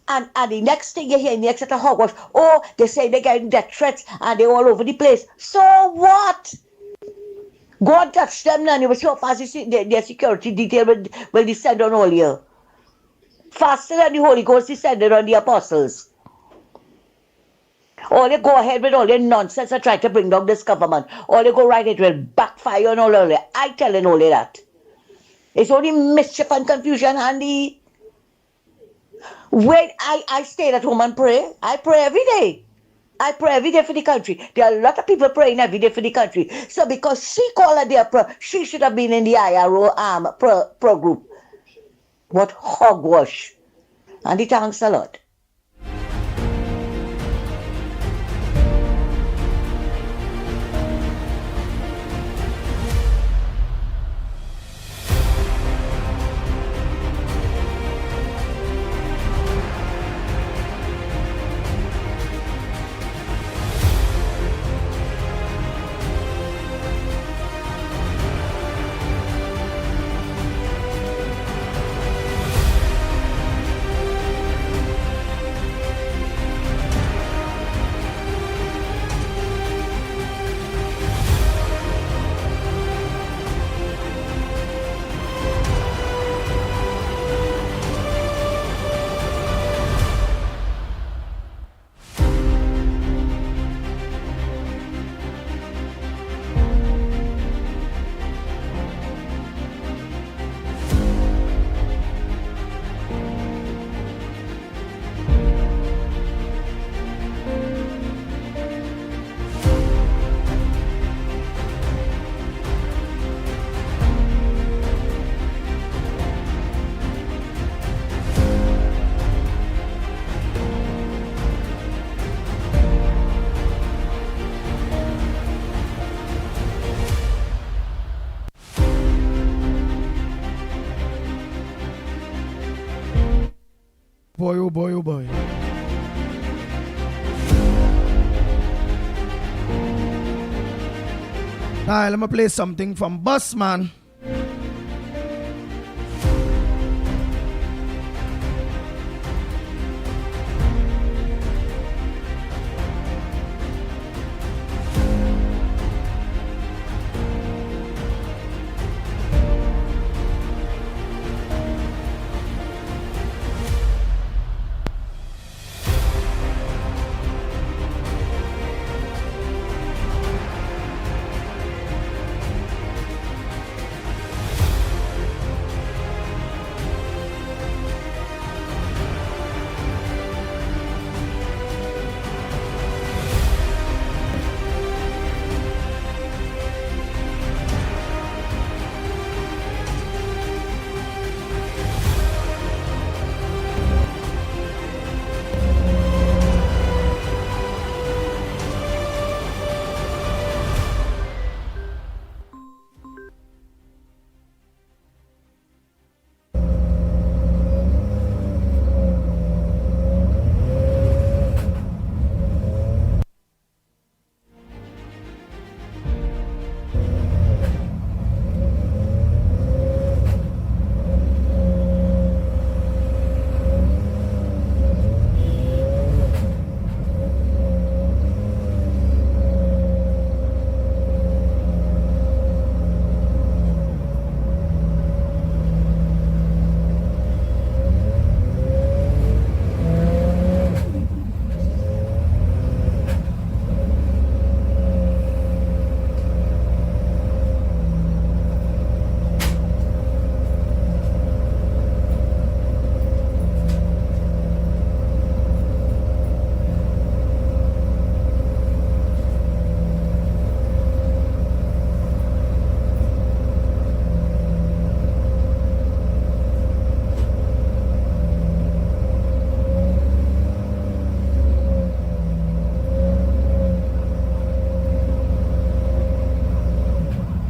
And the next thing you hear, next at the hogwash, oh, they say they're getting death threats and they're all over the place. So what? Go and touch them now. You will see how fast their security detail will descend on all you. Faster than the Holy Ghost descended on the apostles. Or they go ahead with all their nonsense and try to bring down this government. Or they go right, it will backfire on all of it. I telling all of that. It's only mischief and confusion, Andy. When I stay at home and pray, I pray every day. I pray every day for the country. There are a lot of people praying every day for the country. So because she called her their prayer, she should have been in the IRO pro group. What hogwash. Andy, thanks a lot. boy. Now let me play something from Busman.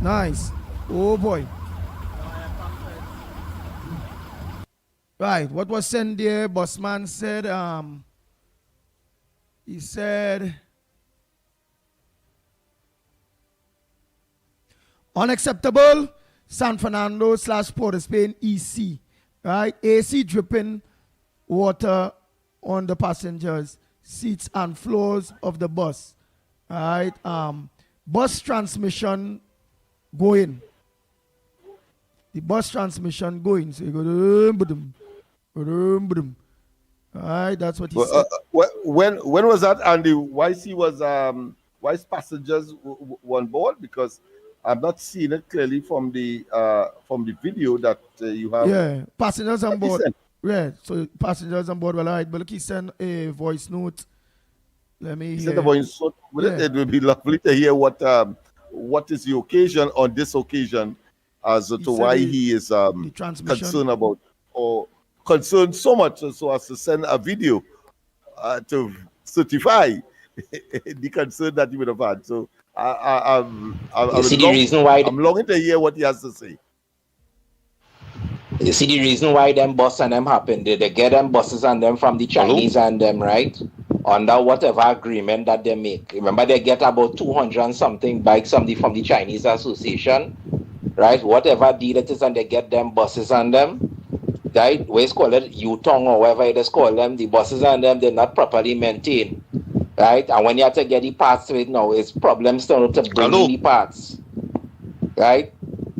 Nice. Oh boy. Right. What was sent there? Bossman said, he said, unacceptable. San Fernando / Port of Spain EC. Right. AC dripping water on the passengers, seats and floors of the bus. Right. Bus transmission going. The bus transmission going. So you go. Alright, that's what he said. When was that? And the YC was YC passengers on board, because I'm not seeing it clearly from the video that you have. Yeah, passengers on board. Yeah, so passengers on board. Well, alright, but look, he sent a voice note. Let me hear. Send a voice note. It would be lovely to hear what is the occasion on this occasion, as to why he is concerned about, or concerned so much so as to send a video to certify the concern that he would have had. So I'm longing to hear what he has to say. You see the reason why them bus and them happen? They get them buses and them from the Chinese and them, right? Under whatever agreement that they make. Remember, they get about 200 and something bikes from the Chinese Association, right? Whatever deal it is, and they get them buses and them, right? We call it Yutong or whatever it is called them. The buses and them, they're not properly maintained, right? And when you have to get the parts to it now, it's problems to bring in the parts, right?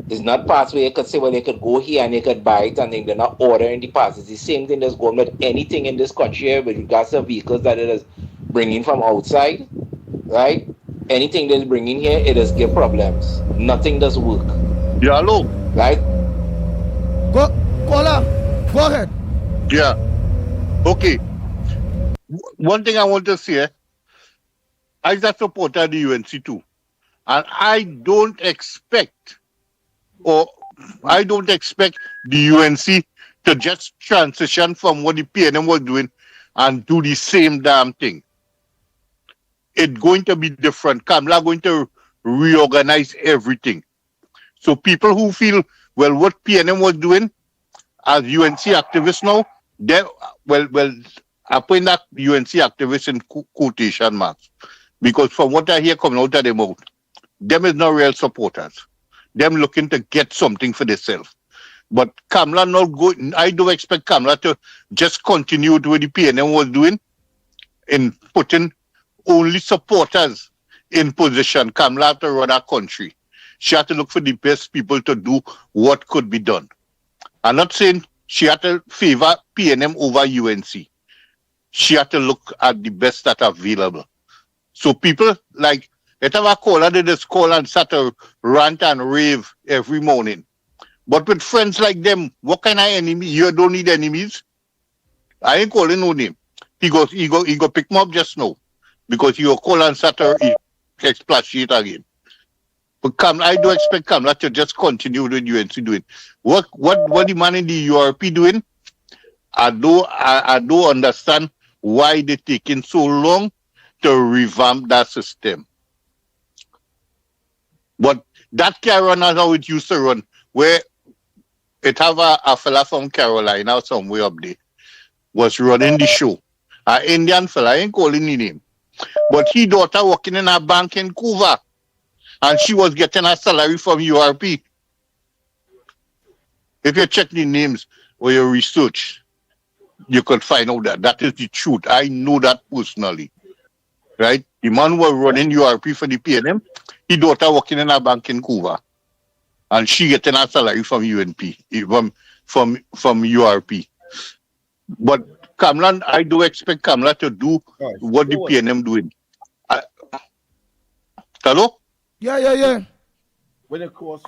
It's not parts where you could say, well, they could go here and they could buy it and then they're not ordering the parts. It's the same thing that's going with anything in this country with regards to vehicles that it is bringing from outside, right? Anything that's bringing here, it does give problems. Nothing does work. Yeah, hello. Right? Go ahead. Yeah. Okay. One thing I want to say, I'm a supporter of the UNC too. And I don't expect the UNC to just transition from what the PNM was doing and do the same damn thing. It's going to be different. Kamala going to reorganize everything. So people who feel, well, what PNM was doing as UNC activists now, I put that UNC activists in quotation marks because from what I hear coming out of their mouth, them is not real supporters. Them looking to get something for themselves. But Kamala not going. I do expect Kamala to just continue with what the PNM was doing in putting only supporters in position. Kamala have to run our country. She had to look for the best people to do what could be done. I'm not saying she had to favor PNM over UNC. She had to look at the best that are available. So people like, if I call her, they just call and start to rant and rave every morning. But with friends like them, what kind of enemy? You don't need enemies. I ain't calling no name. He go pick me up just now. Because you call and start to exploit again. But I do expect Kamala to just continue with UNC doing. What the man in the URP doing? I do understand why they taking so long to revamp that system. But that can't run as how it used to run, where it have a fella from Carolina somewhere up there was running the show. An Indian fella, I ain't calling his name. But his daughter working in a bank in Cuba. And she was getting her salary from URP. If you check the names or your research, you could find out that is the truth. I know that personally. Right? The man was running URP for the PNM. His daughter working in a bank in Cuba. And she getting her salary from UNP, from URP. But Kamala, I do expect Kamala to do what the PNM doing. Hello? Yeah. When it course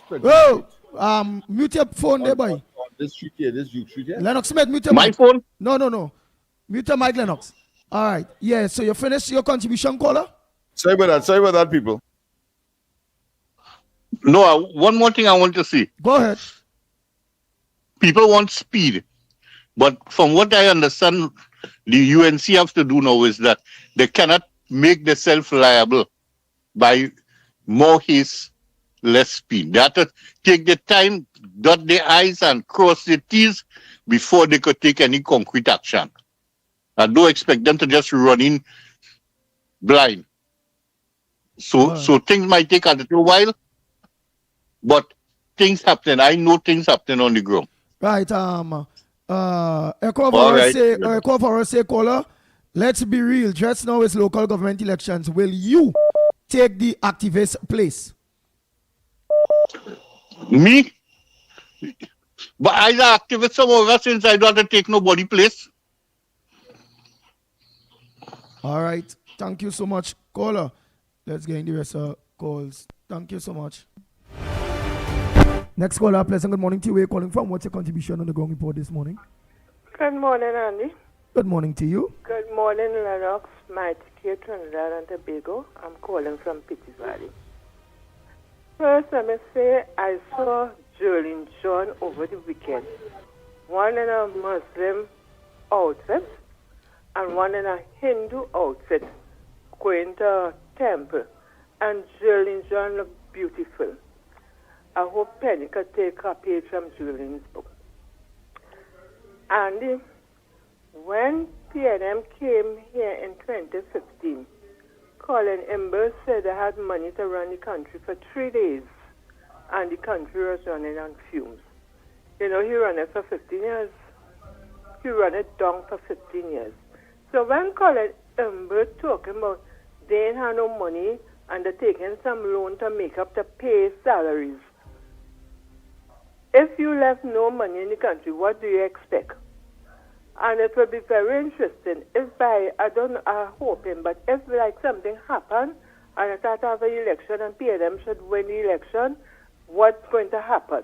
mute your phone there, boy. This street here, this youth street here. Lennox Smith, mute your My mic. phone? No. Mute your mic, Lennox. All right. Yeah, so you finished your contribution, caller? Sorry about that, people. No, one more thing I want to say. Go ahead. People want speed. But from what I understand, the UNC have to do now is that they cannot make themselves liable by more haste, less speed. They have to take the time, dot the I's and cross the T's before they could take any concrete action. I don't expect them to just run in blind. So things might take a little while, but things happen. I know things happen on the ground. Right. Echo for us say, caller, let's be real. Just now is local government elections. Will you take the activist place? Me? But I the activist somewhere since I don't have to take nobody place. All right. Thank you so much, caller. Let's get in the rest of calls. Thank you so much. Next caller, pleasant good morning to you. Where you calling from? What's your contribution on the ground report this morning? Good morning, Andy. Good morning to you. Good morning, Lennox, Mickie, Trinidad and Tobago. I'm calling from Pitty Valley. First, let me say I saw Jolene John over the weekend. One in a Muslim outfit and one in a Hindu outfit going to a temple. And Jolene John looked beautiful. I hope Penny could take a page from Julian's book. Andy, when PNM came here in 2015, Colin Imber said they had money to run the country for 3 days, and the country was running on fumes. You know, he ran it for 15 years. He ran it down for 15 years. So when Colin Imber talking about they ain't have no money and they're taking some loan to make up to pay salaries, if you left no money in the country, what do you expect? And it will be very interesting if I'm hoping, but if like something happened and I start to have an election and PNM should win the election, what's going to happen?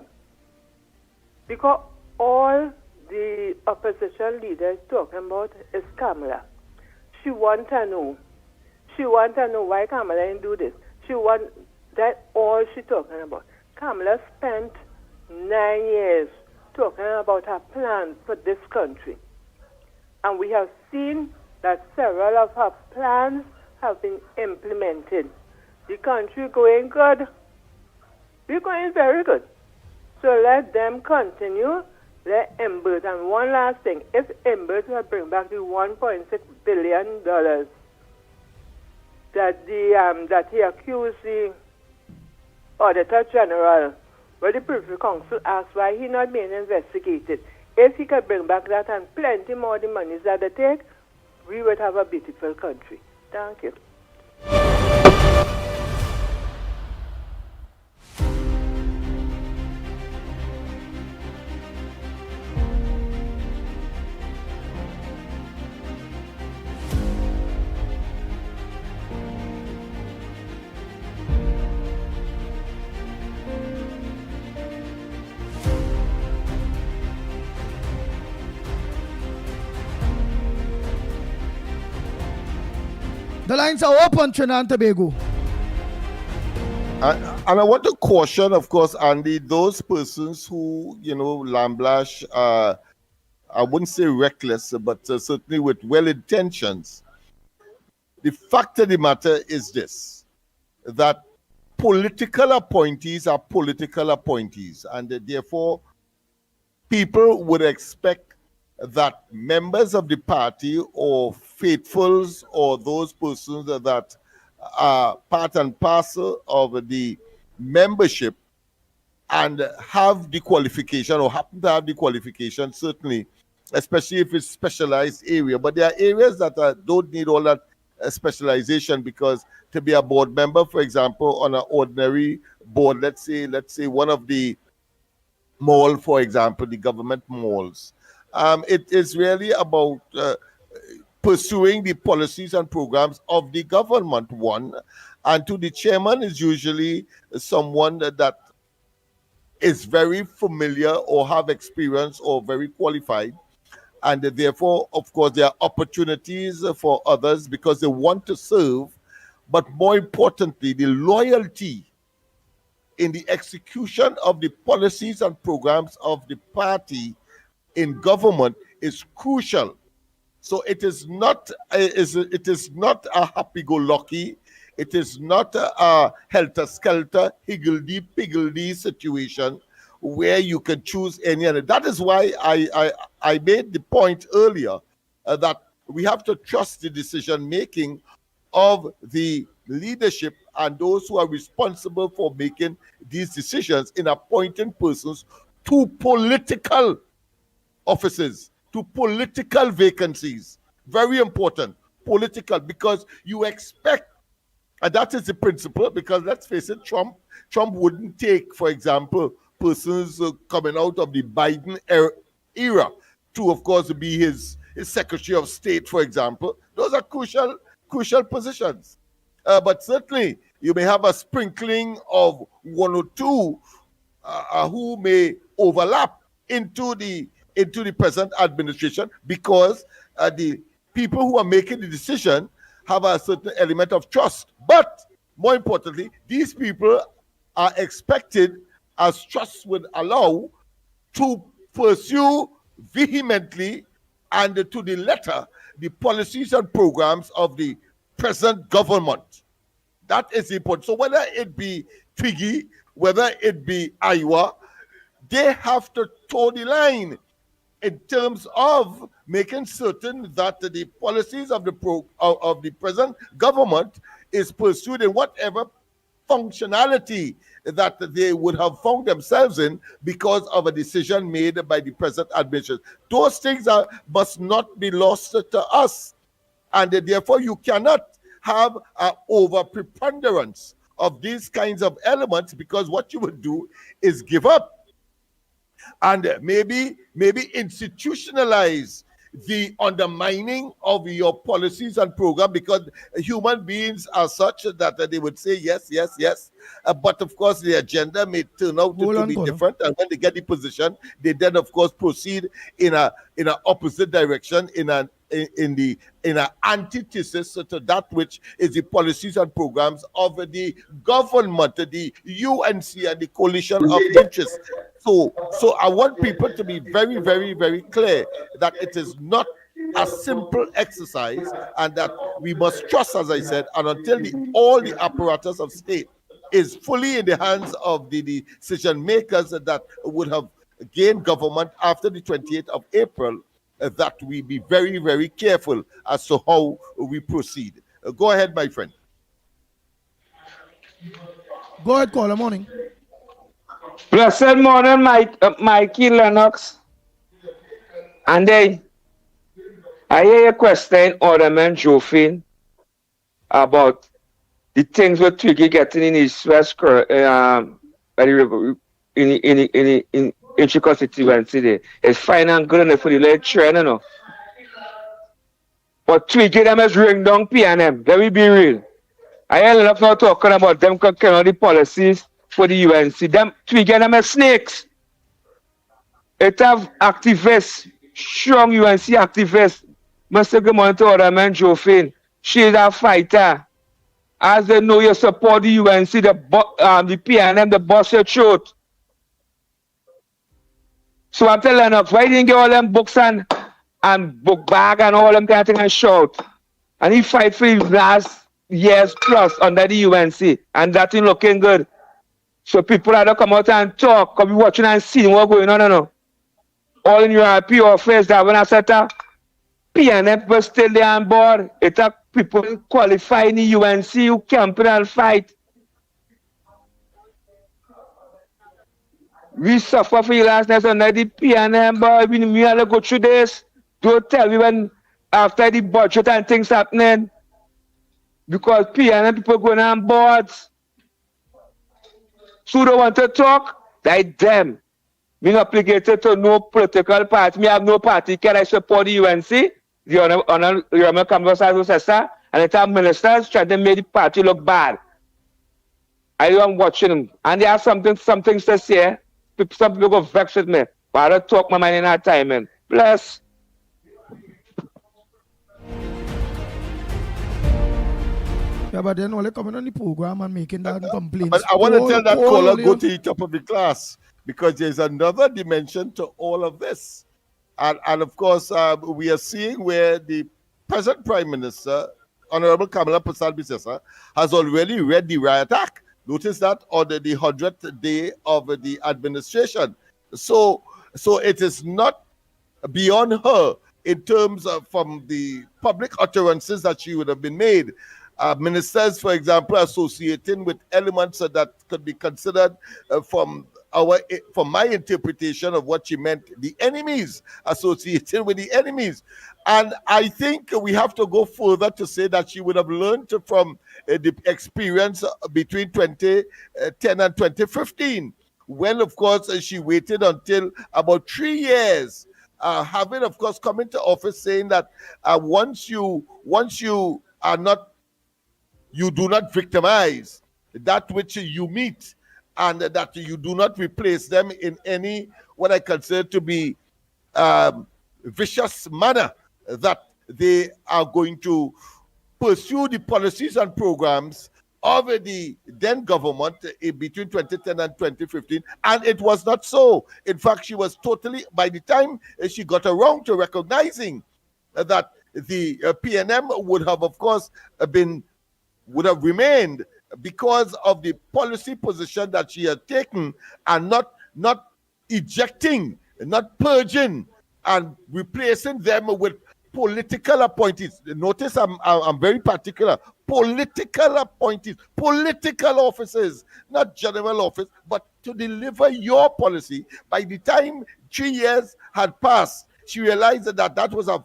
Because all the opposition leaders talking about is Kamala. She wants to know. She wants to know why Kamala didn't do this. That's all she's talking about. Kamala spent 9 years talking about her plans for this country. And we have seen that several of her plans have been implemented. The country going good. We're going very good. So let them continue let Embert, and one last thing, if Embert will bring back the $1.6 billion that he accused the Auditor General, where the Privy Council asked why he not being investigated, if he could bring back that and plenty more the monies that they take, we would have a beautiful country. Thank you. The lines are open, Trinidad and Tobago. And I want to caution, of course, Andy, those persons who, lambash, I wouldn't say reckless, but certainly with well intentions. The fact of the matter is this, that political appointees are political appointees, and therefore people would expect that members of the party or faithfuls or those persons that are part and parcel of the membership and have the qualification or happen to have the qualification, certainly, especially if it's specialized area. But there are areas that don't need all that specialization, because to be a board member, for example, on an ordinary board, let's say one of the mall, for example, the government malls, it is really about pursuing the policies and programs of the government, one. And to the chairman is usually someone that is very familiar or have experience or very qualified. And therefore, of course, there are opportunities for others because they want to serve. But more importantly, the loyalty in the execution of the policies and programs of the party in government is crucial. So it is not a happy-go-lucky, it is not a helter-skelter, higgledy-piggledy situation where you can choose any other. That is why I made the point earlier that we have to trust the decision-making of the leadership and those who are responsible for making these decisions in appointing persons to political offices, to political vacancies. Very important, political, because you expect, and that is the principle, because let's face it, Trump wouldn't take, for example, persons coming out of the Biden era to, of course, be his Secretary of State, for example. Those are crucial positions. But certainly, you may have a sprinkling of one or two who may overlap into the present administration, because the people who are making the decision have a certain element of trust. But more importantly, these people are expected, as trust would allow, to pursue vehemently and to the letter the policies and programs of the present government. That is important. So whether it be Twiggy, whether it be Iowa, they have to toe the line in terms of making certain that the policies of the present government is pursued in whatever functionality that they would have found themselves in because of a decision made by the present administration. Those things must not be lost to us. And therefore, you cannot have an over preponderance of these kinds of elements, because what you would do is give up and maybe institutionalize the undermining of your policies and program, because human beings are such that they would say yes, but of course the agenda may turn out to be different, and when they get the position, they then of course proceed in an opposite direction, in an antithesis to that which is the policies and programs of the government, the UNC and the coalition of interests. So I want people to be very, very, very clear that it is not a simple exercise, and that we must trust, as I said, and until all the apparatus of state is fully in the hands of the decision makers that would have gain government after the 28th of April, that we be very, very careful as to how we proceed. Go ahead, my friend. Go ahead, caller. Morning. Blessed morning, Mikey Lennox. And I hear a question, Alderman Joffin, about the things what Twiggy getting in his West in Chico constituency there. It's fine and good enough for the late trend, you know. But Twiggy them is ring down PNM. Let me be real. I hear enough now talking about them cooking on the policies for the UNC. Them Twiggy them is snakes. It have activists, strong UNC activists. Mr. Good morning to Alderman Joffin. She is a fighter. As they know you support the UNC, the PNM, the boss your throat. So I'm telling Lennox, why didn't get all them books and book bag and all them kind of thing and shout? And he fight for the last years plus under the UNC, and that ain't looking good. So people had to come out and talk, come be watching and seeing what's going on, no. All in your RP office that when I set up, PNM people still there on board. It have people qualify in the UNC who campaign and fight. We suffer for the last night under the PNM, boy. We have to go through this. Don't tell me when after the budget and things happening. Because PNM people going on boards. So they want to talk, like them. Me not obligated to no political party. Me have no party. Can I support the UNC? The Honorable Conversation Sister, and it have ministers trying to make the party look bad. I am watching them. And they have some things to say. Some people go vex with me. But I don't talk my mind in that time, man. Bless. Yeah, but then only coming on the program and making that complaints. But I want to tell that caller, go to the top of the class, because there's another dimension to all of this. And of course, we are seeing where the present Prime Minister, Honorable Kamala Persad-Bissessar, has already read the riot act. Notice that on the 100th day of the administration. So it is not beyond her in terms of from the public utterances that she would have been made. Ministers, for example, associating with elements that could be considered from my interpretation of what she meant, the enemies, associated with the enemies. And I think we have to go further to say that she would have learned from the experience between 2010 and 2015, when, of course, she waited until about 3 years, having, of course, come into office saying that once you are not, you do not victimize that which you meet, and that you do not replace them in any what I consider to be vicious manner, that they are going to pursue the policies and programs of the then government between 2010 and 2015. And it was not so. In fact, she was totally, by the time she got around to recognizing that the PNM would have, of course, would have remained because of the policy position that she had taken, and not ejecting, not purging and replacing them with political appointees. Notice I'm very particular. Political appointees, political offices, not general office, but to deliver your policy. By the time 3 years had passed, she realized that was a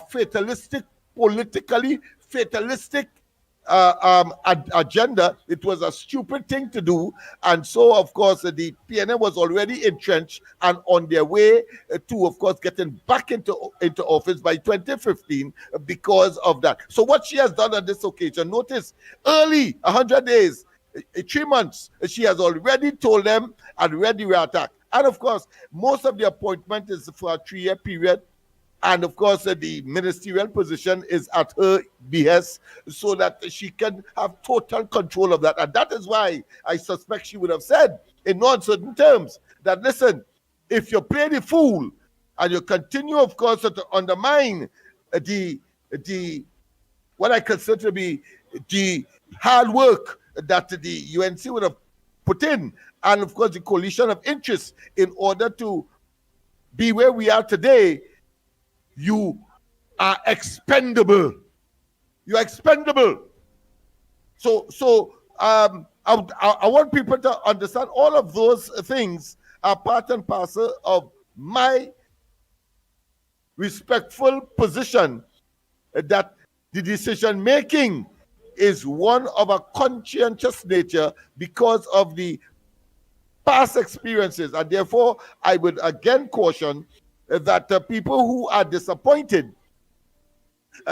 fatalistic, politically fatalistic agenda. It was a stupid thing to do, and so of course the PNM was already entrenched and on their way to, of course, getting back into office by 2015 because of that. So what she has done on this occasion, notice, early 100 days, 3 months, she has already told them and read the attack. And of course, most of the appointment is for a 3-year period. And of course, the ministerial position is at her behest, so that she can have total control of that. And that is why I suspect she would have said in no uncertain terms that, listen, if you play the fool and you continue, of course, to undermine the what I consider to be the hard work that the UNC would have put in, and of course the coalition of interests in order to be where we are today. You are expendable. You're expendable. So I want people to understand all of those things are part and parcel of my respectful position that the decision making is one of a conscientious nature because of the past experiences, and therefore I would again caution that people who are disappointed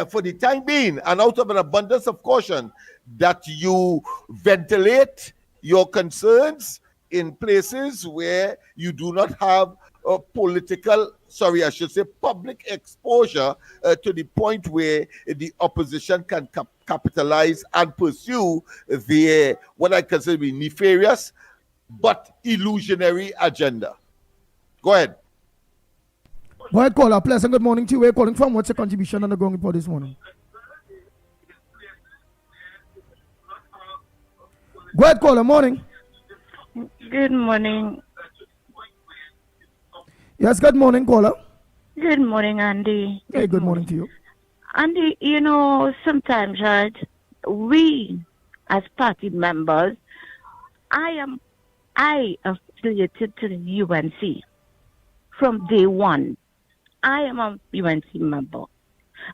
for the time being, and out of an abundance of caution, that you ventilate your concerns in places where you do not have a public exposure to the point where the opposition can capitalize and pursue their, what I consider to be nefarious but illusionary agenda. Go ahead. Go ahead, caller. Pleasant good morning to you. Where are you calling from? What's your contribution on the Ground Report this morning? Go ahead, caller. Morning. Good morning. Yes, good morning, caller. Good morning, Andy. Hey, good morning to you. Andy, you know, sometimes, right, we as party members, I affiliated to the UNC from day one. I am a UNC member.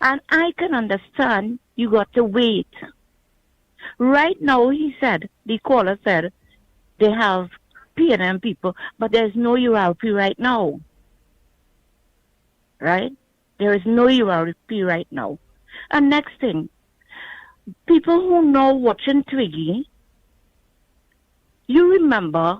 And I can understand you got to wait. Right now, the caller said, they have PNM people, but there's no URP right now. Right? There is no URP right now. And next thing, people who know watching Twiggy, you remember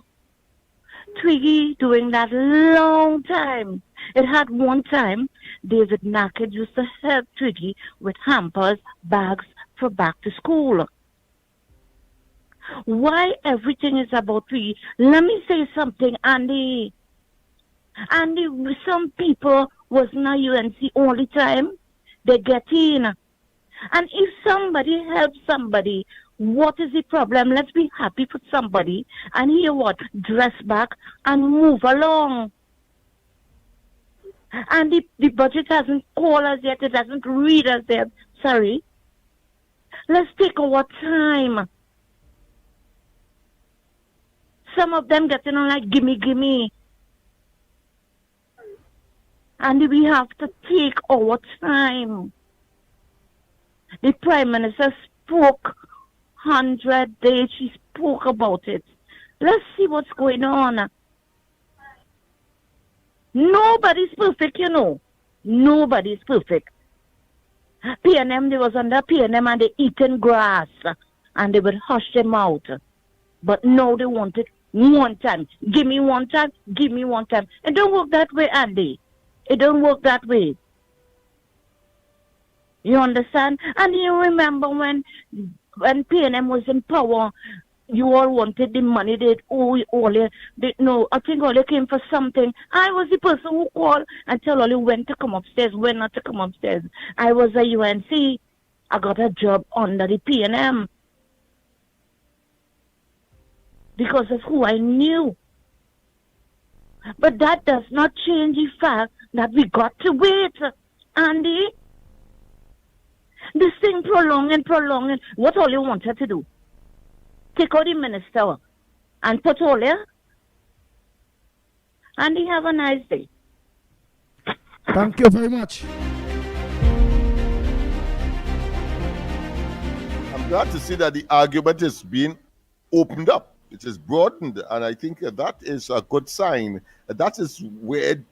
Twiggy doing that long time. It had one time, David Nackett used to help Twiggy with hampers, bags for back to school. Why everything is about Twiggy? Let me say something, Andy. Andy, some people was not UNC all the time. They get in. And if somebody helps somebody, what is the problem? Let's be happy for somebody. And hear what? Dress back and move along. And the budget hasn't called us yet. It hasn't read us yet. Sorry. Let's take our time. Some of them getting on like, gimme, gimme. And we have to take our time. The Prime Minister spoke 100 days. She spoke about it. Let's see what's going on. Nobody's perfect, you know. Nobody's perfect. PNM, they was under PNM and they eating grass. And they would hush them out. But now they want it one time. Give me one time. Give me one time. It don't work that way, Andy. It don't work that way. You understand? And you remember when PNM was in power, you all wanted the money. I think all they came for something. I was the person who called and tell all you when to come upstairs, when not to come upstairs. I was a UNC. I got a job under the PNM because of who I knew. But that does not change the fact that we got to wait, Andy. This thing prolonging. What all you wanted to do? Take out the minister and put all there? Andy, have a nice day. Thank you very much. I'm glad to see that the argument is being opened up. It is broadened, and I think that is a good sign. That is where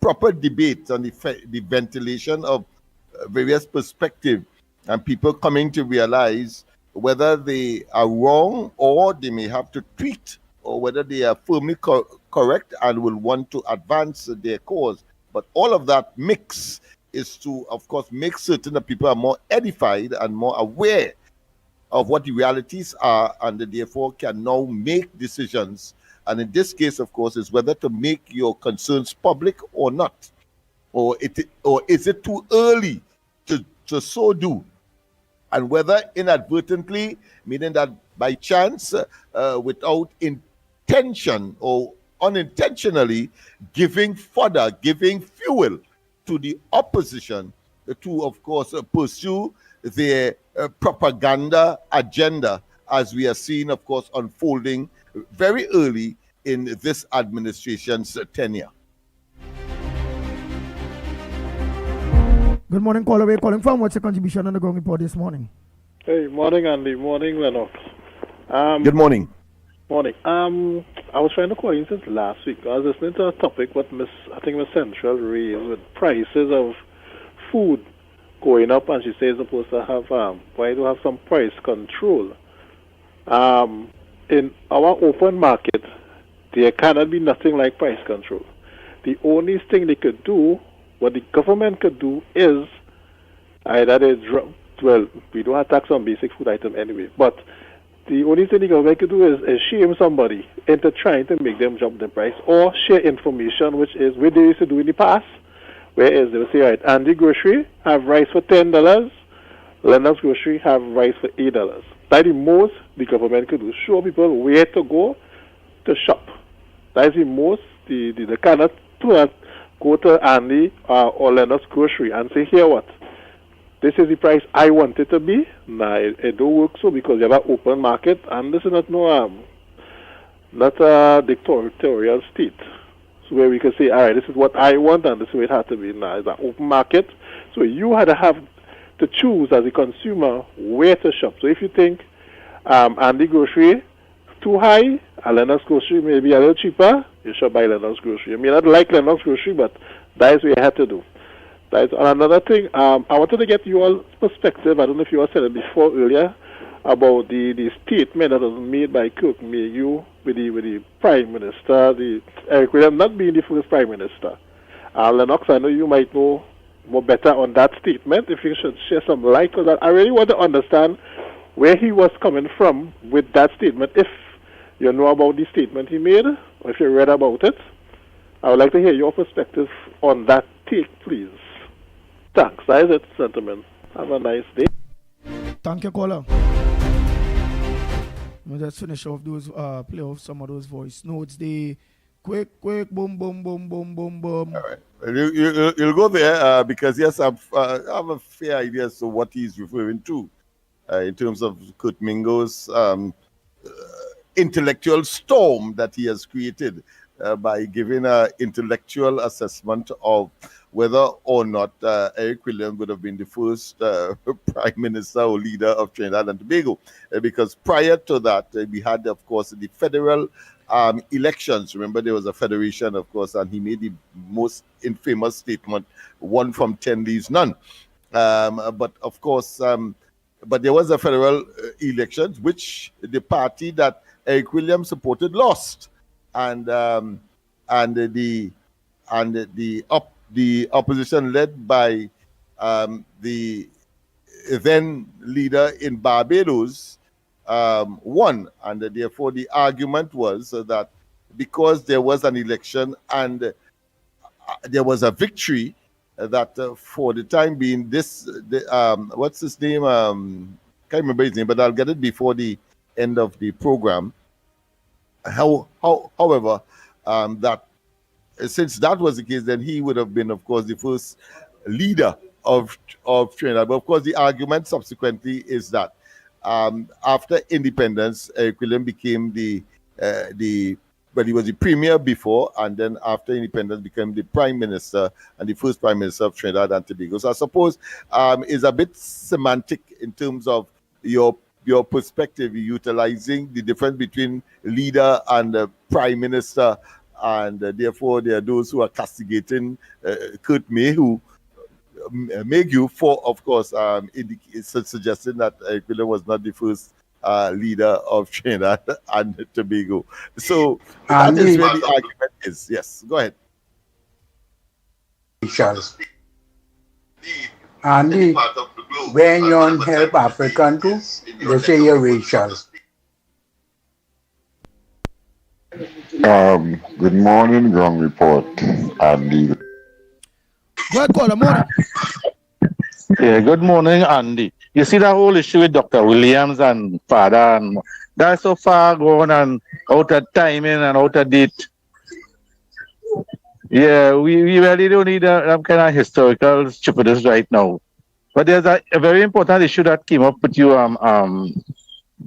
proper debate and the ventilation of various perspectives and people coming to realize whether they are wrong or they may have to tweet, or whether they are firmly correct and will want to advance their cause. But all of that mix is to, of course, make certain that people are more edified and more aware of what the realities are, and therefore can now make decisions. And in this case, of course, is whether to make your concerns public or not, or is it too early to so do, and whether inadvertently, meaning that by chance, without intention or unintentionally giving fodder, giving fuel to the opposition to, of course, pursue their propaganda agenda, as we are seeing, of course, unfolding very early in this administration's tenure. Good morning, caller. Where you calling from? What's your contribution on the ground report this morning? Hey, morning, Andy. Morning, Lennox. Good morning. Morning. I was trying to call you since last week. I was listening to a topic what Miss Central raised with prices of food going up, and she says supposed to have why do have some price control. In our open market, there cannot be nothing like price control. The only thing they could do, what the government could do, is either they drop. Well, we don't have tax on basic food item anyway, but the only thing the government could do is shame somebody into trying to make them drop the price, or share information, which is what they used to do in the past, whereas they will say, right, Andy Grocery have rice for $10, Lennox Grocery have rice for $8. That's the most the government could do, show people where to go to shop. That's the most, they cannot go to Andy or Lennox Grocery and say, here what? This is the price I want it to be. Nah, it don't work so, because you have an open market, and this is not a dictatorial state. So where we can say, all right, this is what I want, and this is where it has to be. Nah, it's an open market. So you had to have to choose as a consumer where to shop. So if you think Andy Grocery too high, and Lennox Grocery may be a little cheaper, you should buy Lennox Grocery. You may not like Lennox Grocery, but that is what you have to do. That's another thing. I wanted to get your perspective. I don't know if you were saying it before earlier about the statement that was made by Kirk Mayhew with the Prime Minister, the Eric Williams not being the first Prime Minister. Lennox, I know you might know more better on that statement. If you should share some light on that, I really want to understand where he was coming from with that statement. If you know about the statement he made, or if you read about it, I would like to hear your perspective on that take, please. Thanks. That is it, gentlemen. Have a nice day. Thank you, caller. We'll just finish off those, play off some of those voice notes. The quick, boom, boom, boom, boom, boom, boom. All right. You'll go there because, yes, I have a fair idea as to what he's referring to in terms of Kurt Mingo's intellectual storm that he has created by giving an intellectual assessment of whether or not Eric Williams would have been the first prime minister or leader of Trinidad and Tobago. Because prior to that, we had, of course, the federal elections. Remember, there was a federation, of course, and he made the most infamous statement, 1 from 10 leaves none. But, of course, but there was a federal elections, which the party that Eric Williams supported lost. And the opposition led by the then leader in Barbados won, and therefore the argument was that because there was an election and there was a victory, that for the time being, what's his name? Can't remember his name, but I'll get it before the end of the program. However, that since that was the case, then he would have been, of course, the first leader of Trinidad. But of course, the argument subsequently is that after independence, Eric Williams became he was the premier before, and then after independence became the prime minister and the first prime minister of Trinidad and Tobago. So I suppose is a bit semantic in terms of your perspective, utilizing the difference between leader and prime minister, and therefore there are those who are castigating Kurt Mayhew for, of course, suggesting that Eric Williams was not the first leader of Trinidad and Tobago. So that is where the argument is. Yes, go ahead. Andy, when you help African too, they say you're racial. Good morning, ground report, Andy. Good morning. Yeah, good morning, Andy. You see that whole issue with Dr. Williams and father and that's so far gone and out of timing and out of date. Yeah, we really don't need that kind of historical stupidness right now. But there's a very important issue that came up with you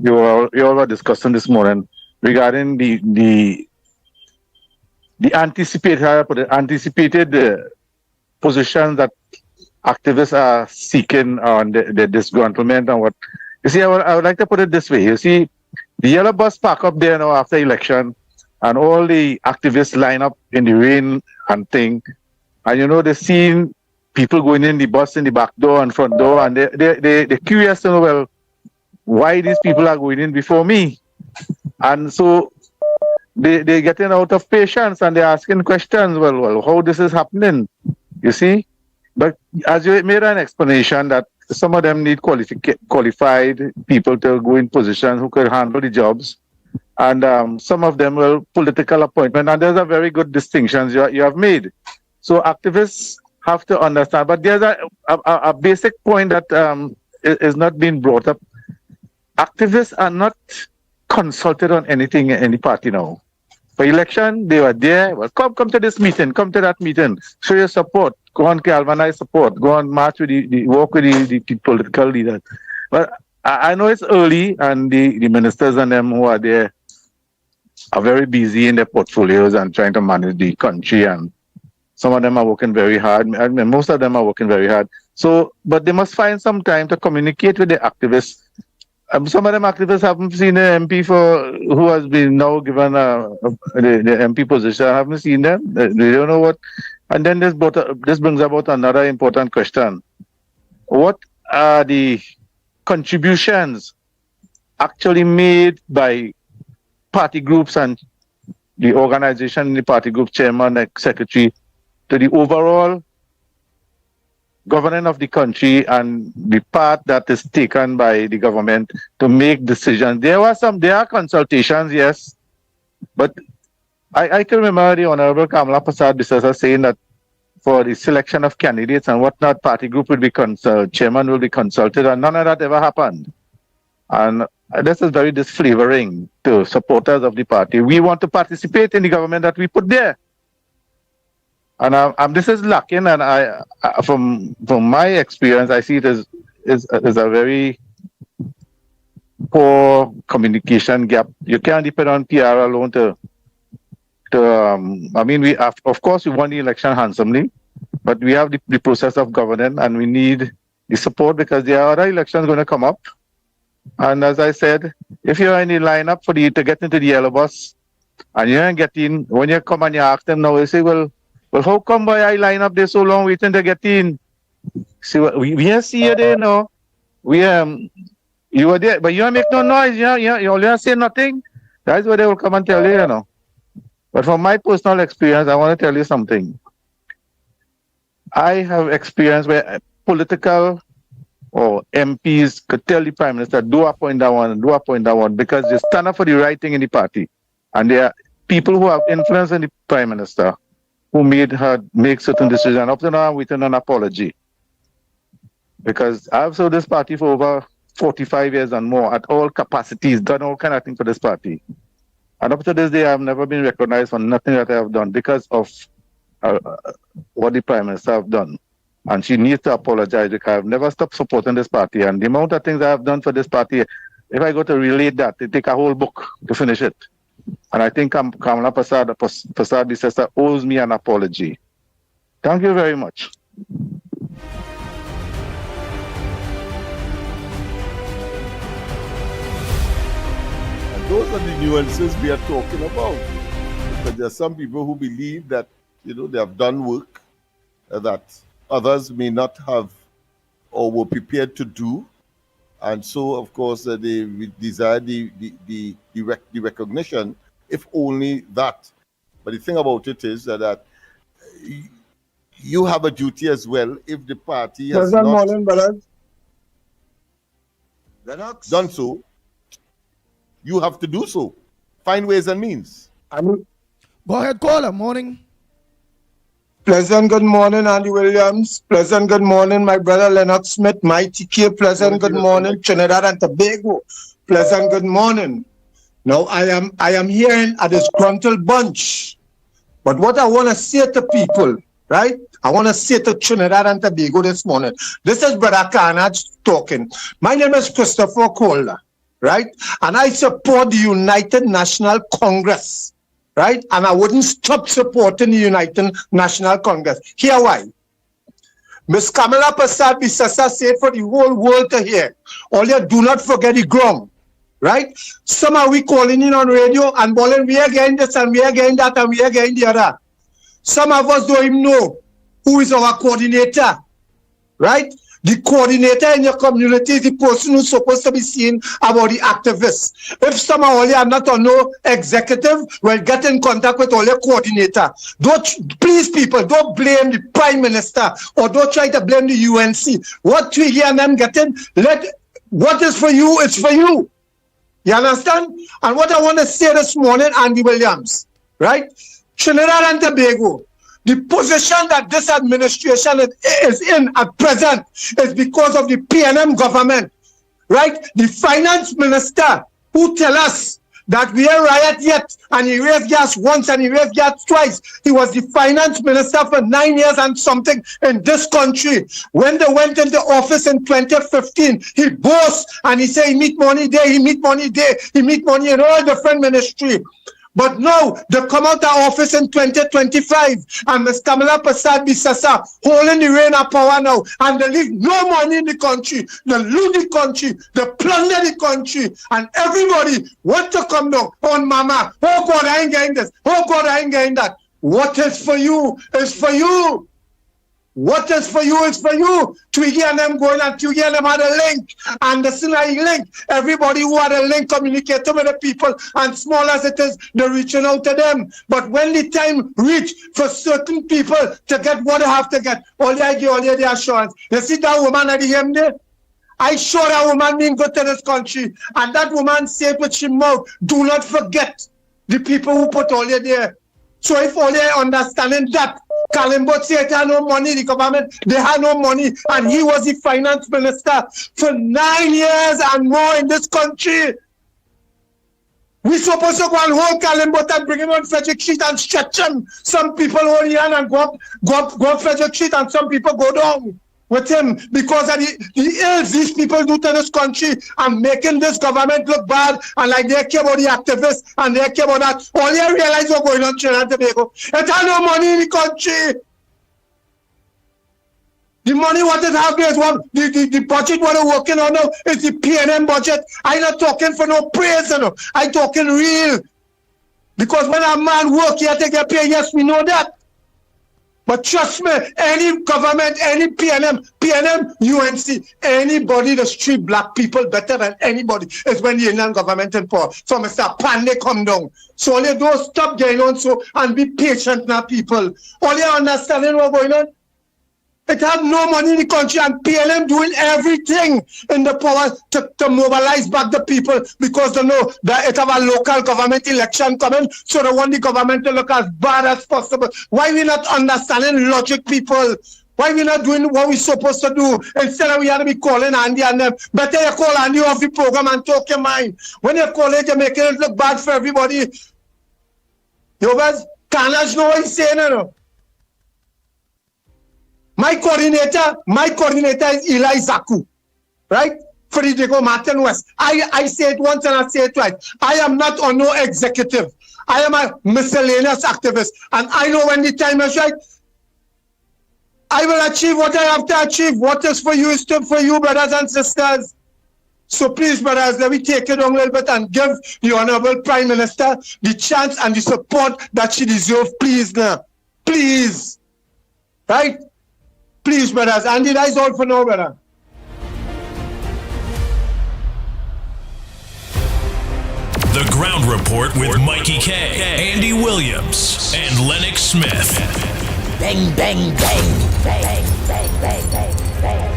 you all were discussing this morning regarding the anticipated positions that activists are seeking on the disgruntlement and what. You see, I would like to put it this way. You see, the yellow bus park up there now after election, and all the activists line up in the rain and thing, and you know they're seeing people going in the bus in the back door and front door, and they're curious to know, well, why these people are going in before me, and so they're getting out of patience and they're asking questions. Well, how this is happening? You see, but as you made an explanation that some of them need qualified people to go in positions who could handle the jobs, and some of them will political appointment, and there's a very good distinctions you have made. So activists have to understand, but there's a basic point that is not being brought up. Activists are not consulted on anything in any party now. For election, they were there. Well, come to this meeting, come to that meeting, show your support, go on galvanize support, go on march with walk with the political leaders. But I know it's early, and the ministers and them who are there are very busy in their portfolios and trying to manage the country, and some of them are working very hard. I mean, most of them are working very hard. So, but they must find some time to communicate with the activists. Some of them activists haven't seen the MP who has been now given the MP position. I haven't seen them. They don't know what. And then this brings about another important question. What are the contributions actually made by party groups and the organization, the party group chairman, the secretary, to the overall governance of the country and the part that is taken by the government to make decisions? There are consultations, yes, but I can remember the Honorable Kamala Prasad Bisasa saying that for the selection of candidates and whatnot, party group will be chairman will be consulted, and none of that ever happened. And this is very disflavoring to supporters of the party. We want to participate in the government that we put there. And this is lacking, and I from my experience, I see it as a very poor communication gap. You can't depend on PR alone to I mean, we have, of course, we won the election handsomely, but we have the process of governance, and we need the support because there are other elections going to come up. And as I said, if you're in the lineup to get into the yellow bus, and you ain't getting, when you come and you ask them now, they say, well, how come boy I line up there so long waiting to get in? See, we ain't see you there now. You were there, but you don't make no noise. You only say nothing. That's what they will come and tell you, you know. But from my personal experience, I want to tell you something. I have experience where political or MPs could tell the Prime Minister, do appoint that one, because they stand up for the right thing in the party. And there are people who have influence in the Prime Minister who made her make certain decisions. Up to now, I'm waiting on an apology. Because I've served this party for over 45 years and more at all capacities, done all kind of things for this party. And up to this day, I've never been recognized for nothing that I have done because of what the Prime Minister have done. And she needs to apologize because I've never stopped supporting this party. And the amount of things I have done for this party, if I go to relate that, it take a whole book to finish it. And I think Kamala Prasad Bisasa owes me an apology. Thank you very much. Those are the nuances we are talking about. Because there are some people who believe that, they have done work that others may not have or were prepared to do. And so, of course, they desire the recognition, if only that. But the thing about it is that you have a duty as well if the party has not done so. You have to do so. Find ways and means. Go ahead, caller. Morning. Pleasant good morning, Andy Williams. Pleasant good morning, my brother Lennox Smith, Mickie. Pleasant good morning, Trinidad and Tobago. Pleasant good morning. Now I am hearing a disgruntled bunch. But what I want to say to people, right? I want to say to Trinidad and Tobago this morning. This is Brother Carnage talking. My name is Christopher Calder, right? And I support the United National Congress, right? And I wouldn't stop supporting the United National Congress. Here why. Miss Kamala Prasad Bisasa said for the whole world to hear. All you do not forget the ground. Right? Some are we calling in on radio and bawling, we are getting this and we are getting that and we are getting the other. Some of us don't even know who is our coordinator. Right? The coordinator in your community is the person who's supposed to be seen about the activists. If some of you are not on no executive, well, get in contact with all your coordinator. Please, people, don't blame the Prime Minister or don't try to blame the UNC. What Twiggy and them getting, what is for you, it's for you. You understand? And what I want to say this morning, Andy Williams, right? Trinidad and Tobago, the position that this administration is in at present is because of the PNM government, right? The finance minister who tell us that we ain't riot yet, and he raised gas once and he raised gas twice. He was the finance minister for 9 years and something in this country. When they went into office in 2015, he boasts and he said he meet money there, he meet money there, he meet money in all different ministry. But now, they come out of office in 2025, and Ms. Kamala Prasad Bisasa holding the reign of power now, and they leave no money in the country, they loot the country, they plunder the country, and everybody want to come down on mama. Oh God, I ain't getting this. Oh God, I ain't getting that. What is for you is for you. What is for you is for you. Twiggy and them going and Twiggy and them had a link. And the Sinai link. Everybody who had a link communicated with the people. And small as it is, they're reaching out to them. But when the time reach for certain people to get what they have to get, all the assurance. You see that woman at the end there? I saw that woman being good to this country. And that woman said with she mouth, do not forget the people who put all you there. So if all they understanding that, Kalimbo said they had no money, the government, they had no money, and he was the finance minister for 9 years and more in this country. We supposed to go and hold Kalimbo and bring him on Frederick Street and stretch him. Some people hold him and go up Frederick Street, and some people go down with him because of the ills these people do to this country and making this government look bad, and like they care about the activists and they care about that. All you realize what's going on in Trinidad and Tobago. It has no money in the country. The money what it have is what the budget what they're working on now is the PNM budget. I'm not talking for no praise, you know. I'm talking real. Because when a man work, he has to get paid. Yes, we know that. But trust me, any government, any PNM, UNC, anybody that treat black people better than anybody is when the Indian government in power. So Mr. Pandey come down. So all you don't stop getting on so and be patient now, people. All you understanding what's going on? It has no money in the country, and PLM doing everything in the power to mobilize back the people because they know that it have a local government election coming, so they want the government to look as bad as possible. Why we not understanding logic, people? Why we not doing what we supposed to do? Instead of we have to be calling Andy and them. Better you call Andy off the program and talk your mind. When you call it, you're making it look bad for everybody. You guys, Carnage know what he's saying, you know? My coordinator is Eli Zaku, right? Frederico Martin West. I say it once and I say it twice. I am not on no executive. I am a miscellaneous activist. And I know when the time is right, I will achieve what I have to achieve. What is for you is still for you, brothers and sisters. So please, brothers, let me take it on a little bit and give the Honorable Prime Minister the chance and the support that she deserves. Please, now. Please. Right? Please, brothers. Andy, that is all for now, brother. The Ground Report with Mickie K, Andy Williams, and Lennox Smith. Bang, bang, bang, bang, bang, bang, bang, bang.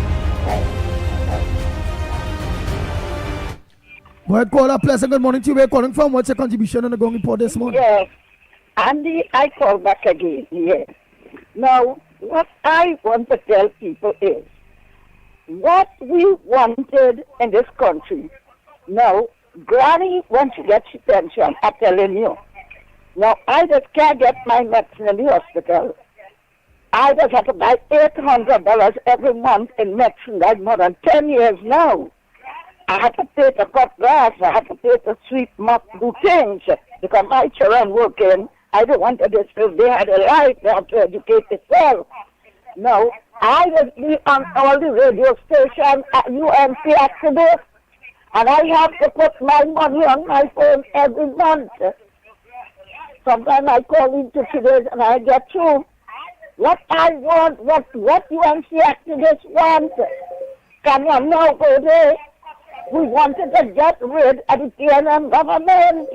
Well, call up, pleasant good morning to you. We're calling from. What's your contribution on the Ground Report this morning? Yes. Andy, I call back again. Yes. Now, what I want to tell people is what we wanted in this country. Now, Granny, when she gets her pension, I'm telling you. Now, I just can't get my medicine in the hospital. I just have to buy $800 every month in medicine. That's more than 10 years now. I have to pay to cut grass. I have to pay to sweep, mop, do things. Because my children working, I don't want to disturb. They had a right. They have to educate themselves. No, I just be on all the radio stations at UNC activists. And I have to put my money on my phone every month. Sometimes I call into today and I get through. What I want, what UNC activists want, can you now go there? We wanted to get rid of the PNM government.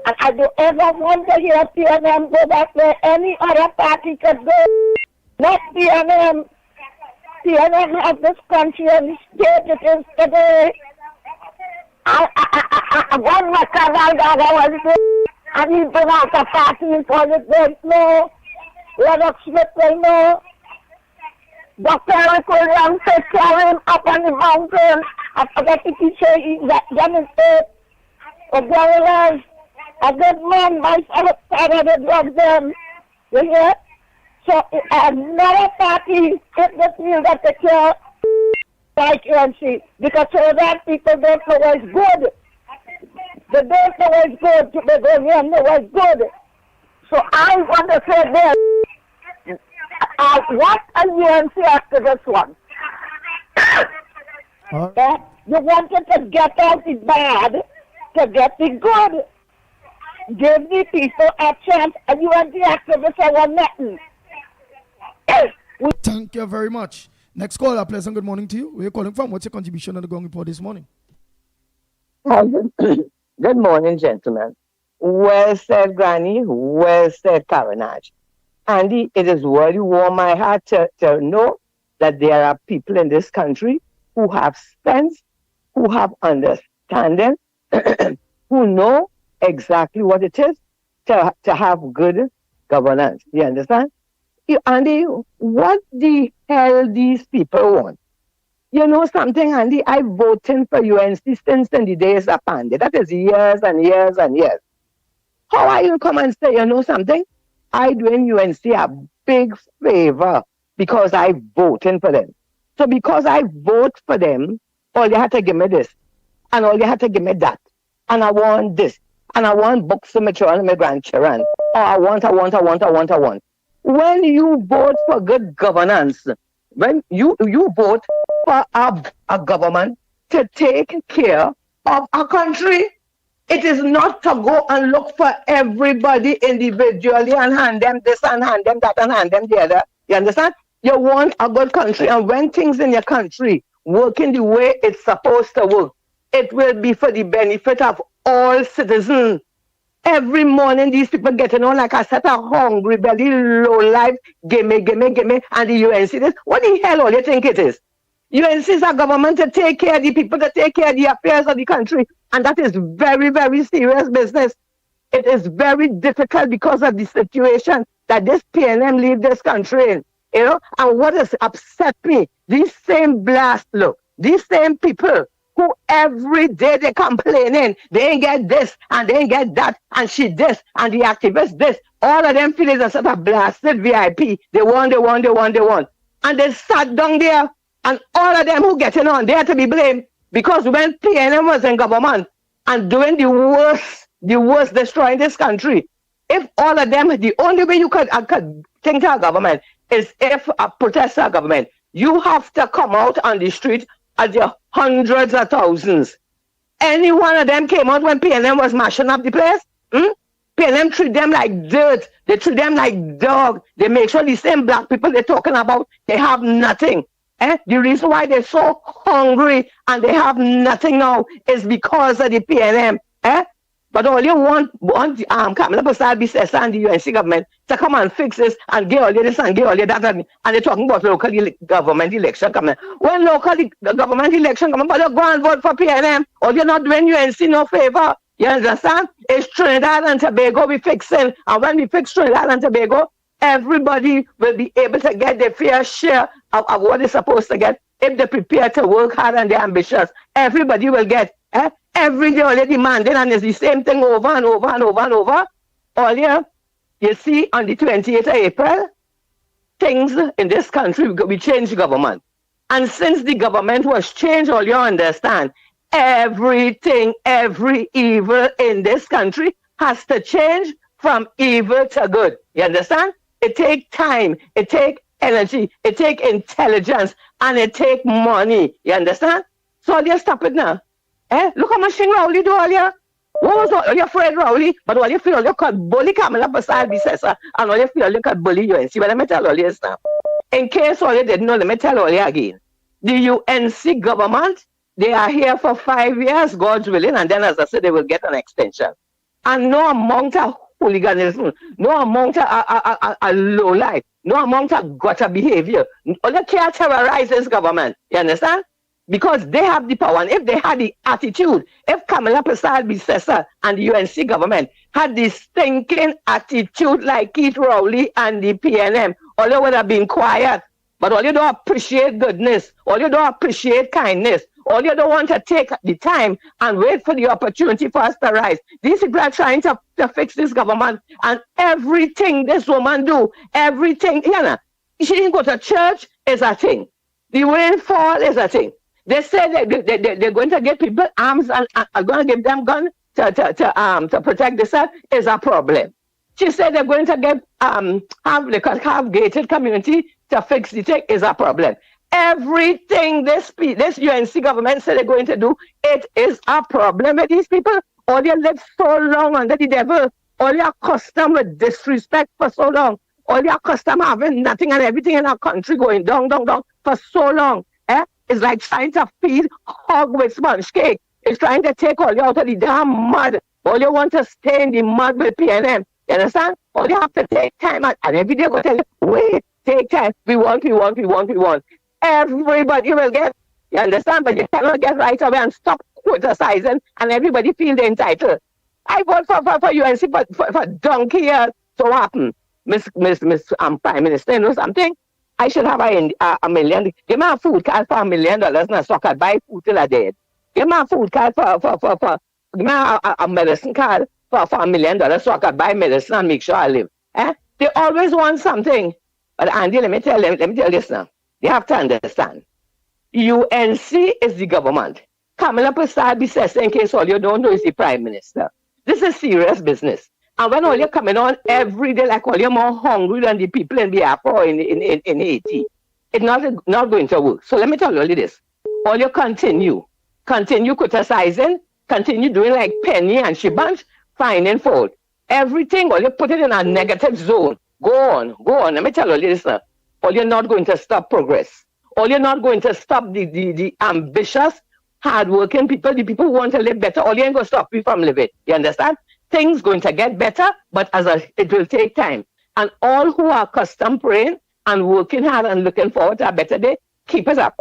And I don't ever want to hear PNM go back there. Any other party could go. Not PNM. PNM has this country and the state it is today. One Macaval dog I was there, and he bring out a party for the great no. Lennox Smith will know. Dr. Eric Williams said carry him up on the mountain. I forget if he said he's demonstrate. But there was a good man, my father did love them. You hear? So another party, if they feel that they care, like UNC, because so that people don't know what's good. They don't know what's good, they don't even know what's good. So I want to say this. What a UNC activist want. You wanted to get out the bad to get the good. Give the people a chance, and UNC activists want nothing. Thank you very much. Next caller, pleasant good morning to you. Where are you calling from? What's your contribution on the Ground Report this morning? Good morning, gentlemen. Well said, Granny. Well said, Caranage. Andy, it is really warm my heart to know that there are people in this country who have sense, who have understanding, who know exactly what it is to have good governance. You understand? Andy, what the hell these people want? You know something, Andy? I voted for UNC since in the days of Pandy. That is years and years and years. How are you come and say, you know something? I doing UNC a big favor because I voted for them. So because I vote for them, all they had to give me this, and all they had to give me that, and I want this, and I want books to my children and my grandchildren. Oh, I want. When you vote for good governance, when you vote for a government to take care of a country, it is not to go and look for everybody individually and hand them this and hand them that and hand them the other. You understand? You want a good country, and when things in your country working the way it's supposed to work, it will be for the benefit of all citizens. Every morning, these people getting on like a set of hungry, belly, low life, gimme, and the UNC this. What the hell all you think it is? UNC is a government to take care of the people, to take care of the affairs of the country. And that is very, very serious business. It is very difficult because of the situation that this PNM leave this country in. You know, and what has upset me, these same blast, look, these same people who every day they complaining, they ain't get this, and they ain't get that, and she this, and the activist this. All of them feeling a sort of blasted VIP. They want. And they sat down there, and all of them who getting on, they had to be blamed. Because when PNM was in government and doing the worst destroying this country, if all of them, the only way you could think to a government is if a protest government, you have to come out on the street at the hundreds of thousands. Any one of them came out when PNM was mashing up the place? PNM treat them like dirt. They treat them like dog. They make sure the same black people they're talking about, they have nothing. The reason why they're so hungry and they have nothing now is because of the PNM. But all you want Kamala Prasad and the UNC government to come and fix this and get all this and get all that, and they're talking about local government election coming. When local government election coming, but you go and vote for PNM, or you're not doing UNC no favor. You understand? It's Trinidad and Tobago we fixing, and when we fix Trinidad and Tobago, everybody will be able to get their fair share of what they're supposed to get. If they prepare to work hard and they're ambitious, everybody will get. Every day all you demanding, and it's the same thing over and over and over and over. All you see on the 28th of April, things in this country, we changed government. And since the government was changed, all you understand, everything, every evil in this country has to change from evil to good. You understand? It takes time, it takes energy, it takes intelligence, and it takes money. You understand? So all you stop it now. Look how much thing Rowley do all you. What was all you afraid Rowley? But all you feel all you could bully Kamala beside the Cesar, and all you feel all you could bully UNC. But let me tell all you now. In case all you didn't know, let me tell all you again. The UNC government, they are here for 5 years, God's willing, and then as I said, they will get an extension. And no amount of hooliganism, no amount of low life, no amount of gutter behavior. All you can't terrorize this government. You understand? Because they have the power. And if they had the attitude, if Kamala Prasad-Bissessar and the UNC government had the stinking attitude like Keith Rowley and the PNM, all you would have been quiet. But all you don't appreciate goodness, all you don't appreciate kindness, all you don't want to take the time and wait for the opportunity for us to rise. These people are trying to fix this government, and everything this woman do, everything, you know, she didn't go to church is a thing. The rainfall is a thing. They say they're going to get people arms and are going to give them guns to protect themselves is a problem. She said they're going to get have gated community to fix the thing is a problem. Everything this UNC government said they're going to do, it is a problem with these people. All they live so long under the devil. All your custom with disrespect for so long. All your custom having nothing and everything in our country going down for so long. It's like trying to feed hog with sponge cake. It's trying to take all you out of the damn mud. All you want to stay in the mud with PNM. You understand? All you have to take time and every day go tell you, wait, take time. We want. Everybody will get, you understand? But you cannot get right away and stop criticizing and everybody feel they're entitled. I vote for UNC for donkey years. So what happened? Miss Prime Minister, you know something? I should have a million. Give me a food card for $1 million now, so I can buy food till I dead. Give me a food card give me a medicine card for $1 million so I can buy medicine and make sure I live. They always want something. But Andy, let me tell you this now. You have to understand. UNC is the government. Kamala Prasad-Bissessar, in case all you don't know, is the Prime Minister. This is serious business. And when all you're coming on every day, like all you're more hungry than the people in Biafra or in Haiti, it's not going to work. So let me tell you all this. All you continue criticizing, continue doing like Penny and Shibanch, finding fault. Everything, all you put it in a negative zone. Go on. Let me tell you this now. All you're not going to stop progress. All you're not going to stop the ambitious, hardworking people, the people who want to live better. All you ain't going to stop you from living. You understand? Things going to get better, but it will take time. And all who are custom praying and working hard and looking forward to a better day, keep it up.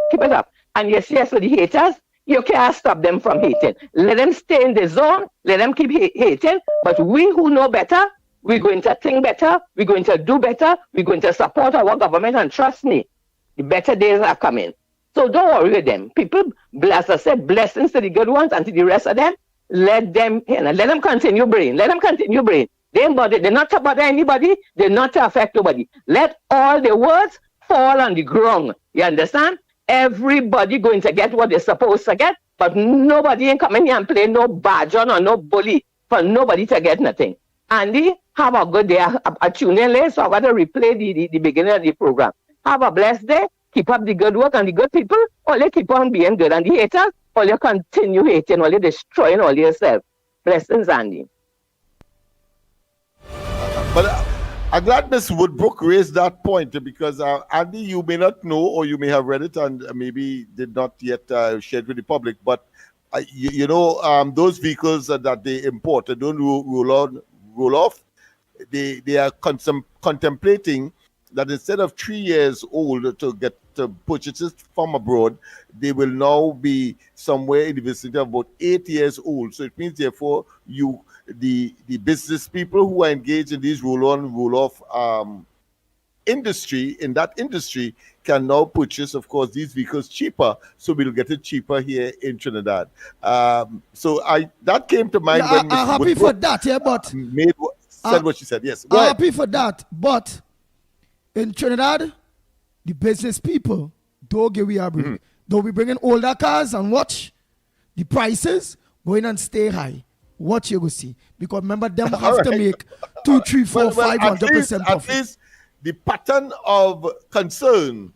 And yes, for the haters, you can't stop them from hating. Let them stay in the zone, let them keep hating, but we who know better, we're going to think better, we're going to do better, we're going to support our government, and trust me, the better days are coming. So don't worry with them. People, as I said, blessings to the good ones and to the rest of them. Let them continue brain. They ain't bother. They're not to bother anybody. They're not to affect nobody. Let all the words fall on the ground. You understand? Everybody going to get what they're supposed to get, but nobody ain't coming here and play no badger or no bully for nobody to get nothing. Andy, have a good day. I tune in late, so I'm going to replay the beginning of the program. Have a blessed day. Keep up the good work and the good people. All you keep on being good. And the haters, all you continue hating, all you destroying all yourself. Blessings, Andy. But I'm glad Ms. Woodbrook raised that point because, Andy, you may not know or you may have read it and maybe did not yet share it with the public, but those vehicles that they import and don't roll off, they are contemplating that instead of 3 years old to get purchases from abroad, they will now be somewhere in the vicinity of about 8 years old. So it means, therefore, the business people who are engaged in these roll-on, roll-off industry, can now purchase, of course, these vehicles cheaper, so we'll get it cheaper here in Trinidad. So that came to mind when I'm happy for that, but said what she said. Yes, I'm happy for that, but in Trinidad, the business people don't give we a break. They'll be bringing older cars and watch the prices going and stay high. What you go see, because remember them have to make 2, 3, 4, 500% profit. At least the pattern of concern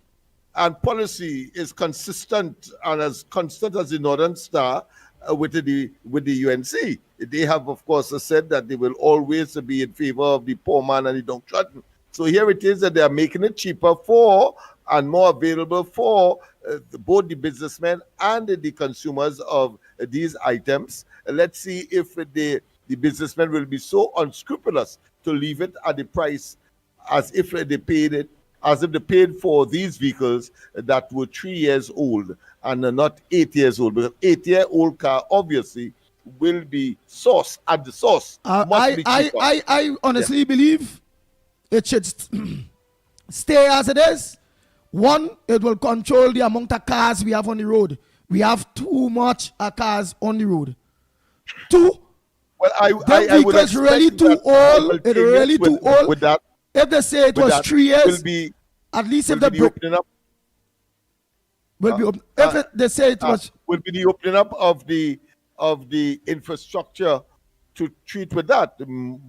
and policy is consistent and as constant as the Northern Star with the UNC. They have, of course, said that they will always be in favor of the poor man and the downtrodden. So here it is that they are making it cheaper for and more available for both the businessmen and the consumers of these items. Let's see if the businessmen will be so unscrupulous to leave it at the price as if they paid for these vehicles that were 3 years old and not 8 years old. Because 8-year-old car obviously will be source at the source. I honestly believe it should stay as it is. One, it will control the amount of cars we have on the road. We have too much cars on the road. Two, vehicles really too old. It's really too old. With that, if they say it was 3 years, at least if they opening up, if they say it was, will be the opening up of the infrastructure to treat with that,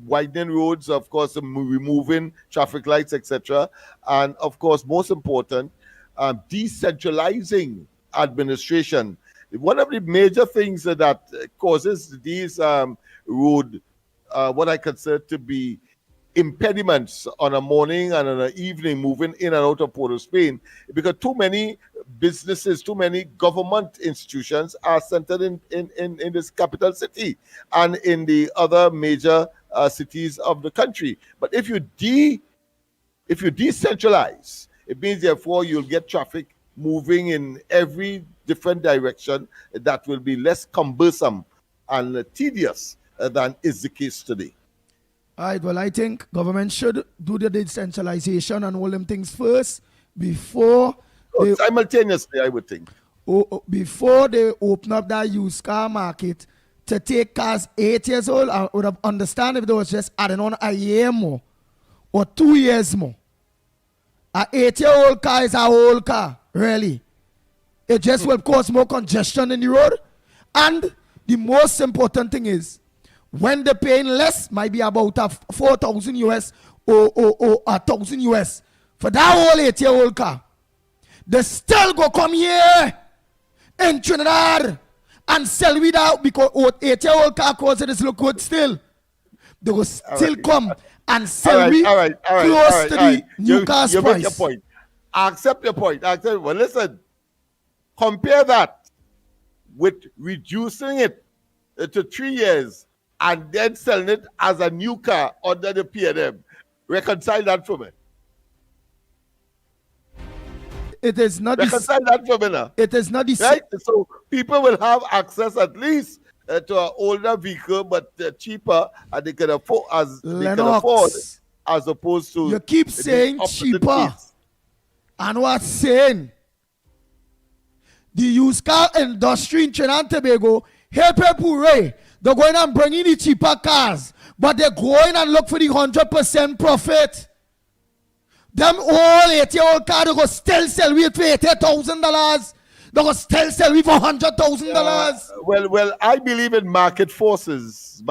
widening roads, of course, removing traffic lights, etc., and of course, most important, decentralizing administration. One of the major things that causes these road, what I consider to be impediments on a morning and on an evening moving in and out of Port of Spain, because too many businesses, too many government institutions are centered in this capital city and in the other major cities of the country. But if you decentralize, it means therefore you'll get traffic moving in every different direction that will be less cumbersome and tedious than is the case today. All right, well, I think government should do the decentralization and all them things first before simultaneously, I would think. Before they open up that used car market to take cars 8 years old. I would have understand if they was just adding on a year more or 2 years more. An 8-year-old car is an old car, really. It just will cause more congestion in the road. And the most important thing is, when they're paying less, might be about $4,000 US or $1,000 US for that whole 8-year-old car. They still go come here in Trinidad and sell without because 8-year-old car cause it is look good still. They will still come and sell close to the new car's price. Make your point. I accept your point. Well, listen, compare that with reducing it to 3 years and then selling it as a new car under the P&M. Reconcile that for me. It is not reconcile that for me now. It is not the right. So people will have access at least to an older vehicle, but cheaper, and they can afford as opposed to. You keep saying cheaper, and what's saying the used car industry in Trinidad and Tobago, hey people, they're going and bringing the cheaper cars, but they're going and look for the 100% profit. Them all 8-year-old car, they go still sell it for $80,000. They go still sell it for $100,000. Well, I believe in market forces,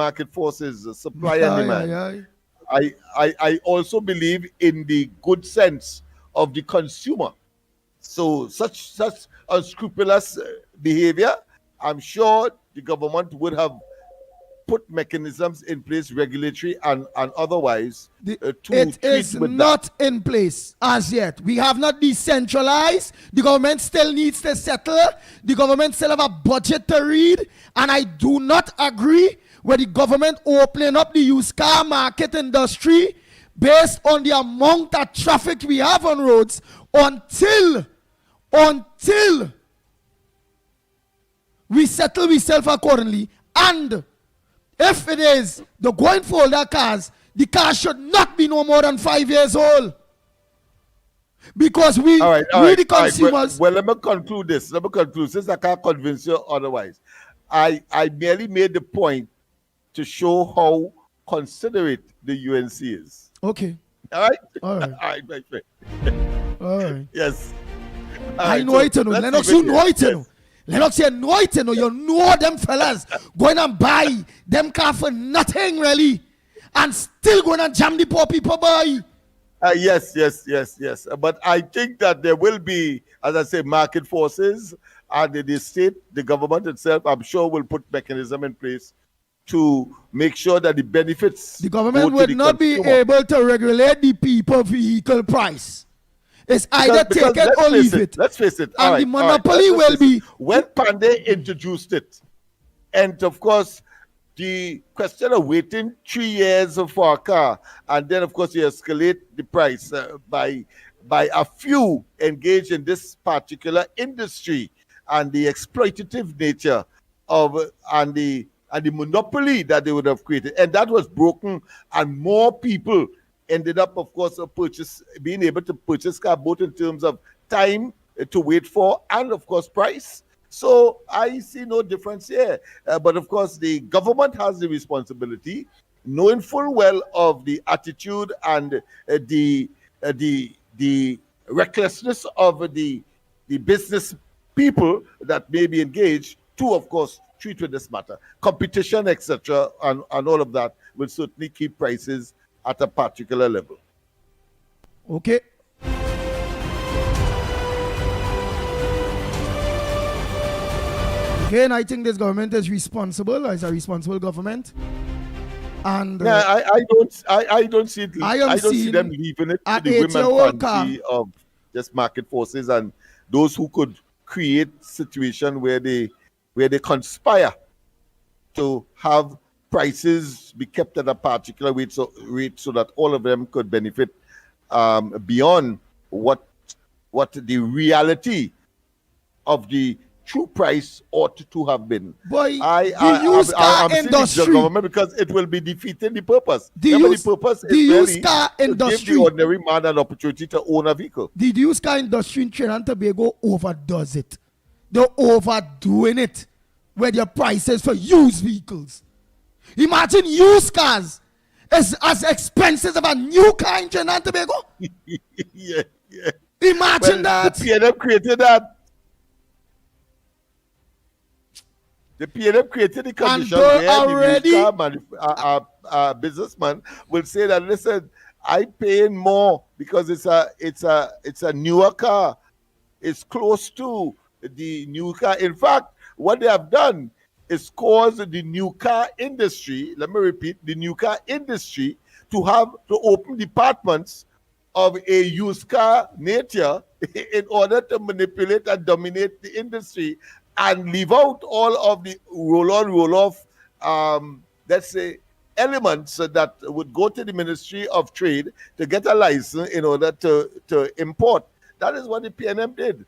supply and demand. I also believe in the good sense of the consumer. So such unscrupulous behavior, I'm sure the government would have put mechanisms in place, regulatory and otherwise, it is not in place as yet. We have not decentralized. The government still needs to settle. The government still have a budget to read, and I do not agree with the government opening up the used car market industry based on the amount of traffic we have on roads until we settle ourselves accordingly. And if it is the going for older cars, the car should not be no more than 5 years old. Because we the consumers. Well, let me conclude this. Since I can't convince you otherwise. I merely made the point to show how considerate the UNC is. Okay. All right? All right. All right, my friend. All right. Yes. I know it, Lennox, you know it, Lennox, you know it, you know them fellas going and buy them car for nothing, really, and still going and jam the poor people, boy. Yes. But I think that there will be, as I say, market forces, and the state, the government itself, I'm sure, will put mechanism in place to make sure that the benefits. The government would not be able to regulate the people vehicle price. It's either take it or leave it. Let's face it. And the monopoly will be. When Pandey introduced it, and of course, the question of waiting 3 years for a car, and then of course you escalate the price by a few engaged in this particular industry, and the exploitative nature of and the monopoly that they would have created, and that was broken, and more people ended up, of course, being able to purchase car, both in terms of time to wait for and, of course, price. So I see no difference here. But, of course, the government has the responsibility, knowing full well of the attitude and the recklessness of the business people that may be engaged to, of course, treat with this matter. Competition, etc., and all of that will certainly keep prices at a particular level. Okay. Again, I think this government is responsible. It's a responsible government. And I don't see it. I don't see them leaving it to the women fancy of just market forces and those who could create situation where they conspire to have prices be kept at a particular rate so that all of them could benefit beyond what the reality of the true price ought to have been. Boy, I'm industry, the government, because it will be defeating the purpose. The purpose is really to give the ordinary man an opportunity to own a vehicle. The used car industry in Trinidad and Tobago overdoes it. They're overdoing it with their prices for used vehicles. Imagine used cars as expensive as a new car in Trinidad and Tobago. Yeah. Imagine that. The PNM created that. The PNM created the condition where the used car businessman will say that, listen, I'm paying more because it's a newer car. It's close to the new car. In fact, what they have done is cause the new car industry, let me repeat, the new car industry to open departments of a used car nature in order to manipulate and dominate the industry and leave out all of the roll-on, roll-off, let's say, elements that would go to the Ministry of Trade to get a license in order to import. That is what the PNM did.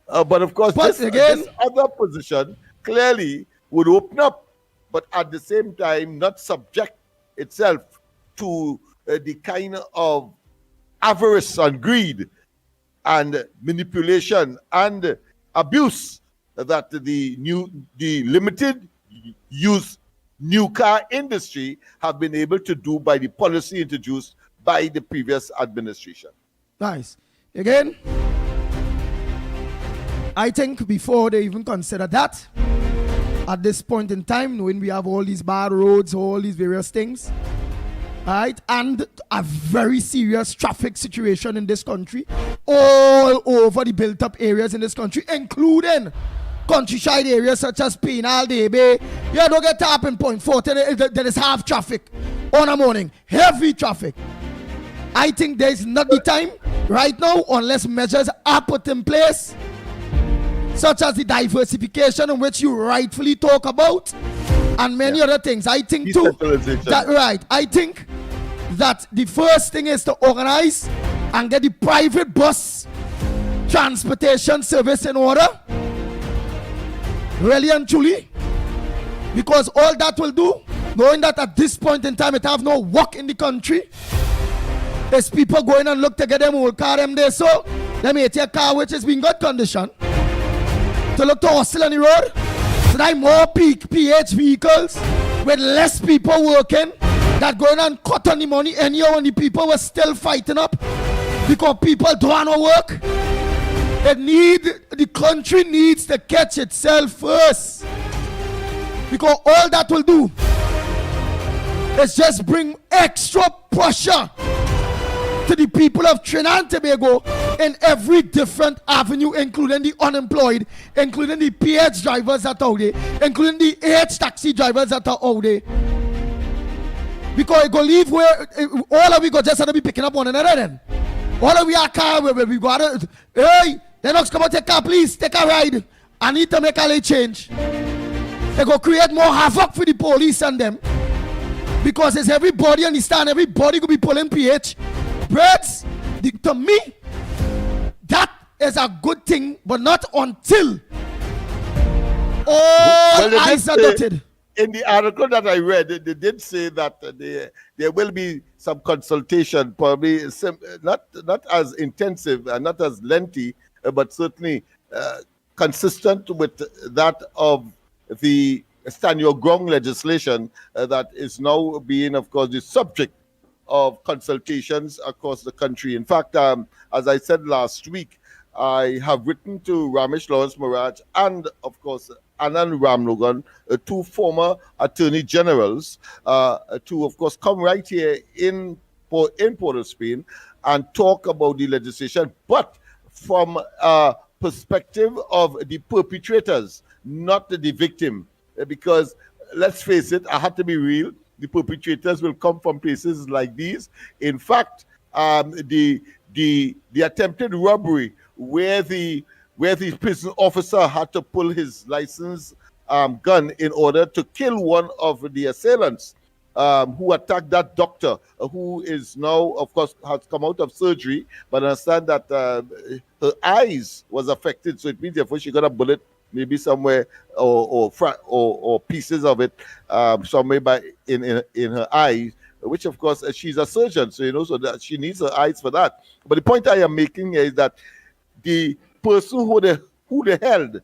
But of course, this other position clearly would open up, but at the same time not subject itself to the kind of avarice and greed and manipulation and abuse that the limited use new car industry have been able to do by the policy introduced by the previous administration. Nice. Again, I think before they even consider that, at this point in time, knowing we have all these bad roads, all these various things, right, and a very serious traffic situation in this country, all over the built-up areas in this country, including countryside areas such as Penal, Debe. You don't get tapping point 40, there is half traffic on a morning, heavy traffic. I think there is not the time right now, unless measures are put in place, such as the diversification in which you rightfully talk about, and many other things. I think too, I think that the first thing is to organize and get the private bus transportation service in order, really and truly, because all that will do, knowing that at this point in time it have no work in the country, Is people going and look to get them old car them there, so they may take a car which is in good condition to look to hustle on the road. So that more PH vehicles with less people working that going and cut on the money anyhow, when the people were still fighting up because people don't want to work. The country needs to catch itself first, because all that will do is just bring extra pressure to the people of Trinidad and Tobago in every different avenue, including the unemployed, including the PH drivers that are out there, including the AH taxi drivers that are out there. Because it go leave where all of we go just have to be picking up one another then. All of we are car where we go out, hey, Lennox, come on, take car, please, take a ride. I need to make a late change. They go create more havoc for the police and them. Because as everybody understand, everybody could be pulling PH. Birds, to me, that is a good thing, but not until all eyes are dotted. In the article that I read, they did say that there will be some consultation, probably not as intensive and not as lengthy, but certainly consistent with that of the Stand Your Ground legislation that is now being, of course, the subject of consultations across the country. In fact, as I said last week, I have written to Ramesh Lawrence Maraj and, of course, Allan Ramlogan, two former attorney generals, to, of course, come right here in Port of Spain and talk about the legislation, but from a perspective of the perpetrators, not the victim. Because let's face it, I had to be real. The perpetrators will come from places like these. In fact, the attempted robbery where the prison officer had to pull his licensed gun in order to kill one of the assailants who attacked that doctor, who is now, of course, has come out of surgery, but I understand that her eyes was affected, so it means therefore she got a bullet maybe somewhere or pieces of it somewhere in her eyes, which of course she's a surgeon, so so that she needs her eyes for that. But the point I am making here is that the person who they held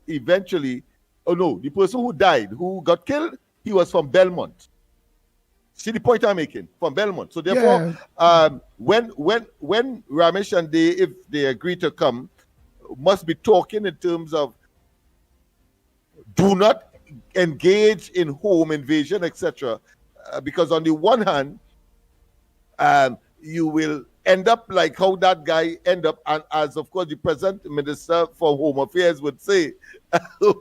eventually, the person who died, who got killed, he was from Belmont. See the point I'm making? From Belmont. So therefore, when Ramesh and they, if they agree to come, must be talking in terms of do not engage in home invasion, etc. Because on the one hand, you will end up like how that guy end up, and as of course the present Minister for Home Affairs would say,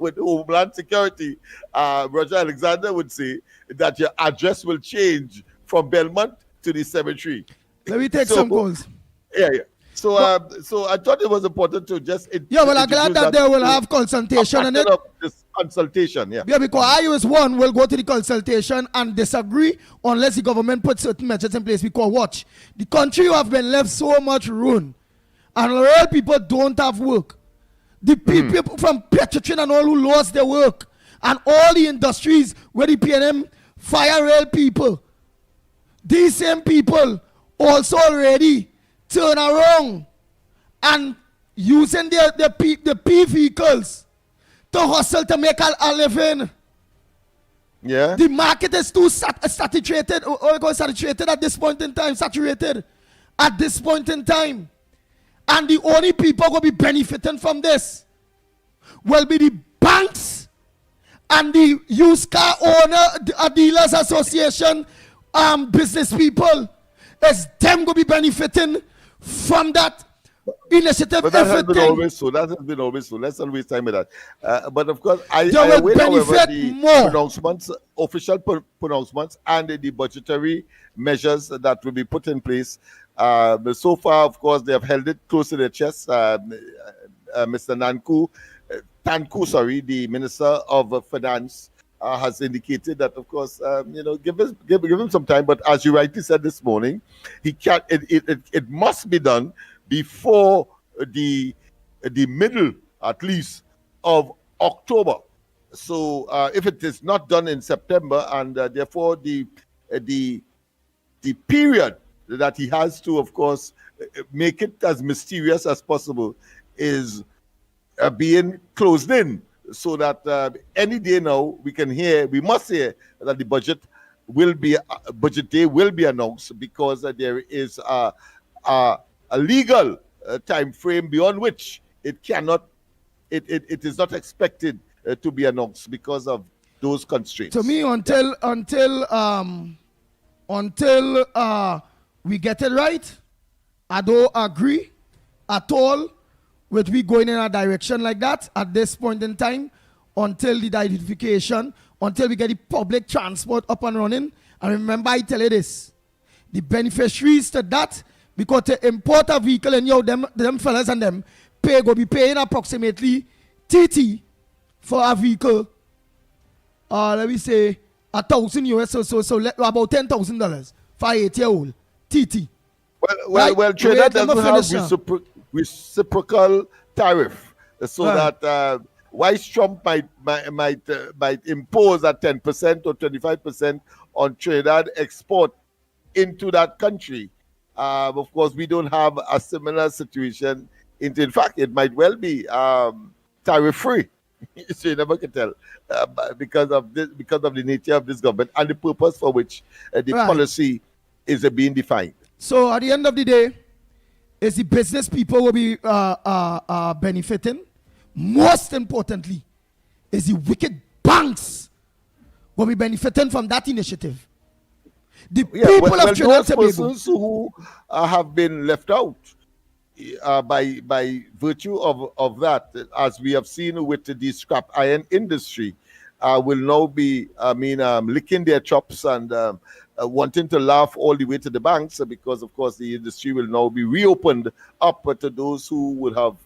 with Homeland Security, Roger Alexander would say that your address will change from Belmont to the cemetery. Let me take some calls. Yeah. So I thought it was important to just I'm glad that they will have consultation on it. This consultation, yeah, because IOS1 will go to the consultation and disagree unless the government puts certain measures in place. Because watch, the country have been left so much ruin, and real people don't have work. The people from Petrotrin and all who lost their work, and all the industries where the PNM fire real people, these same people also already turn around and using the P vehicles to hustle to make a living. Yeah. The market is too saturated at this point in time. Saturated at this point in time. And the only people who will be benefiting from this will be the banks and the used car owner, dealers association, business people. It's them going to be benefiting from that initiative. But that has been always so. Let's not waste time with that. But of course, I will benefit more. Official pronouncements and the budgetary measures that will be put in place. So far, of course, they have held it close to their chest. Mr. Tanku, the Minister of Finance, has indicated that, of course, give him some time. But as you rightly said this morning, he can't. It must be done before the middle, at least, of October. So if it is not done in September, and therefore the period that he has to, of course, make it as mysterious as possible is being closed in, so that any day now we must hear that the budget day will be announced, because there is a legal time frame beyond which it is not expected to be announced because of those constraints. To me, until we get it right, I don't agree at all with we going in a direction like that at this point in time, until the identification, until we get the public transport up and running. And remember, I tell you this, the beneficiaries to that, because to import a vehicle, and them fellas and them go be paying approximately $30 for a vehicle. Let me say $1,000 US, so about $10,000 for a 8-year-old TT. Well, Trinidad doesn't have reciprocal tariff, so that Vice Trump might impose a 10% or 25% on Trinidad export into that country. Of course, we don't have a similar situation. In fact, it might well be tariff-free. So you never can tell, because of the nature of this government and the purpose for which the policy is being defined. So at the end of the day, is the business people will be benefiting. Most importantly, is the wicked banks will be benefiting from that initiative. The people of Trinidad and Tobago, persons who have been left out by virtue of that, as we have seen with the scrap iron industry, will now be, licking their chops and wanting to laugh all the way to the banks, because, of course, the industry will now be reopened up to those who would have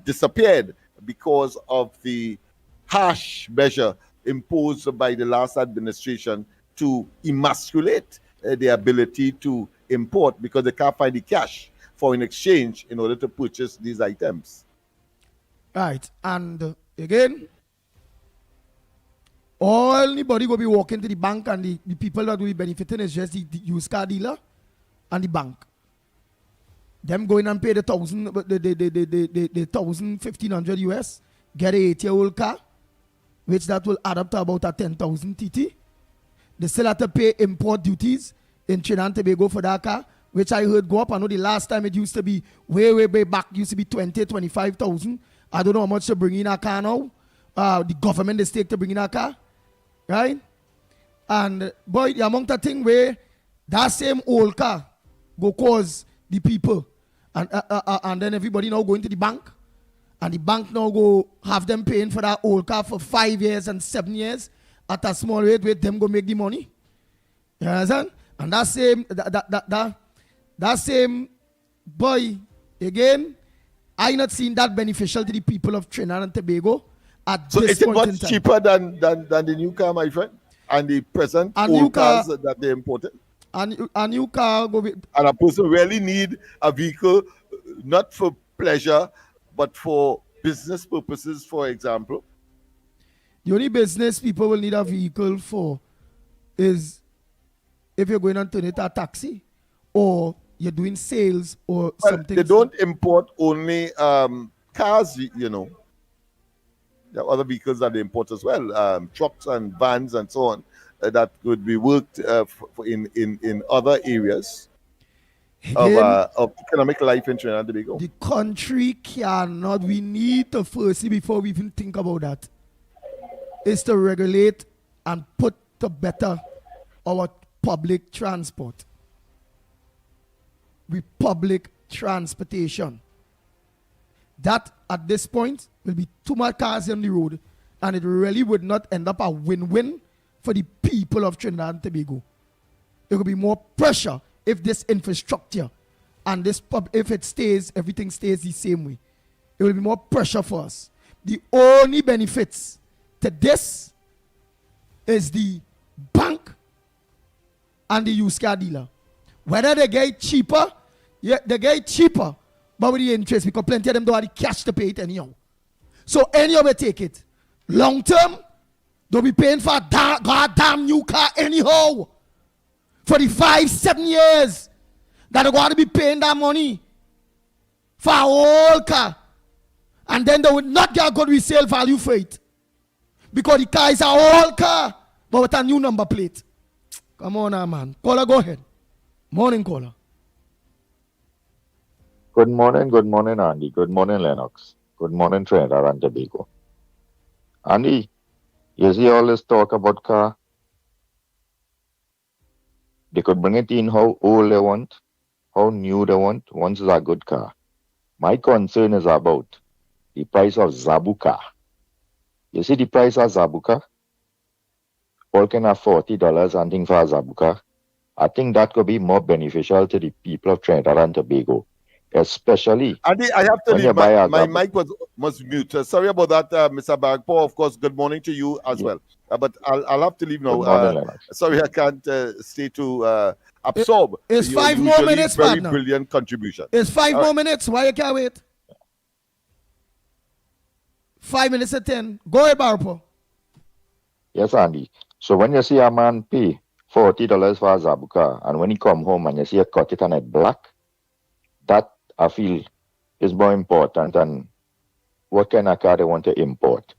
disappeared because of the harsh measure imposed by the last administration to emasculate the ability to import, because they can't find the cash for an exchange in order to purchase these items. Right. And again, all anybody will be walking to the bank, and the people that will be benefiting is just the used car dealer and the bank. Them going and pay the 1,500 US, get a 8-year-old car, which that will add up to about a 10,000 TT. They still have to pay import duties in Trinidad and Tobago for that car, which I heard go up. I know the last time it used to be way back, used to be 25,000. I don't know how much to bring in a car now. The government is take to bring in a car, right? And boy, the amount of thing where that same old car go cause the people, and then everybody now going to the bank, and the bank now go have them paying for that old car for 5 years and 7 years at a small rate, where them go make the money. You understand? And that same boy, again, I not seen that beneficial to the people of Trinidad and Tobago at so this point in time. So is it much cheaper than the new car, my friend? And the present old cars that they imported? A new car go with, and a person really need a vehicle, not for pleasure, but for business purposes, for example. The only business people will need a vehicle for is if you're going to turn it a taxi, or you're doing sales or something. They don't import only cars, you know. There are other vehicles that they import as well, trucks and vans and so on, that could be worked in other areas of economic life in Trinidad and Tobago. The country cannot, we need to firstly, before we even think about that, is to regulate and put to better our public transport. With public transportation. That at this point will be too much cars on the road, and it really would not end up a win-win for the people of Trinidad and Tobago. There will be more pressure if this infrastructure and this if it stays, everything stays the same way. It will be more pressure for us. The only benefits to this is the bank and the used car dealer. Whether they get cheaper, they get cheaper, but with the interest, because plenty of them don't have the cash to pay it anyhow. So anyhow they take it. Long term, they'll be paying for a goddamn new car anyhow. For the 5-7 years that are going to be paying that money for a whole car. And then they would not get a good resale value for it. Because the car is a old car, but with a new number plate. Come on now, man. Caller, go ahead. Morning, caller. Good morning, Andy. Good morning, Lennox. Good morning, Trinidad and Tobago. Andy, you see all this talk about car? They could bring it in how old they want, how new they want, once it's a good car. My concern is about the price of Zabuka. You see the price of Zabuka? All can have $40 and thing for a Zabuka. I think that could be more beneficial to the people of Trinidad and Tobago, especially Andy, I have to when leave. you buy a My Zabuka. mic was mute. Sorry about that, Mr. Bagpo. Of course, good morning to you as well. But I'll have to leave now. Good morning, Lennox. Sorry, I can't stay to absorb It's your 5 more usually minutes, very partner. brilliant contribution. It's 5 All more right. minutes. Why you can't wait? 5 minutes to 10. Go ahead, Barpo. Yes, Andy. So when you see a man pay $40 for a Zabuka, and when he come home and you see a cut it and it black, that I feel is more important than what kind of car they want to import.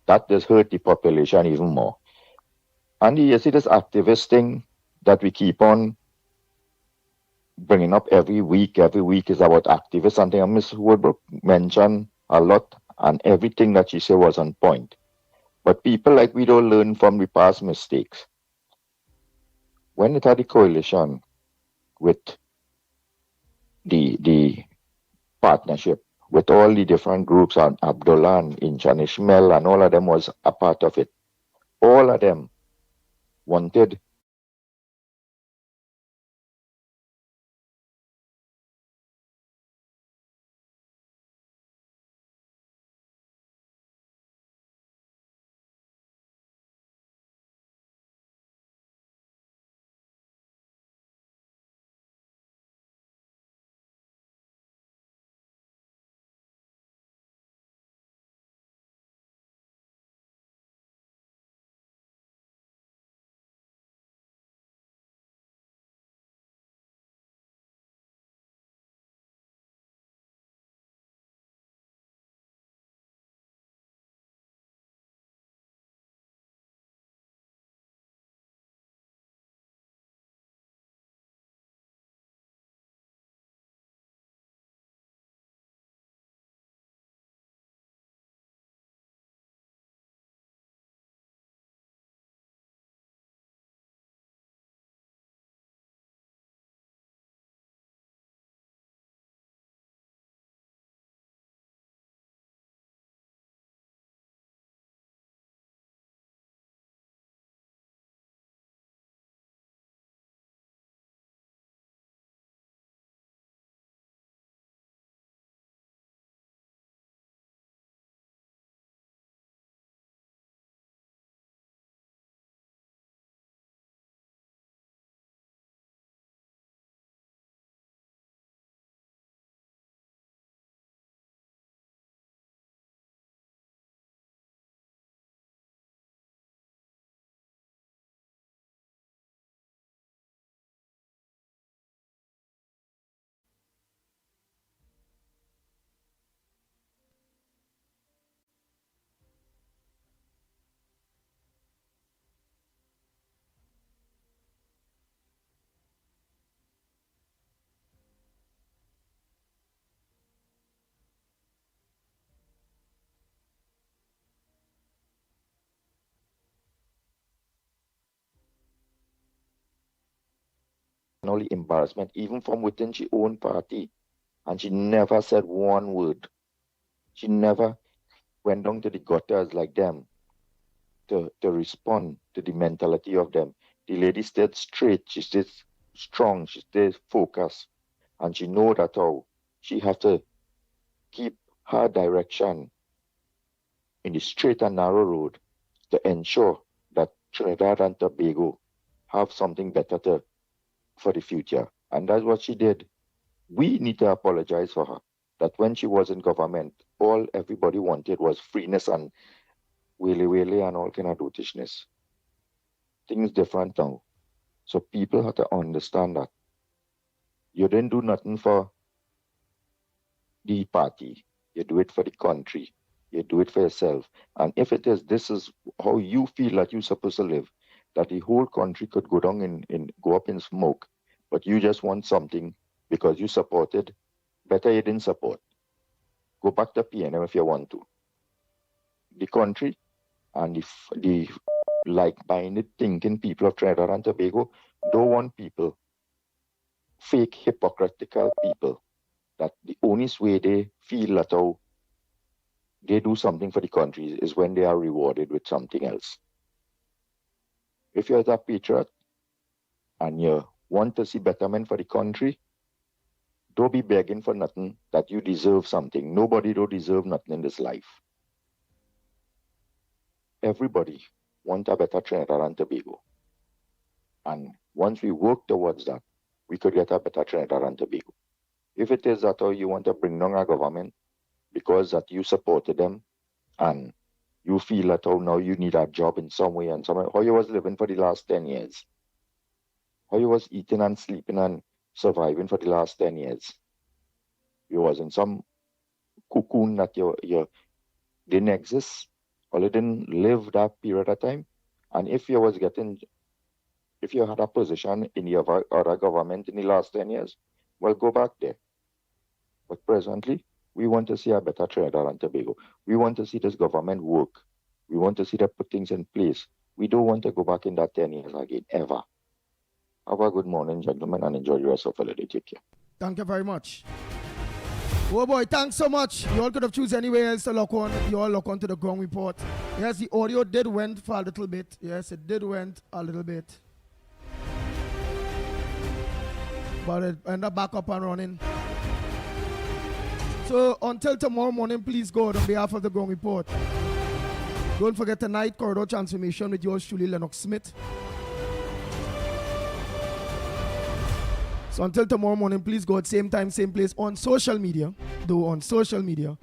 That just hurt the population even more. And you see this activist thing that we keep on bringing up every week is about activists. Something Ms. Woodbrook mentioned a lot, and everything that she said was on point. But people like we don't learn from the past mistakes. When it had the coalition with the partnership with all the different groups, and Abdullah and Inchan Ishmael and all of them was a part of it. All of them wanted only embarrassment, even from within her own party. And she never said one word. She never went down to the gutters like them to respond to the mentality of them. The lady stayed straight, she stayed strong, she stayed focused. And she know that how she have to keep her direction in the straight and narrow road to ensure that Trinidad and Tobago have something better for the future. And that's what she did. We need to apologize for her. That when she was in government, all everybody wanted was freeness and willy and all kind of dotishness. Things different now. So people have to understand that You didn't do nothing for the party. You do it for the country. You do it for yourself. And if it is, this is how you feel that you're supposed to live, that the whole country could go down and go up in smoke, but you just want something because you supported, better you didn't support. Go back to PNM if you want to. The country and the like-minded thinking people of Trinidad and Tobago don't want people, fake, hypocritical people, that the only way they feel that how they do something for the country is when they are rewarded with something else. If you're a patriot and you want to see betterment for the country, don't be begging for nothing that you deserve something. Nobody don't deserve nothing in this life. Everybody wants a better Trinidad and Tobago. And once we work towards that, we could get a better Trinidad and Tobago. If it is that how you want to bring down our government because that you supported them and you feel that how now you need a job in some way and some way, how you was living for the last 10 years, how you was eating and sleeping and surviving for the last 10 years. You was in some cocoon that you didn't exist or you didn't live that period of time. And if you had a position in the other government in the last 10 years, well, go back there. But presently, we want to see a better Trinidad and Tobago. We want to see this government work. We want to see them put things in place. We don't want to go back in that 10 years again, ever. Have a good morning, gentlemen, and enjoy the rest of the day. Take care. Thank you very much. Oh boy, thanks so much. You all could have chosen anywhere else to lock on. You all lock on to the ground report. Yes, the audio did went for a little bit. Yes, it did went a little bit. But it ended up back up and running. So until tomorrow morning, please God, on behalf of the ground report, don't forget tonight, Corridor Transformation with yours truly, Lennox Smith. So until tomorrow morning, please God, same time, same place, on social media. Though on social media.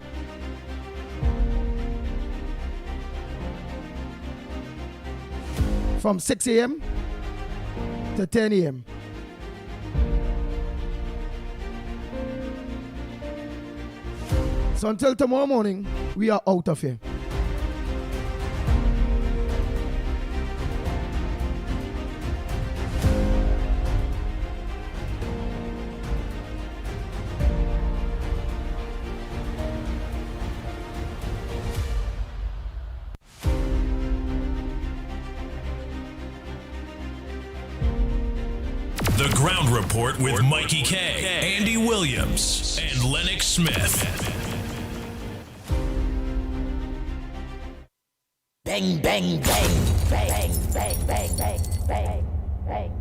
From 6 a.m. to 10 a.m. So until tomorrow morning, we are out of here. The Ground Report with Mickie K, Andy Williams, and Lennox Smith. Bang, bang, bang, bang, bang, bang, bang, bang, bang.